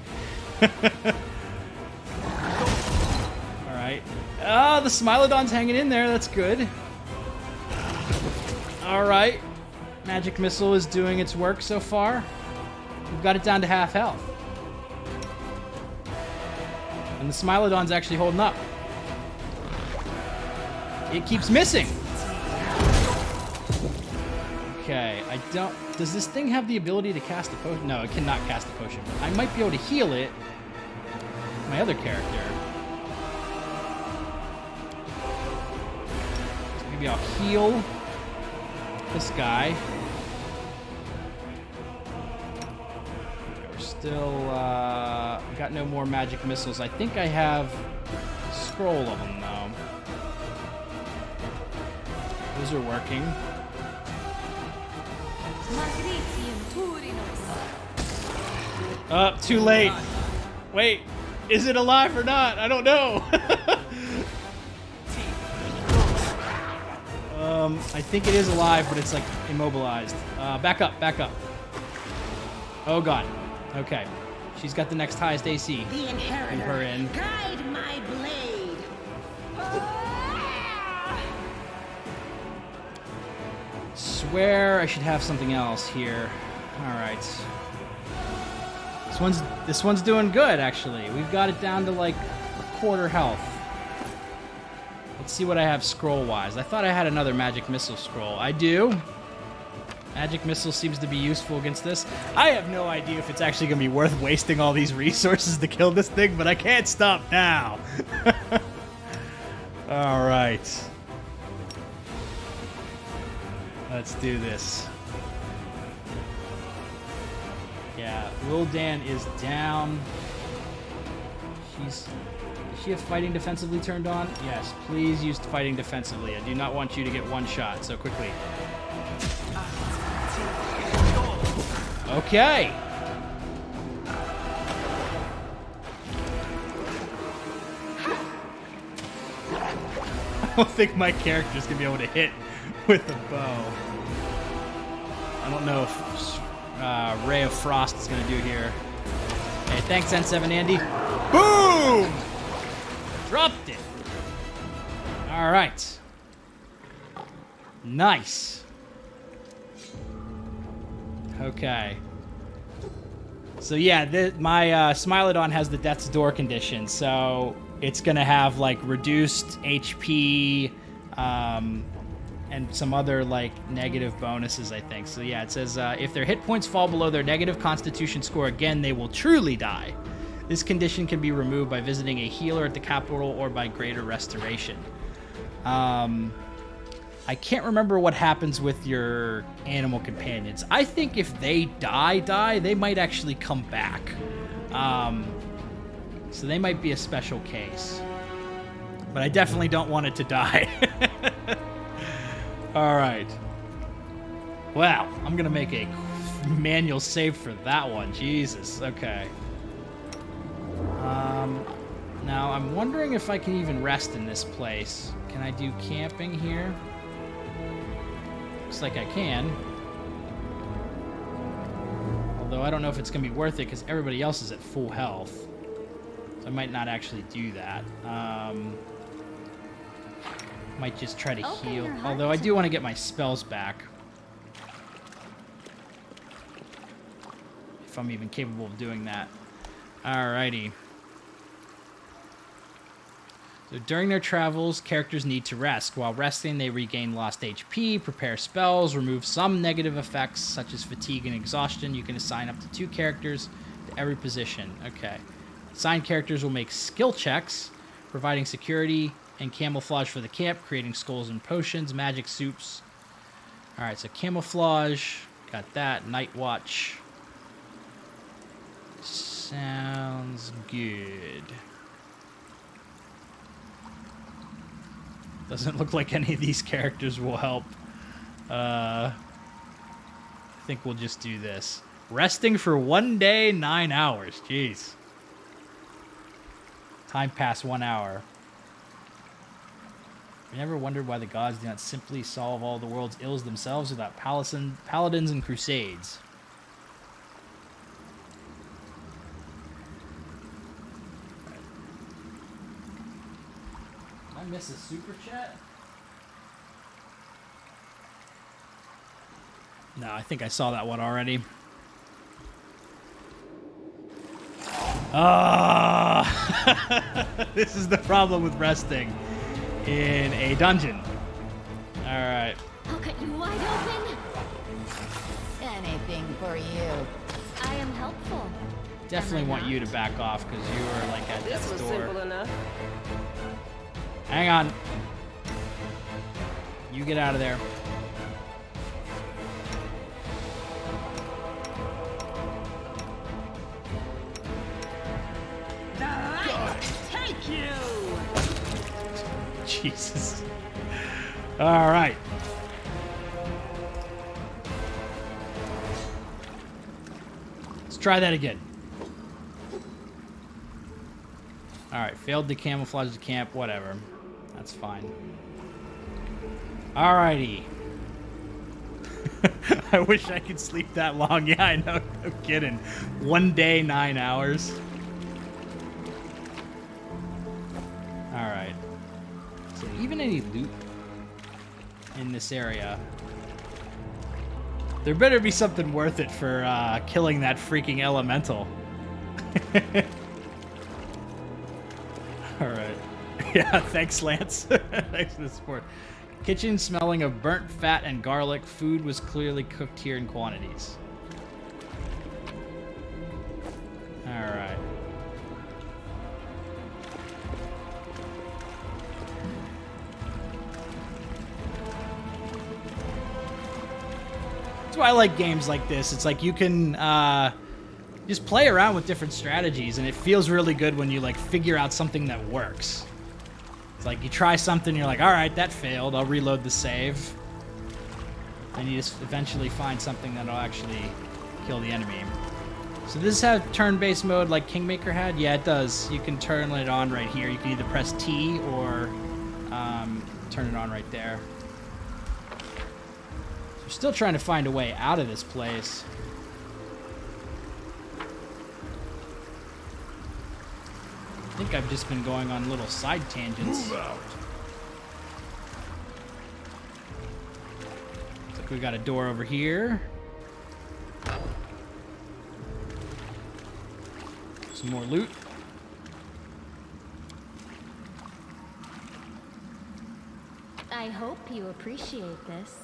Alright. Ah, the Smilodon's hanging in there. That's good. Alright. Magic Missile is doing its work so far. We've got it down to half health. And the Smilodon's actually holding up. It keeps missing. Okay, I don't... Does this thing have the ability to cast a potion? No, it cannot cast a potion. I might be able to heal it. My other character. So maybe I'll heal this guy. We're still... we got no more magic missiles. I think I have a scroll of them, though. Those are working. Too late. Wait, is it alive or not? I don't know. I think it is alive, but it's like immobilized. Back up, back up. Oh god. Okay. She's got the next highest AC. The inheritor. Her in. Guide my blade. Swear I should have something else here. Alright. This one's doing good, actually. We've got it down to like a quarter health. Let's see what I have scroll-wise. I thought I had another magic missile scroll. I do. Magic missile seems to be useful against this. I have no idea if it's actually going to be worth wasting all these resources to kill this thing, but I can't stop now. Alright. Let's do this. Yeah, Wildan is down. Is she have fighting defensively turned on? Yes, please use fighting defensively. I do not want you to get one shot so quickly. Okay. I don't think my character's gonna be able to hit with a bow. I don't know if Ray of Frost is gonna do here. Hey, thanks, N7 Andy. Boom! Dropped it. All right. Nice. Okay. So yeah, my Smilodon has the Death's Door condition, so it's gonna have like reduced HP, and some other like negative bonuses, I think. So yeah, it says if their hit points fall below their negative Constitution score again, they will truly die. This condition can be removed by visiting a healer at the capital or by greater restoration. I can't remember what happens with your animal companions. I think if they die, they might actually come back. So they might be a special case. But I definitely don't want it to die. Alright. Well, I'm going to make a manual save for that one. Jesus. Okay. Now, I'm wondering if I can even rest in this place. Can I do camping here? Looks like I can. Although I don't know if it's going to be worth it because everybody else is at full health. So I might not actually do that. Might just try to heal. Although I do want to get my spells back. If I'm even capable of doing that. Alrighty. So during their travels, characters need to rest. While resting, they regain lost HP, prepare spells, remove some negative effects, such as fatigue and exhaustion. You can assign up to 2 characters to every position. Okay. Assigned characters will make skill checks, providing security and camouflage for the camp, creating skulls and potions, magic suits. Alright, so camouflage. Got that. Night watch. Sounds good. Doesn't look like any of these characters will help. I think we'll just do this. Resting for 1 day, 9 hours. Jeez. Time past 1 hour. I never wondered why the gods do not simply solve all the world's ills themselves without paladins and crusades. Did I miss a super chat? No, I think I saw that one already. Ah! This is the problem with resting in a dungeon. Alright. I'll cut you wide open. Anything for you. I am helpful. Definitely want you to back off because you are like at This death's was door. simple enough. Hang on. You get out of there. Take you! Jesus. All right. Let's try that again. All right, failed to camouflage the camp, whatever. That's fine. All righty. I wish I could sleep that long. Yeah, I know. No kidding. 1 day, 9 hours. All right. So even any loot in this area, there better be something worth it for killing that freaking elemental. All right. Yeah, thanks, Lance. Thanks for the support. Kitchen smelling of burnt fat and garlic. Food was clearly cooked here in quantities. All right. That's why I like games like this. It's like you can just play around with different strategies, and it feels really good when you like figure out something that works. It's like you try something, you're like, all right, that failed. I'll reload the save. And you just eventually find something that'll actually kill the enemy. So does this have turn-based mode like Kingmaker had? Yeah, it does. You can turn it on right here. You can either press T or turn it on right there. We're still trying to find a way out of this place. I think I've just been going on little side tangents. Move out. Looks like we got a door over here. Some more loot. I hope you appreciate this.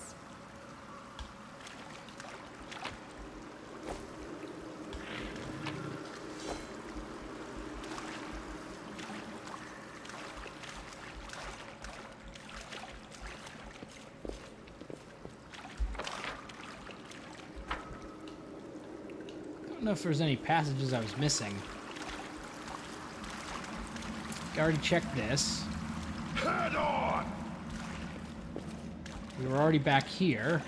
I don't know if there's any passages I was missing. I already checked this. Head on! We were already back here.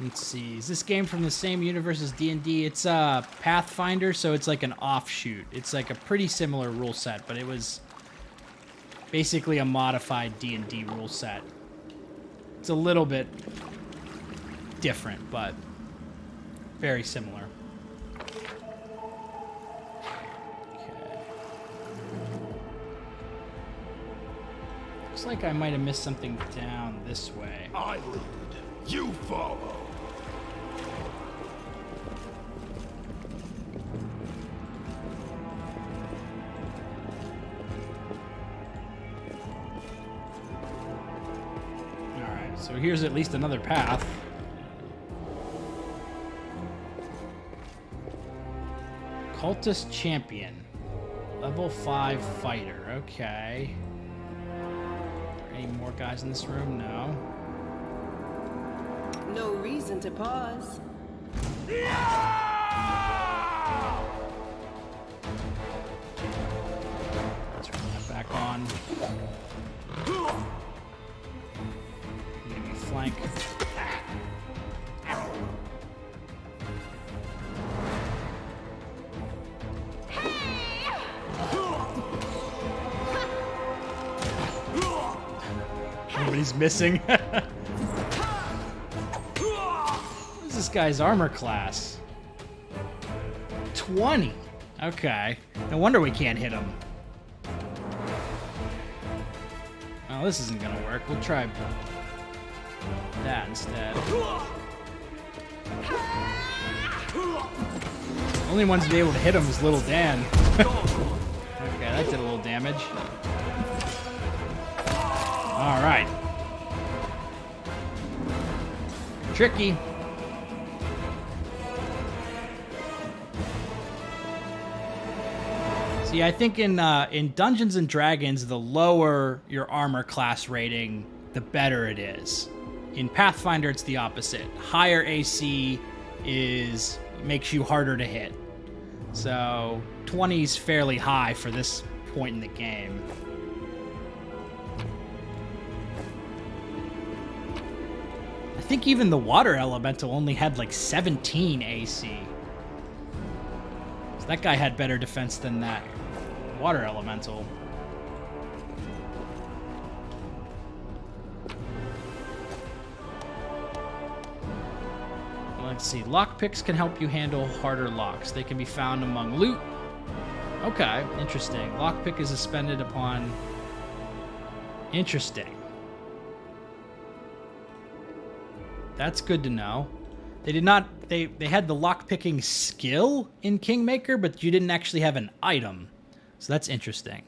Let's see. Is this game from the same universe as D&D? It's Pathfinder, so it's like an offshoot. It's like a pretty similar rule set, but it was basically a modified D&D rule set. It's a little bit different, but very similar. Okay. Looks like I might have missed something down this way. I lead. You follow. Alright, so here's at least another path. Cultist Champion. Level 5 fighter. Okay. Are there any more guys in this room? No. No reason to pause. Turn that back on. Give me flank. he's missing. What is this guy's armor class? 20. Okay. No wonder we can't hit him. Oh, this isn't gonna work. We'll try that instead. Only ones to be able to hit him is Little Dan. Okay, that did a little damage. All right. Tricky. See, I think in Dungeons and Dragons, the lower your armor class rating, the better it is. In Pathfinder, it's the opposite. Higher AC makes you harder to hit. So 20 is fairly high for this point in the game. I think even the water elemental only had like 17 AC. So that guy had better defense than that water elemental. Let's see. Lockpicks can help you handle harder locks. They can be found among loot. Okay, interesting. Lockpick is suspended upon... Interesting. That's good to know. They did not... They had the lockpicking skill in Kingmaker, but you didn't actually have an item. So that's interesting.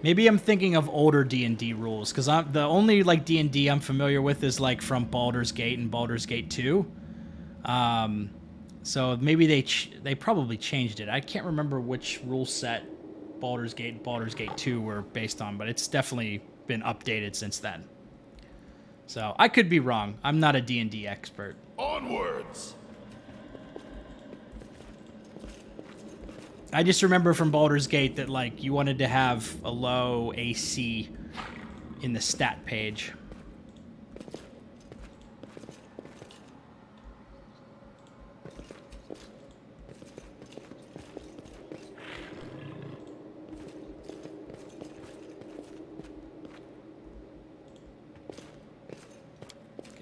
Maybe I'm thinking of older D&D rules, because the only like D&D I'm familiar with is like from Baldur's Gate and Baldur's Gate 2. So maybe they probably changed it. I can't remember which rule set Baldur's Gate and Baldur's Gate 2 were based on, but it's definitely been updated since then. So I could be wrong. I'm not a D&D expert. Onwards! I just remember from Baldur's Gate that, like, you wanted to have a low AC in the stat page.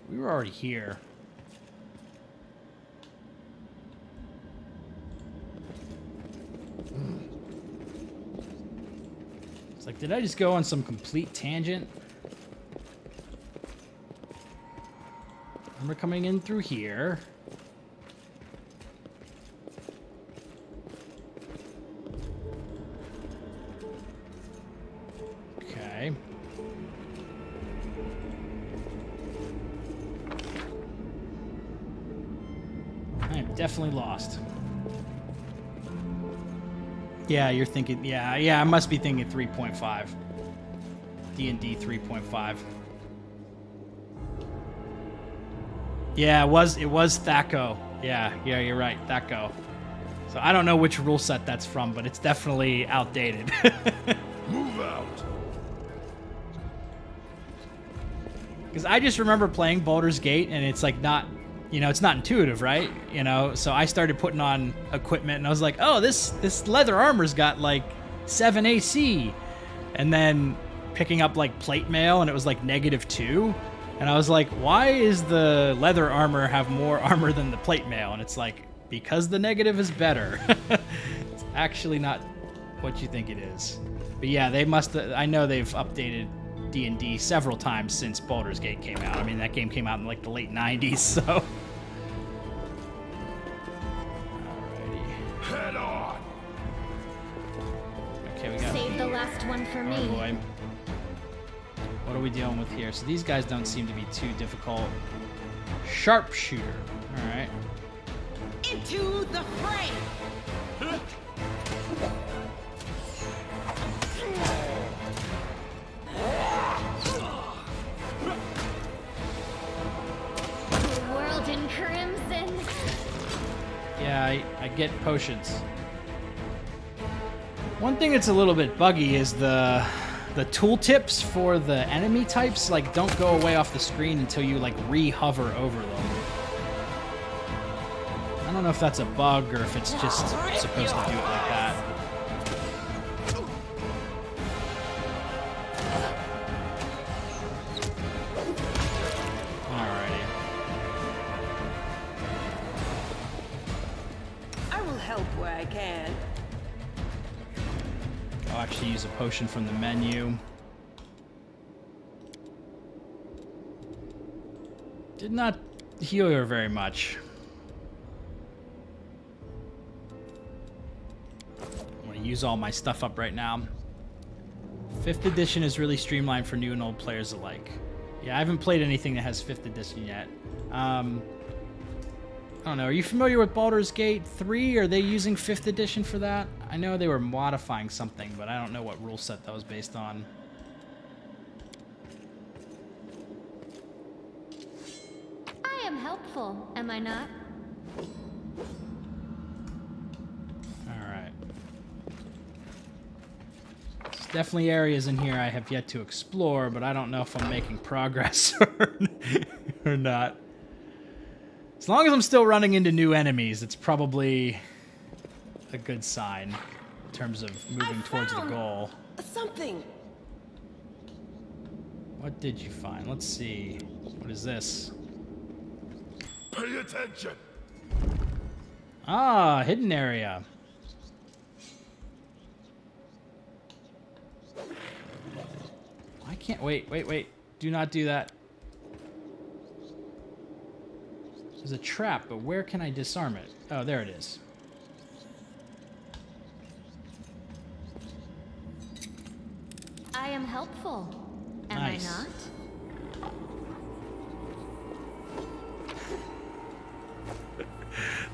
We were already here. It's like, did I just go on some complete tangent? And we're coming in through here. Okay. I am definitely lost. Yeah, you're thinking, yeah, I must be thinking 3.5. D&D 3.5. Yeah, it was Thaco. Yeah, you're right, Thaco. So I don't know which rule set that's from, but it's definitely outdated. Move out. Because I just remember playing Baldur's Gate, and it's like not, it's not intuitive, right? So I started putting on equipment, and I was like, oh, this leather armor's got like 7 AC, and then picking up like plate mail, and it was like -2, and I was like, why is the leather armor have more armor than the plate mail? And it's like, because the negative is better. It's actually not what you think it is. But yeah, they must. I know they've updated D&D several times since Baldur's Gate came out. I mean, that game came out in like the late 90s, so. Alrighty. Head on. Okay, we got. Save the last one for me. Oh boy. What are we dealing with here? So these guys don't seem to be too difficult. Sharpshooter. All right. Into the fray! The world in crimson. Yeah, I get potions. One thing that's a little bit buggy is the tooltips for the enemy types like don't go away off the screen until you like re-hover over them. I don't know if that's a bug or if it's just supposed to do it like that. Alrighty. I will help where I can. I'll actually use a potion from the menu. Did not heal her very much. I'm going to use all my stuff up right now. 5th edition is really streamlined for new and old players alike. Yeah, I haven't played anything that has 5th edition yet. I don't know. Are you familiar with Baldur's Gate 3? Are they using 5th edition for that? I know they were modifying something, but I don't know what rule set that was based on. I am helpful, am I not? Alright. There's definitely areas in here I have yet to explore, but I don't know if I'm making progress or not. As long as I'm still running into new enemies, it's probably a good sign in terms of moving towards the goal. Something. What did you find? Let's see. What is this? Pay attention. Ah, hidden area. I can't wait. Do not do that. There's a trap, but where can I disarm it? Oh, there it is. I am helpful, am Nice. I not?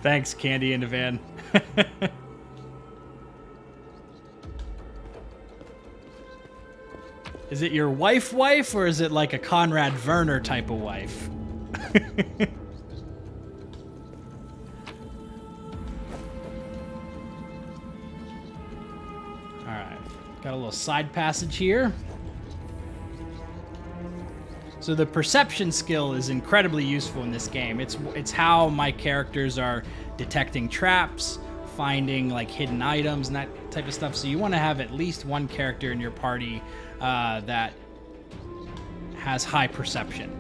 Thanks, Candy in the van. Is it your wife, or is it like a Conrad Werner type of wife? Alright, got a little side passage here. So the perception skill is incredibly useful in this game. It's how my characters are detecting traps, finding like hidden items and that type of stuff. So you want to have at least one character in your party that has high perception.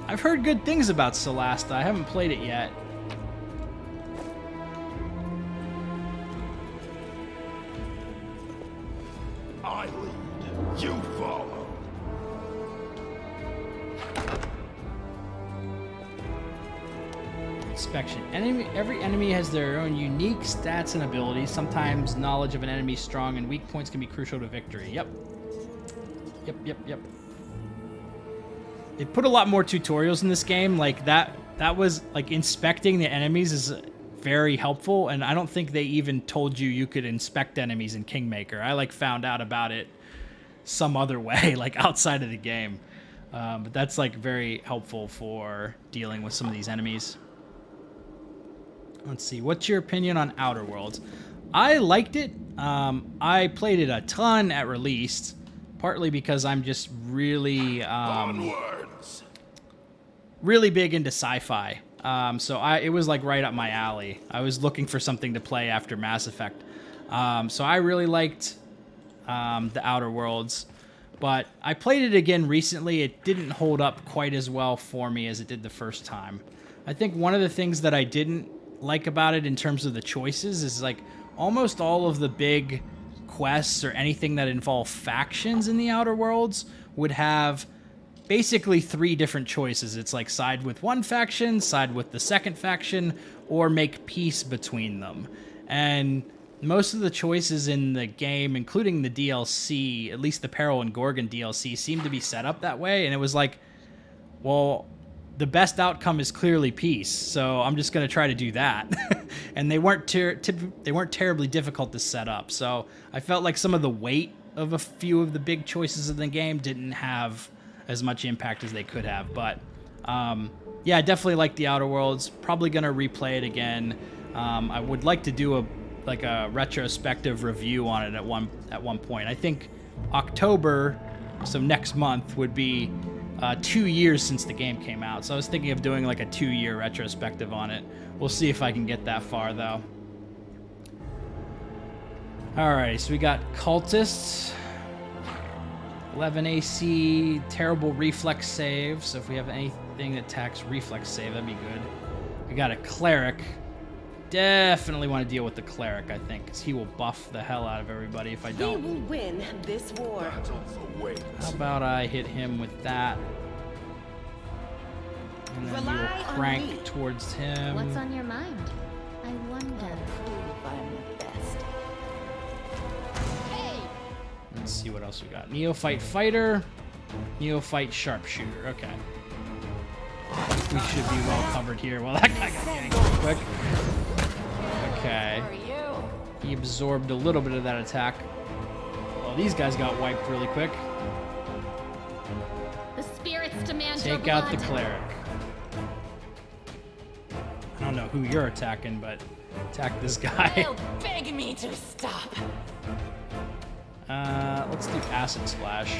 I've heard good things about Celasta. I haven't played it yet. I lead, you follow. Inspection. Every enemy has their own unique stats and abilities. Sometimes knowledge of an enemy's strong and weak points can be crucial to victory. Yep. They put a lot more tutorials in this game. Like that was like inspecting the enemies is very helpful, and I don't think they even told you could inspect enemies in Kingmaker. I like found out about it some other way, like outside of the game. But that's like very helpful for dealing with some of these enemies. Let's see. What's your opinion on Outer Worlds? I liked it. I played it a ton at release, partly because I'm just really, really big into sci-fi. So it was like right up my alley. I was looking for something to play after Mass Effect. So I really liked the Outer Worlds. But I played it again recently. It didn't hold up quite as well for me as it did the first time. I think one of the things that I didn't like about it in terms of the choices is like almost all of the big quests or anything that involve factions in the Outer Worlds would have basically 3 different choices. It's like side with one faction, side with the second faction, or make peace between them. And most of the choices in the game, including the DLC, at least the Peril and Gorgon DLC, seem to be set up that way. And it was like, well, the best outcome is clearly peace, so I'm just going to try to do that. And they weren't terribly difficult to set up. So I felt like some of the weight of a few of the big choices in the game didn't have as much impact as they could have. But yeah, I definitely like the Outer Worlds. Probably going to replay it again. I would like to do like a retrospective review on it at one point. I think October, so next month, would be 2 years since the game came out. So I was thinking of doing like a 2-year retrospective on it. We'll see if I can get that far though. Alright, so we got cultists. 11 AC, terrible reflex save. So if we have anything that attacks reflex save, that'd be good. We got a cleric. Definitely want to deal with the cleric, I think, because he will buff the hell out of everybody if I don't. We will win this war. How about I hit him with that? And then we will crank towards him. What's on your mind? I wonder. Let's see what else we got. Neophyte fighter, neophyte sharpshooter. Okay. We should be well covered here. Well, that guy got yanked real quick. Okay. He absorbed a little bit of that attack. Well, these guys got wiped really quick. The spirits demand Take out the cleric. I don't know who you're attacking, but attack this guy. They'll beg me to stop. Let's do acid splash.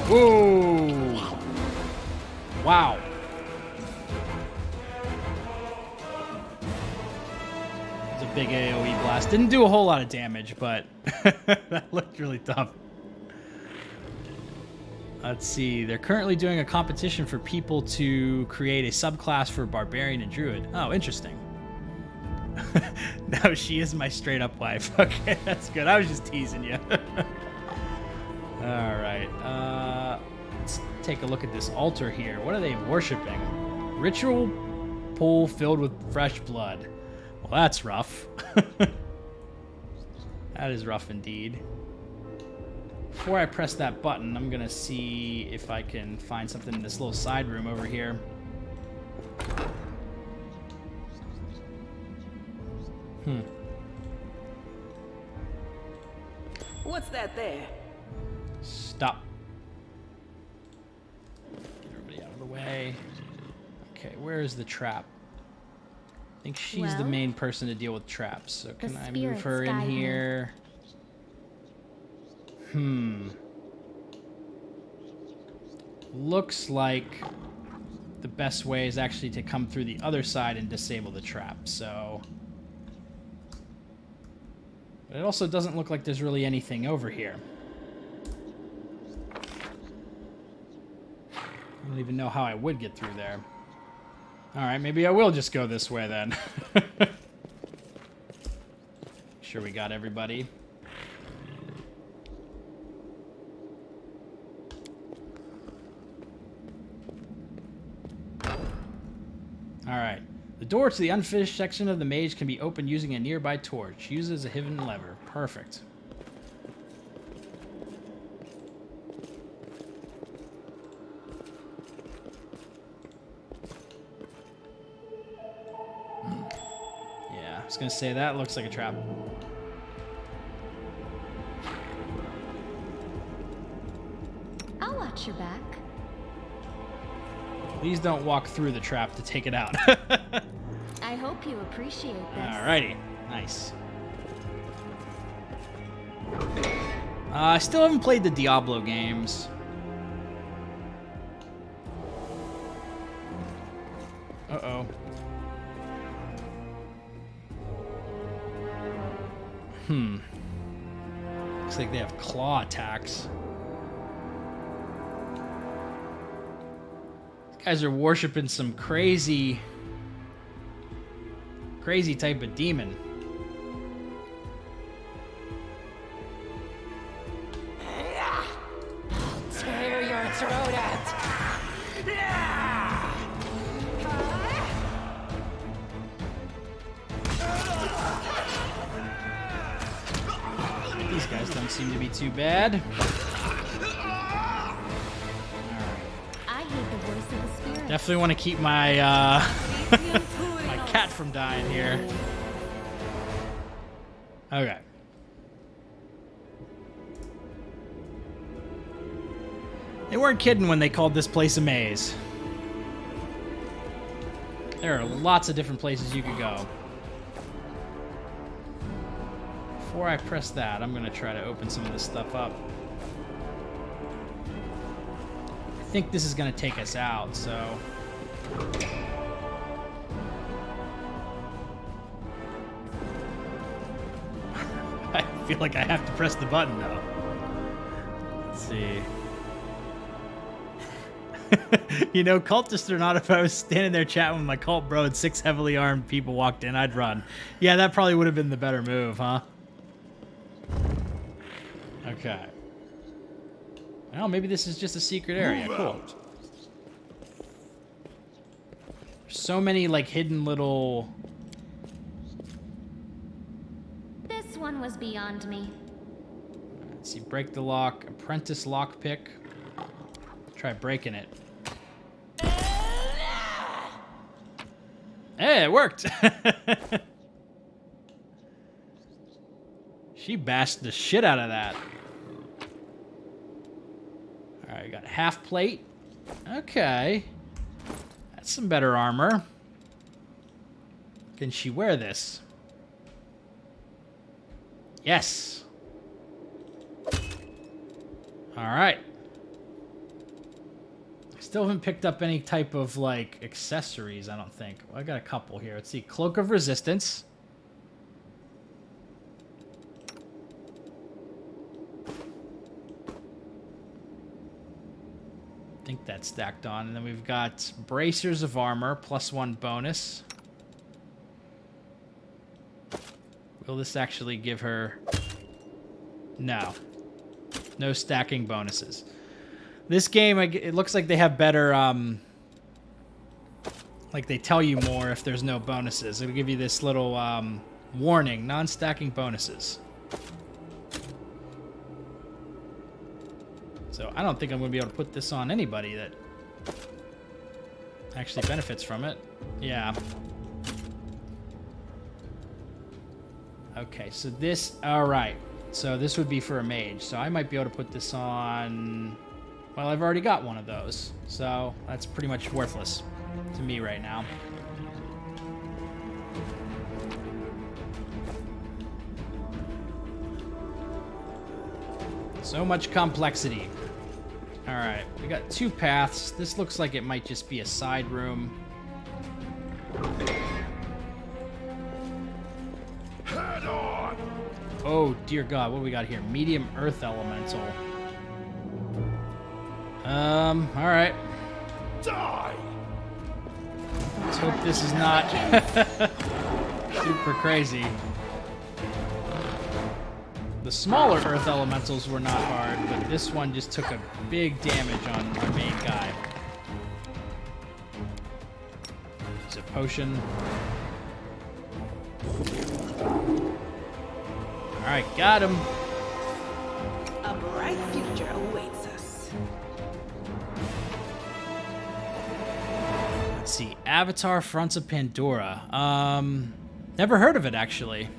Whoa! Wow. It's a big AoE blast. Didn't do a whole lot of damage, but that looked really tough. Let's see. They're currently doing a competition for people to create a subclass for Barbarian and Druid. Oh, interesting. No, she is my straight up wife. Okay, that's good. I was just teasing you. Alright. Let's take a look at this altar here. What are they worshiping? Ritual pool filled with fresh blood. Well, that's rough. That is rough indeed. Before I press that button, I'm gonna see if I can find something in this little side room over here. What's that there? Stop. Get everybody out of the way. Okay, where is the trap? I think she's the main person to deal with traps. So can I move her in here? Looks like the best way is actually to come through the other side and disable the trap, so... But it also doesn't look like there's really anything over here. I don't even know how I would get through there. Alright, maybe I will just go this way then. Sure we got everybody. Alright. The door to the unfinished section of the maze can be opened using a nearby torch. Use it as a hidden lever. Perfect. Yeah, I was gonna say that looks like a trap. I'll watch your back. Please don't walk through the trap to take it out. I hope you appreciate this. Alrighty. Nice. I still haven't played the Diablo games. Uh-oh. Looks like they have claw attacks. These guys are worshiping some crazy type of demon. Tear your throat out. These guys don't seem to be too bad. I hear the voice of the spirit. Definitely want to keep my my cat from dying here. Okay. They weren't kidding when they called this place a maze. There are lots of different places you could go. Before I press that, I'm going to try to open some of this stuff up. I think this is going to take us out, so... I feel like I have to press the button, though. Let's see. You know, cultist or not, if I was standing there chatting with my cult bro and 6 heavily armed people walked in, I'd run. Yeah, that probably would have been the better move, huh? Okay. Well, maybe this is just a secret area. Cool. There's so many, like, hidden little... This one was beyond me. Let's see, break the lock. Apprentice lockpick. Try breaking it. Hey, it worked! She bashed the shit out of that. Alright, got a half plate. Okay. That's some better armor. Can she wear this? Yes. Alright. Still haven't picked up any type of, like, accessories, I don't think. Well, I got a couple here. Let's see. Cloak of Resistance. I think that's stacked on. And then we've got Bracers of Armor, +1 bonus. Will this actually give her... No. No stacking bonuses. This game, it looks like they have better, like they tell you more if there's no bonuses. It'll give you this little warning, non-stacking bonuses. So I don't think I'm going to be able to put this on anybody that actually benefits from it. Yeah. Okay, so this, all right. So this would be for a mage. So I might be able to put this on... Well, I've already got one of those, so that's pretty much worthless to me right now. So much complexity. Alright, we got 2 paths. This looks like it might just be a side room. Head on! Oh, dear God, what do we got here? Medium Earth Elemental. Alright. Die! Let's hope this is not super crazy. The smaller Earth Elementals were not hard, but this one just took a big damage on our main guy. It's a potion. Alright, got him. A bright future awaits us. Let's see. Avatar Fronts of Pandora. Never heard of it, actually.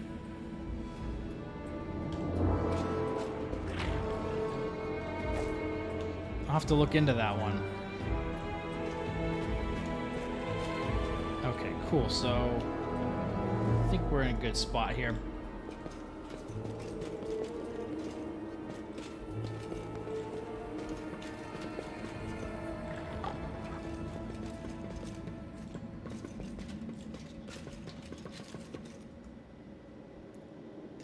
I'll have to look into that one. Okay, cool. So I think we're in a good spot here.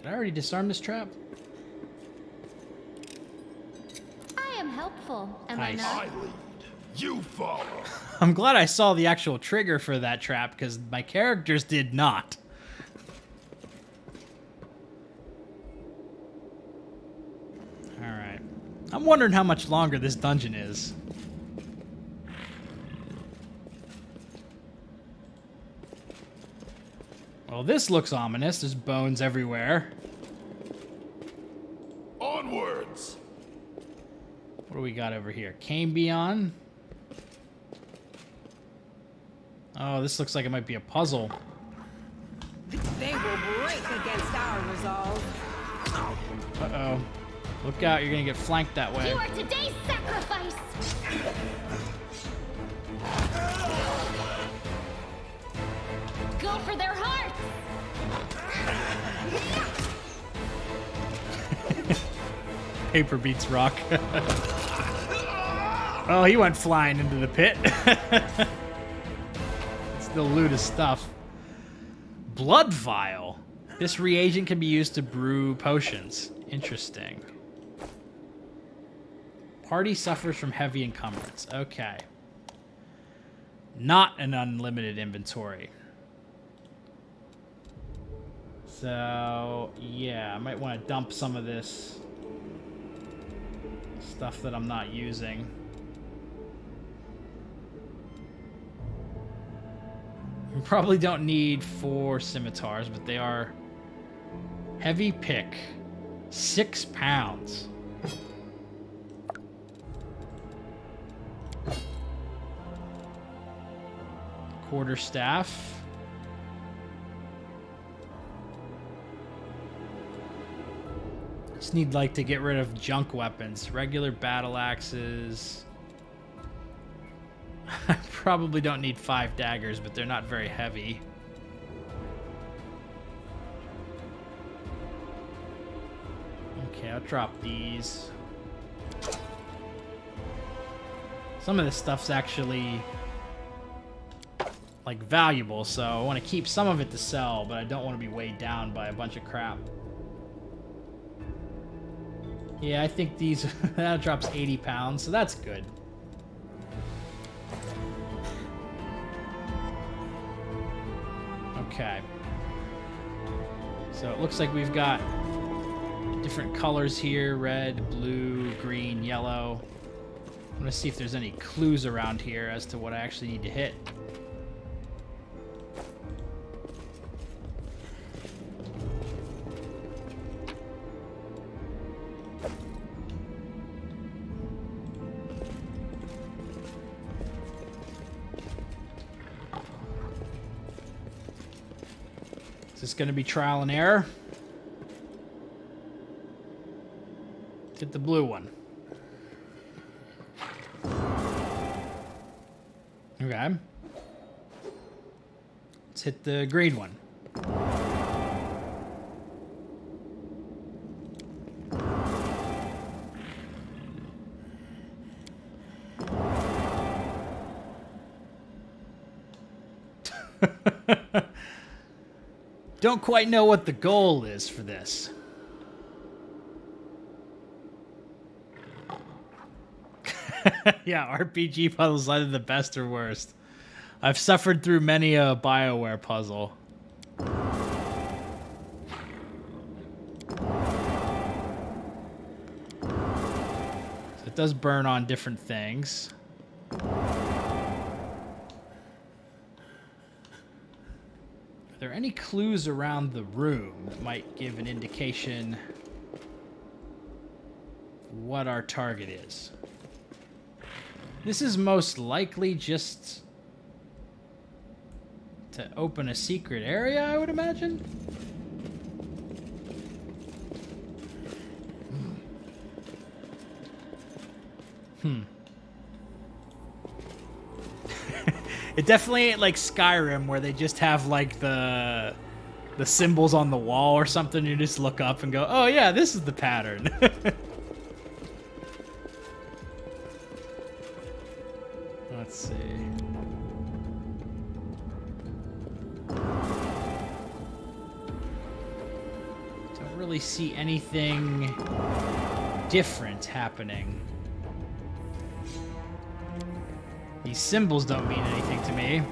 Did I already disarm this trap? I am helpful, am Nice. I I not? lead. You follow. I'm glad I saw the actual trigger for that trap, because my characters did not. Alright. I'm wondering how much longer this dungeon is. Well, this looks ominous. There's bones everywhere. Onwards. What do we got over here? Cambion. Oh, this looks like it might be a puzzle. They will break against our resolve. Uh-oh. Look out, you're gonna get flanked that way. You are today's sacrifice! for their hearts! Paper beats rock. Oh, he went flying into the pit. It's the loot of stuff. Blood vial. This reagent can be used to brew potions. Interesting. Party suffers from heavy encumbrance. Okay. Not an unlimited inventory. So, yeah, I might want to dump some of this stuff that I'm not using. We probably don't need 4 scimitars, but they are heavy pick. 6 pounds. Quarterstaff. Just need like to get rid of junk weapons. Regular battle axes. I probably don't need 5 daggers, but they're not very heavy. Okay, I'll drop these. Some of this stuff's actually like valuable, so I want to keep some of it to sell, but I don't want to be weighed down by a bunch of crap. Yeah, I think these that drops 80 pounds, so that's good. Okay. So it looks like we've got different colors here: red, blue, green, yellow. I'm gonna see if there's any clues around here as to what I actually need to hit. Is this going to be trial and error? Hit the blue one. Okay. Let's hit the green one. Don't quite know what the goal is for this. Yeah, RPG puzzles, either the best or worst. I've suffered through many a BioWare puzzle. So it does burn on different things. Are there any clues around the room that might give an indication what our target is? This is most likely just to open a secret area, I would imagine. It definitely ain't like Skyrim where they just have like the symbols on the wall or something. You just look up and go, oh yeah, this is the pattern. Let's see. Don't really see anything different happening. These symbols don't mean anything to me.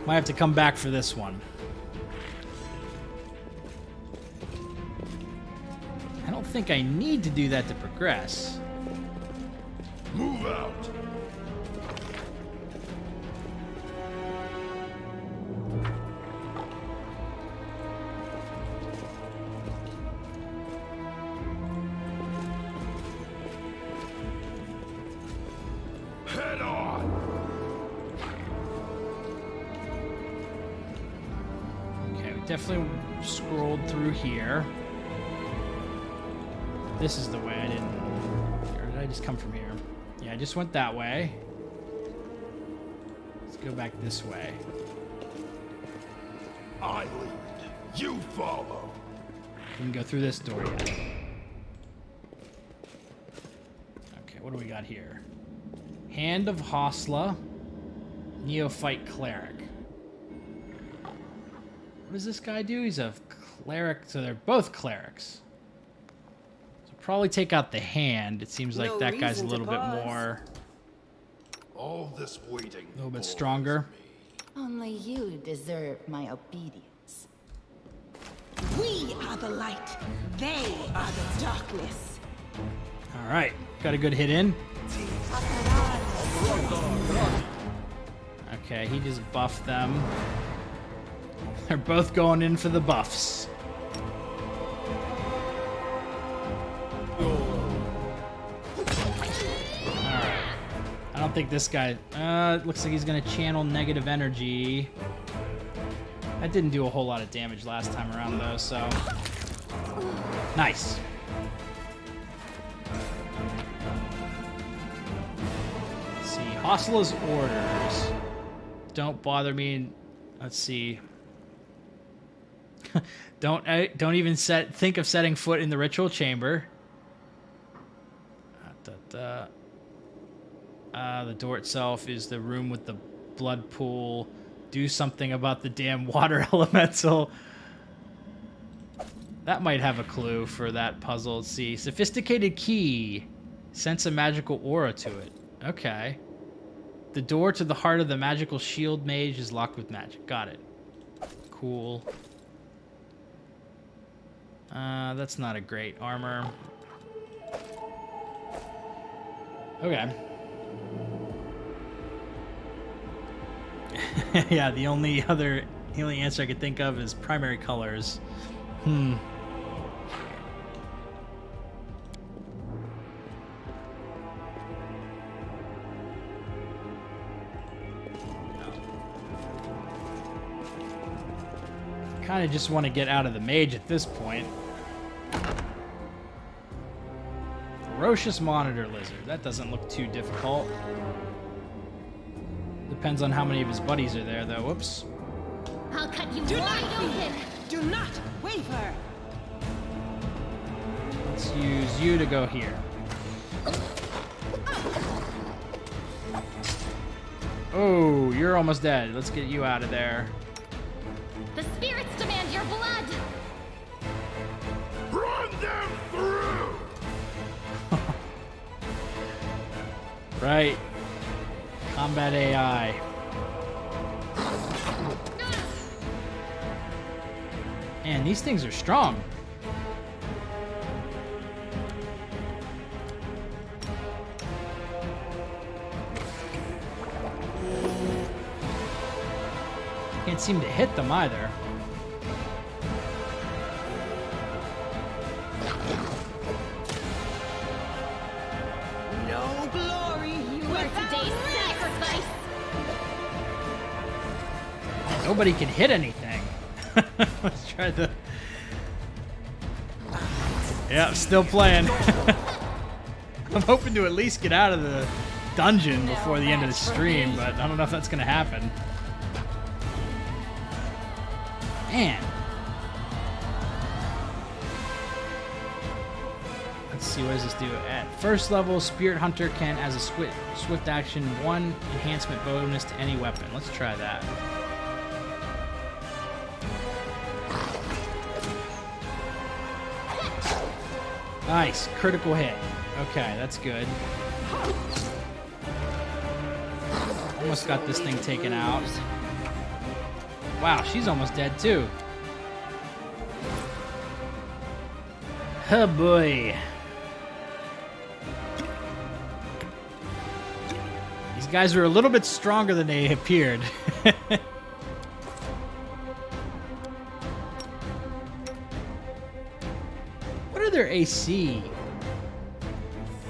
Might have to come back for this one. I don't think I need to do that to progress. Move out. Head on. Okay, we definitely scrolled through here. This is the way I didn't... Or did I just come from here? Yeah, I just went that way. Let's go back this way. I lead. You follow. We can go through this door yet. Okay, what do we got here? Hand of Hosla, Neophyte Cleric. What does this guy do? He's a cleric, so they're both clerics. So probably take out the hand. It seems like that guy's a little bit more... All this waiting. A little bit stronger. Only you deserve my obedience. We are the light. They are the darkness. All right, got a good hit in. Okay, he just buffed them. They're both going in for the buffs. Alright. I don't think this guy... looks like he's going to channel negative energy. That didn't do a whole lot of damage last time around, though, so... Nice. Let's see. Hosla's orders. Don't bother me. Let's see. Don't even think of setting foot in the ritual chamber. The door itself is the room with the blood pool. Do something about the damn water elemental. That might have a clue for that puzzle. Let's see. Sophisticated key. Sense a magical aura to it. Okay. The door to the heart of the magical shield mage is locked with magic. Got it. Cool. That's not a great armor. Okay. Yeah, the only answer I could think of is primary colors. Kind of just want to get out of the mage at this point. Ferocious monitor lizard. That doesn't look too difficult. Depends on how many of his buddies are there, though. Whoops. I'll cut you wide open. Do not waver. Let's use you to go here. Oh, you're almost dead. Let's get you out of there. The spirits demand your blood. Run them through. Right. Combat AI. Man, these things are strong. Can't seem to hit them either. No glory, you are today's sacrifice. Nobody can hit anything. Let's try the... Yeah, still playing. I'm hoping to at least get out of the dungeon before the end of the stream, but I don't know if that's going to happen. Man. Let's see, what does this do? At first level, Spirit Hunter can, as a swift action, 1 enhancement bonus to any weapon. Let's try that. Nice, critical hit. Okay, that's good. Almost got this thing taken out. Wow, she's almost dead too. Oh boy. These guys are a little bit stronger than they appeared. What are their AC?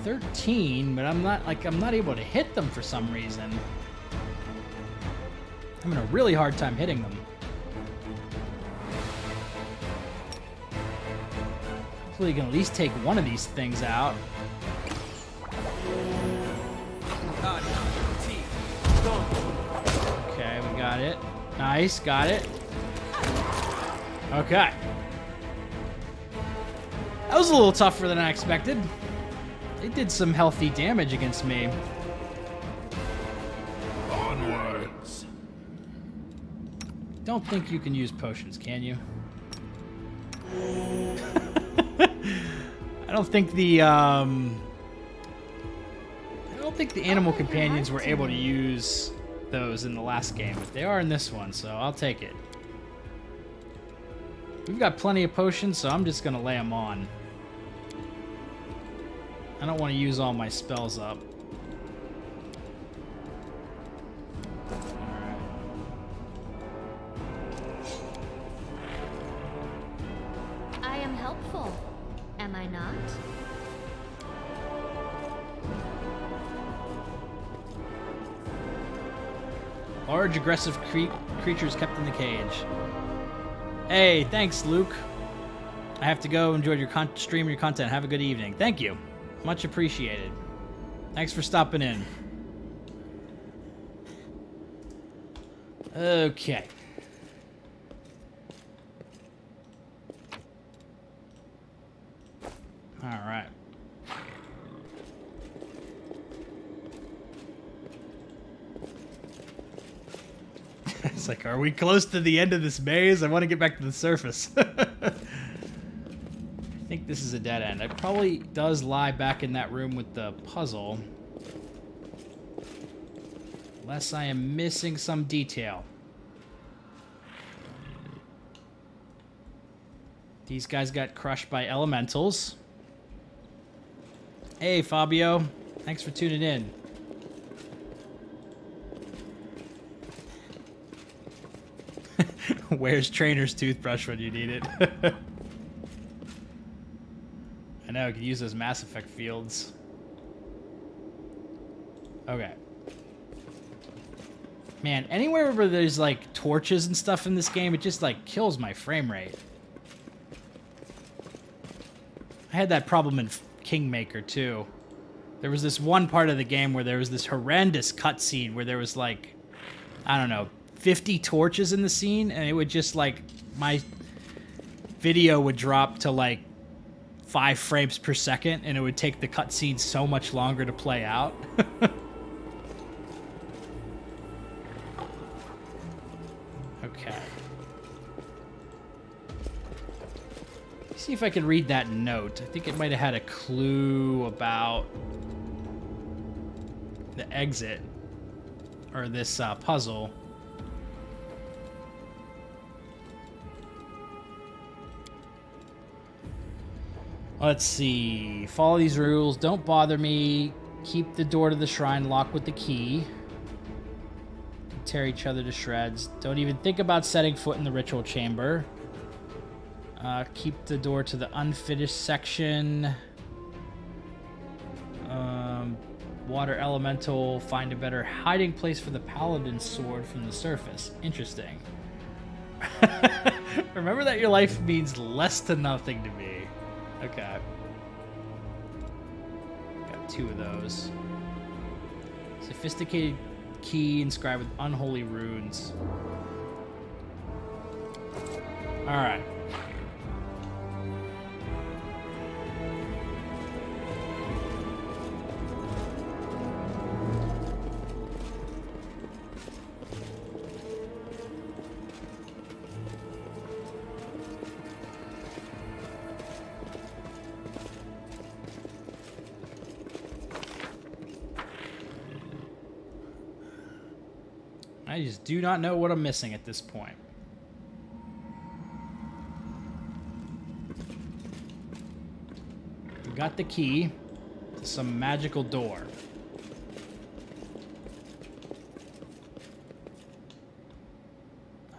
13, but I'm not able to hit them for some reason. I'm having a really hard time hitting them. Hopefully you can at least take one of these things out. Okay, we got it. Nice, got it. Okay. That was a little tougher than I expected. They did some healthy damage against me. Onwards. Don't think you can use potions, can you? I don't think the animal companions were able to use those in the last game, but they are in this one, so I'll take it. We've got plenty of potions, so I'm just gonna lay them on. I don't want to use all my spells up. I am helpful, am I not? Large, aggressive creatures kept in the cage. Hey, thanks, Luke. I have to go. Enjoy your stream, your content. Have a good evening. Thank you. Much appreciated. Thanks for stopping in. Okay. All right. It's like, are we close to the end of this maze? I want to get back to the surface. I think this is a dead end. It probably does lie back in that room with the puzzle. Unless I am missing some detail. These guys got crushed by elementals. Hey, Fabio. Thanks for tuning in. Where's Trainer's toothbrush when you need it? I know, I could use those Mass Effect fields. Okay. Man, anywhere where there's like torches and stuff in this game, it just like kills my frame rate. I had that problem in Kingmaker too. There was this one part of the game where there was this horrendous cutscene where there was like, I don't know, 50 torches in the scene, and it would just like, my video would drop to like 5 frames per second, and it would take the cutscene so much longer to play out. Okay. Let's see if I can read that note. I think it might have had a clue about the exit, or this puzzle. Let's see. Follow these rules. Don't bother me. Keep the door to the shrine locked with the key. Tear each other to shreds. Don't even think about setting foot in the ritual chamber. Keep the door to the unfinished section. Water elemental. Find a better hiding place for the paladin sword from the surface. Interesting. Remember that your life means less to nothing to me. Okay. Got 2 of those. Sophisticated key inscribed with unholy runes. Alright. I just do not know what I'm missing at this point. We got the key to some magical door.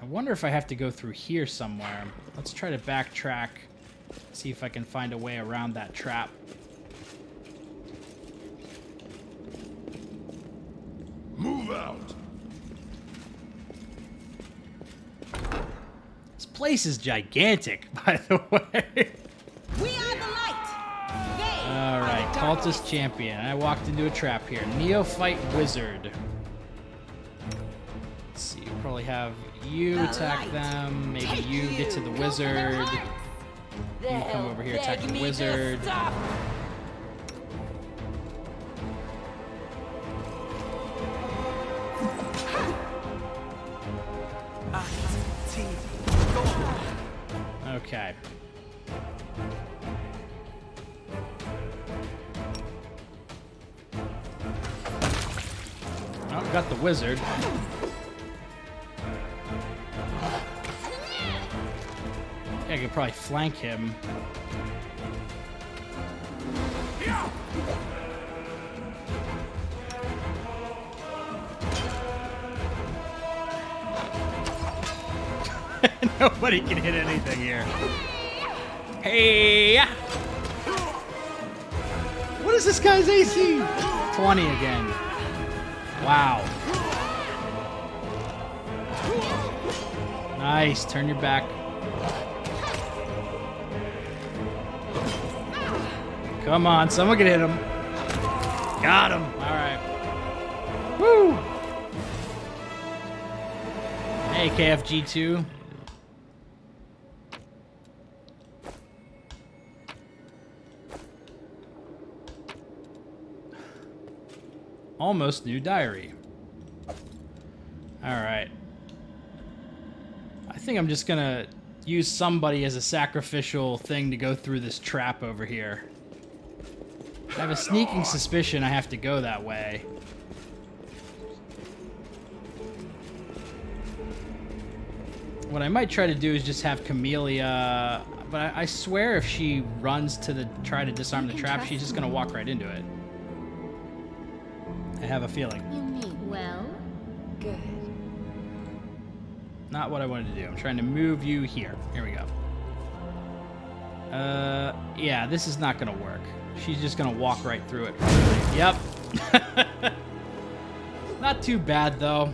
I wonder if I have to go through here somewhere. Let's try to backtrack, see if I can find a way around that trap. Move out. This place is gigantic, by the way. We are the light. They All right, cultist champion. I walked into a trap here. Neophyte wizard. Let's see, probably have you attack them, maybe you get to the wizard. You come over here, attack the wizard. Okay. Oh, got the wizard. I could probably flank him. Nobody can hit anything here. Hey! What is this guy's AC? 20 again. Wow. Nice. Turn your back. Come on, someone can hit him. Got him. All right. Woo! Hey, KFG2. Almost new diary. All right. I think I'm just gonna use somebody as a sacrificial thing to go through this trap over here. I have a sneaking suspicion I have to go that way. What I might try to do is just have Camellia, but I swear if she runs to try to disarm the trap, she's just gonna walk right into it. I have a feeling. You mean well? Good. Not what I wanted to do. I'm trying to move you here. Here we go. Yeah, this is not gonna work. She's just gonna walk right through it. Yep. Not too bad, though.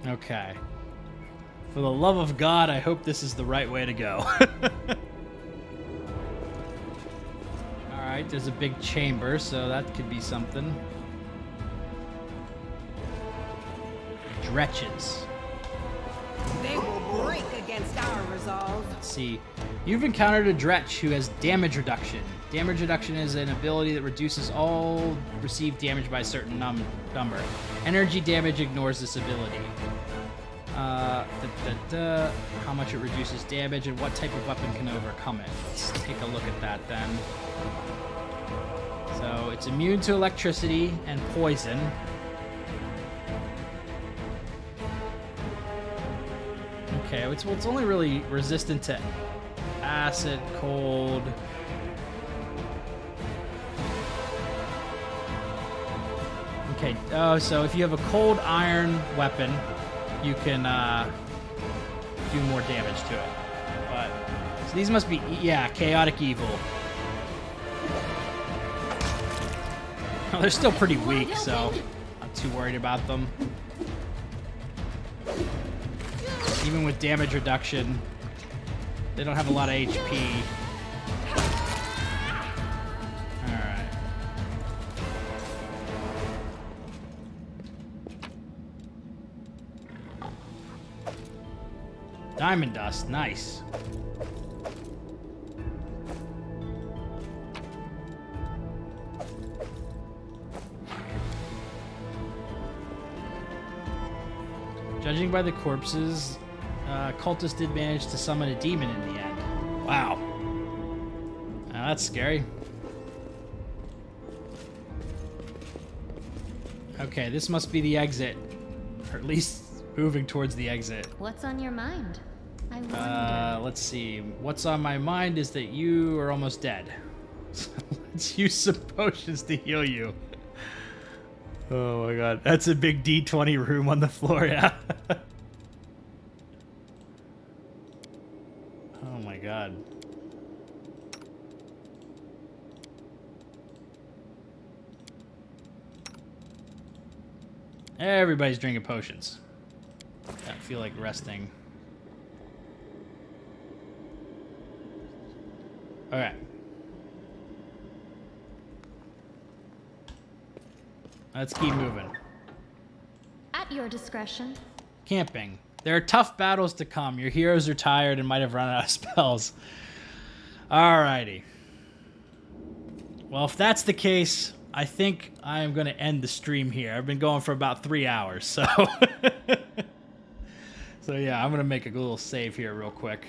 Okay. For the love of God, I hope this is the right way to go. Alright, there's a big chamber, so that could be something. Dretches. They will break against our resolve. Let's see. You've encountered a Dretch who has damage reduction. Damage reduction is an ability that reduces all received damage by a certain number. Energy damage ignores this ability. How much it reduces damage and what type of weapon can overcome it. Let's take a look at that then. So it's immune to electricity and poison. Okay, it's only really resistant to acid, cold. Okay, so if you have a cold iron weapon, you can do more damage to it. But so these must be, yeah, chaotic evil. Oh, they're still pretty weak, so not too worried about them. Even with damage reduction, they don't have a lot of HP. Alright. Diamond dust, nice. Judging by the corpses, cultists did manage to summon a demon in the end. Wow. That's scary. Okay, this must be the exit. Or at least moving towards the exit. What's on your mind? I wonder. Let's see. What's on my mind is that you are almost dead. So let's use some potions to heal you. Oh my god. That's a big D20 room on the floor, yeah. Oh my god. Everybody's drinking potions. I feel like resting. Alright. Let's keep moving. At your discretion. Camping. There are tough battles to come. Your heroes are tired and might have run out of spells. Alrighty. Well, if that's the case, I think I am going to end the stream here. I've been going for about 3 hours, so... So yeah, I'm going to make a little save here real quick.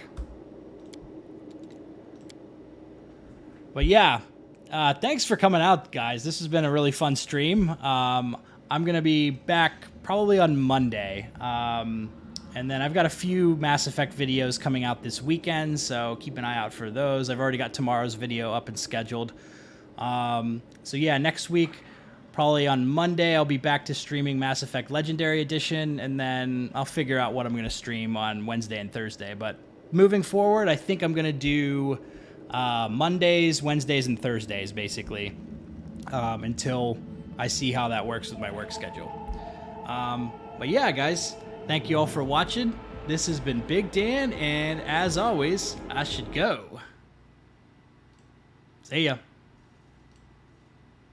But yeah, thanks for coming out, guys. This has been a really fun stream. I'm going to be back probably on Monday. And then I've got a few Mass Effect videos coming out this weekend, so keep an eye out for those. I've already got tomorrow's video up and scheduled. So yeah, next week, probably on Monday, I'll be back to streaming Mass Effect Legendary Edition, and then I'll figure out what I'm going to stream on Wednesday and Thursday. But moving forward, I think I'm going to do Mondays, Wednesdays, and Thursdays, basically, until I see how that works with my work schedule. But yeah, guys, thank you all for watching. This has been Big Dan, and as always, I should go. See ya.